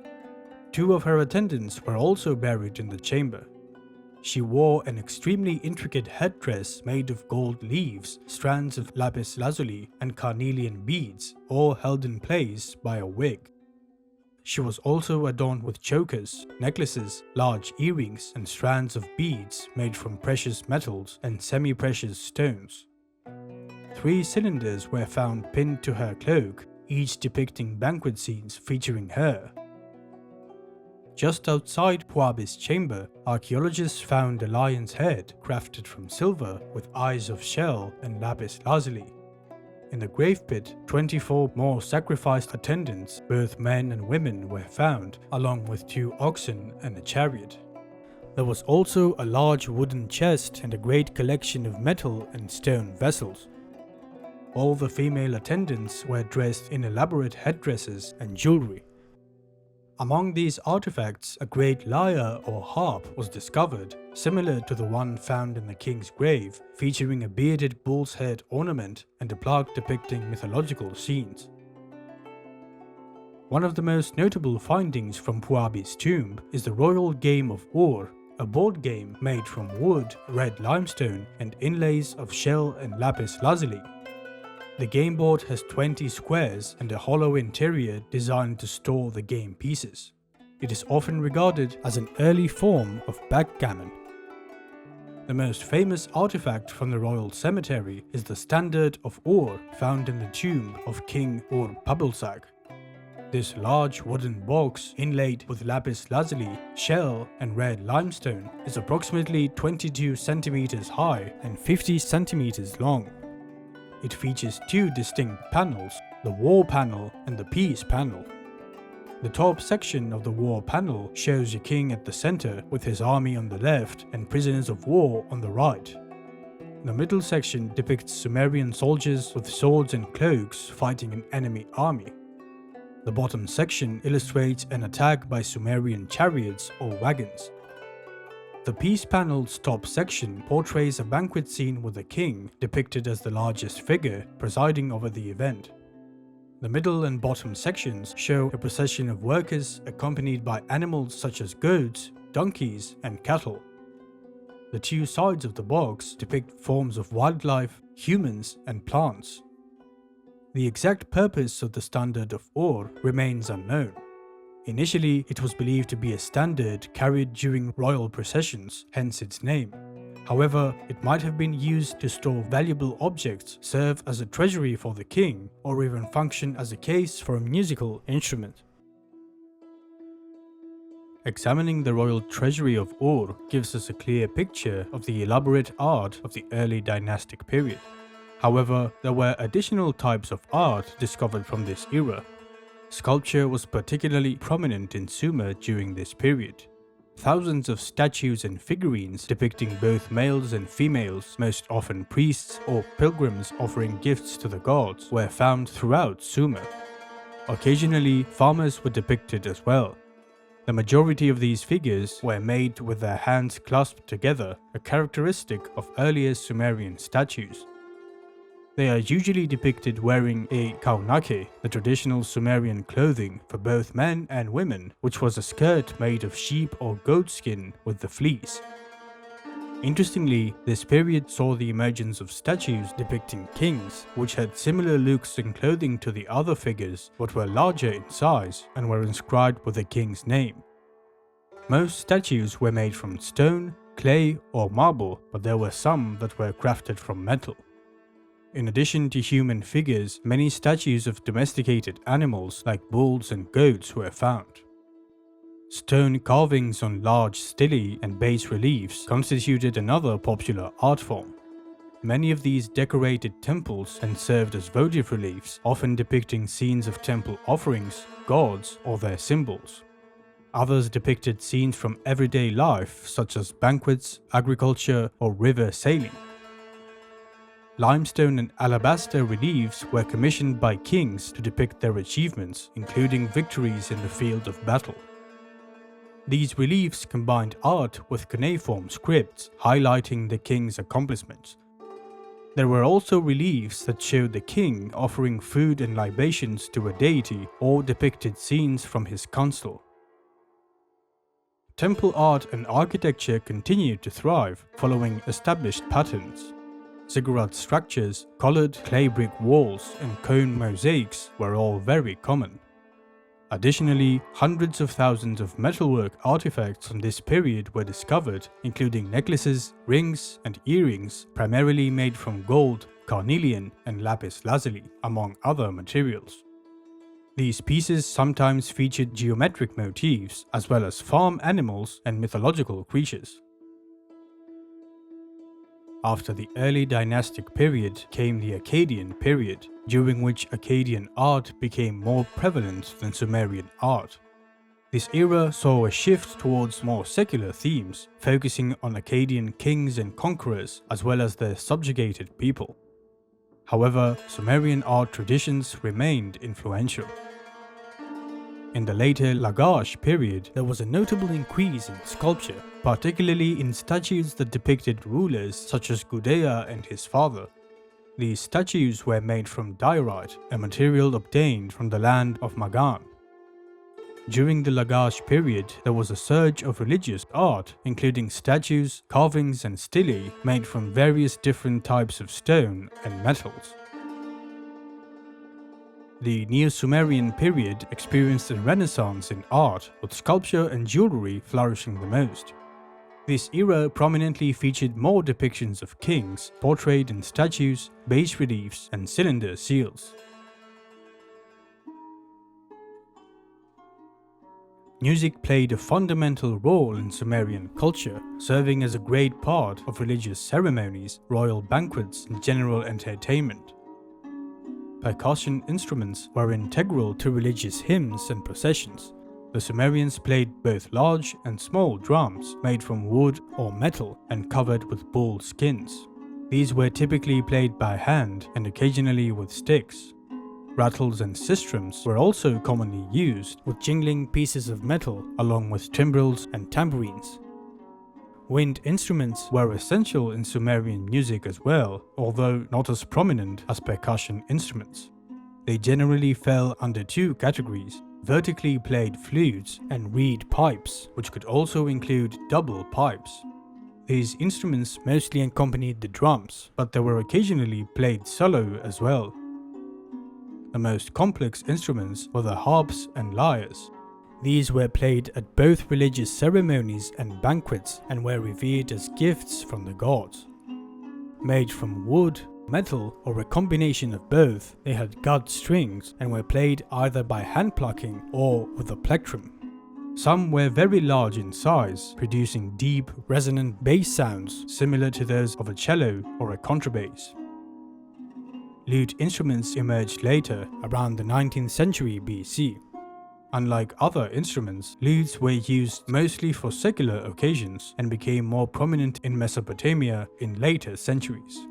S1: 2 of her attendants were also buried in the chamber. She wore an extremely intricate headdress made of gold leaves, strands of lapis lazuli, and carnelian beads, all held in place by a wig. She was also adorned with chokers, necklaces, large earrings, and strands of beads made from precious metals and semi-precious stones. 3 cylinders were found pinned to her cloak, each depicting banquet scenes featuring her. Just outside Puabi's chamber, archaeologists found a lion's head crafted from silver with eyes of shell and lapis lazuli. In the grave pit, 24 more sacrificed attendants, both men and women, were found, along with 2 oxen and a chariot. There was also a large wooden chest and a great collection of metal and stone vessels. All the female attendants were dressed in elaborate headdresses and jewelry. Among these artifacts, a great lyre or harp was discovered, similar to the one found in the king's grave, featuring a bearded bull's head ornament and a plaque depicting mythological scenes. One of the most notable findings from Puabi's tomb is the royal game of Ur, a board game made from wood, red limestone, and inlays of shell and lapis lazuli. The game board has 20 squares and a hollow interior designed to store the game pieces. It is often regarded as an early form of backgammon. The most famous artifact from the royal cemetery is the Standard of Ur found in the tomb of King Ur-Pabulsag. This large wooden box, inlaid with lapis lazuli, shell, and red limestone, is approximately 22 centimeters high and 50 centimeters long. It features 2 distinct panels, the War panel and the Peace panel. The top section of the War panel shows a king at the center with his army on the left and prisoners of war on the right. The middle section depicts Sumerian soldiers with swords and cloaks fighting an enemy army. The bottom section illustrates an attack by Sumerian chariots or wagons. The Peace panel's top section portrays a banquet scene with a king depicted as the largest figure presiding over the event. The middle and bottom sections show a procession of workers accompanied by animals such as goats, donkeys, and cattle. The 2 sides of the box depict forms of wildlife, humans, and plants. The exact purpose of the Standard of Ur remains unknown. Initially, it was believed to be a standard carried during royal processions, hence its name. However, it might have been used to store valuable objects, serve as a treasury for the king, or even function as a case for a musical instrument. Examining the royal treasury of Ur gives us a clear picture of the elaborate art of the early dynastic period. However, there were additional types of art discovered from this era. Sculpture was particularly prominent in Sumer during this period. Thousands of statues and figurines depicting both males and females, most often priests or pilgrims offering gifts to the gods, were found throughout Sumer. Occasionally, farmers were depicted as well. The majority of these figures were made with their hands clasped together, a characteristic of earlier Sumerian statues. They are usually depicted wearing a kaunake, the traditional Sumerian clothing for both men and women, which was a skirt made of sheep or goat skin with the fleece. Interestingly, this period saw the emergence of statues depicting kings, which had similar looks and clothing to the other figures but were larger in size and were inscribed with the king's name. Most statues were made from stone, clay, or marble, but there were some that were crafted from metal. In addition to human figures, many statues of domesticated animals like bulls and goats were found. Stone carvings on large stelae and bas reliefs constituted another popular art form. Many of these decorated temples and served as votive reliefs, often depicting scenes of temple offerings, gods, or their symbols. Others depicted scenes from everyday life, such as banquets, agriculture, or river sailing. Limestone and alabaster reliefs were commissioned by kings to depict their achievements, including victories in the field of battle. These reliefs combined art with cuneiform scripts, highlighting the king's accomplishments. There were also reliefs that showed the king offering food and libations to a deity or depicted scenes from his council. Temple art and architecture continued to thrive, following established patterns. Ziggurat structures, colored clay brick walls, and cone mosaics were all very common. Additionally, hundreds of thousands of metalwork artifacts from this period were discovered, including necklaces, rings, and earrings primarily made from gold, carnelian, and lapis lazuli, among other materials. These pieces sometimes featured geometric motifs, as well as farm animals and mythological creatures. After the early Dynastic period came the Akkadian period, during which Akkadian art became more prevalent than Sumerian art. This era saw a shift towards more secular themes, focusing on Akkadian kings and conquerors as well as their subjugated people. However, Sumerian art traditions remained influential. In the later Lagash period, there was a notable increase in sculpture, particularly in statues that depicted rulers such as Gudea and his father. These statues were made from diorite, a material obtained from the land of Magan. During the Lagash period, there was a surge of religious art, including statues, carvings and stelae made from various different types of stone and metals. The Neo-Sumerian period experienced a renaissance in art, with sculpture and jewelry flourishing the most. This era prominently featured more depictions of kings, portrayed in statues, bas-reliefs and cylinder seals. Music played a fundamental role in Sumerian culture, serving as a great part of religious ceremonies, royal banquets and general entertainment. Percussion instruments were integral to religious hymns and processions. The Sumerians played both large and small drums made from wood or metal and covered with bull skins. These were typically played by hand and occasionally with sticks. Rattles and sistrums were also commonly used, with jingling pieces of metal along with timbrels and tambourines. Wind instruments were essential in Sumerian music as well, although not as prominent as percussion instruments. They generally fell under two categories: vertically played flutes and reed pipes, which could also include double pipes. These instruments mostly accompanied the drums, but they were occasionally played solo as well. The most complex instruments were the harps and lyres. These were played at both religious ceremonies and banquets and were revered as gifts from the gods. Made from wood, metal, or a combination of both, they had gut strings and were played either by hand plucking or with a plectrum. Some were very large in size, producing deep, resonant bass sounds similar to those of a cello or a contrabass. Lute instruments emerged later, around the 19th century BC. Unlike other instruments, lutes were used mostly for secular occasions and became more prominent in Mesopotamia in later centuries.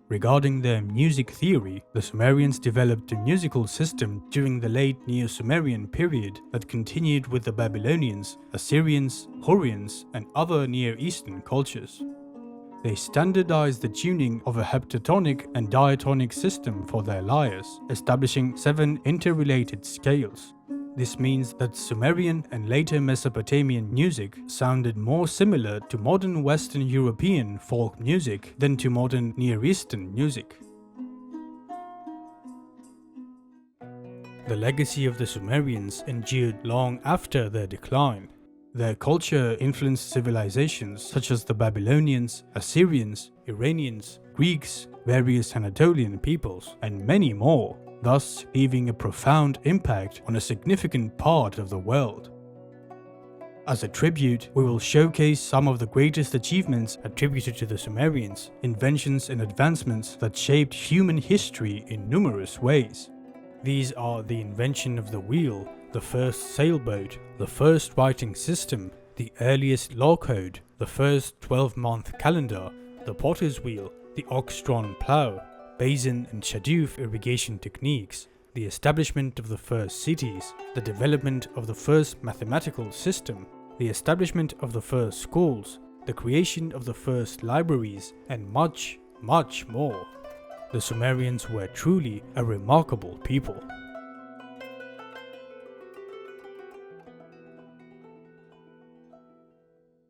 S1: Regarding their music theory, the Sumerians developed a musical system during the late Neo-Sumerian period that continued with the Babylonians, Assyrians, Hurrians, and other Near Eastern cultures. They standardized the tuning of a heptatonic and diatonic system for their lyres, establishing 7 interrelated scales. This means that Sumerian and later Mesopotamian music sounded more similar to modern Western European folk music than to modern Near Eastern music. The legacy of the Sumerians endured long after their decline. Their culture influenced civilizations such as the Babylonians, Assyrians, Iranians, Greeks, various Anatolian peoples, and many more, thus leaving a profound impact on a significant part of the world. As a tribute, we will showcase some of the greatest achievements attributed to the Sumerians, inventions and advancements that shaped human history in numerous ways. These are the invention of the wheel, the first sailboat, the first writing system, the earliest law code, the first 12-month calendar, the potter's wheel, the ox-drawn plough, basin and shaduf irrigation techniques, the establishment of the first cities, the development of the first mathematical system, the establishment of the first schools, the creation of the first libraries, and much, much more. The Sumerians were truly a remarkable people.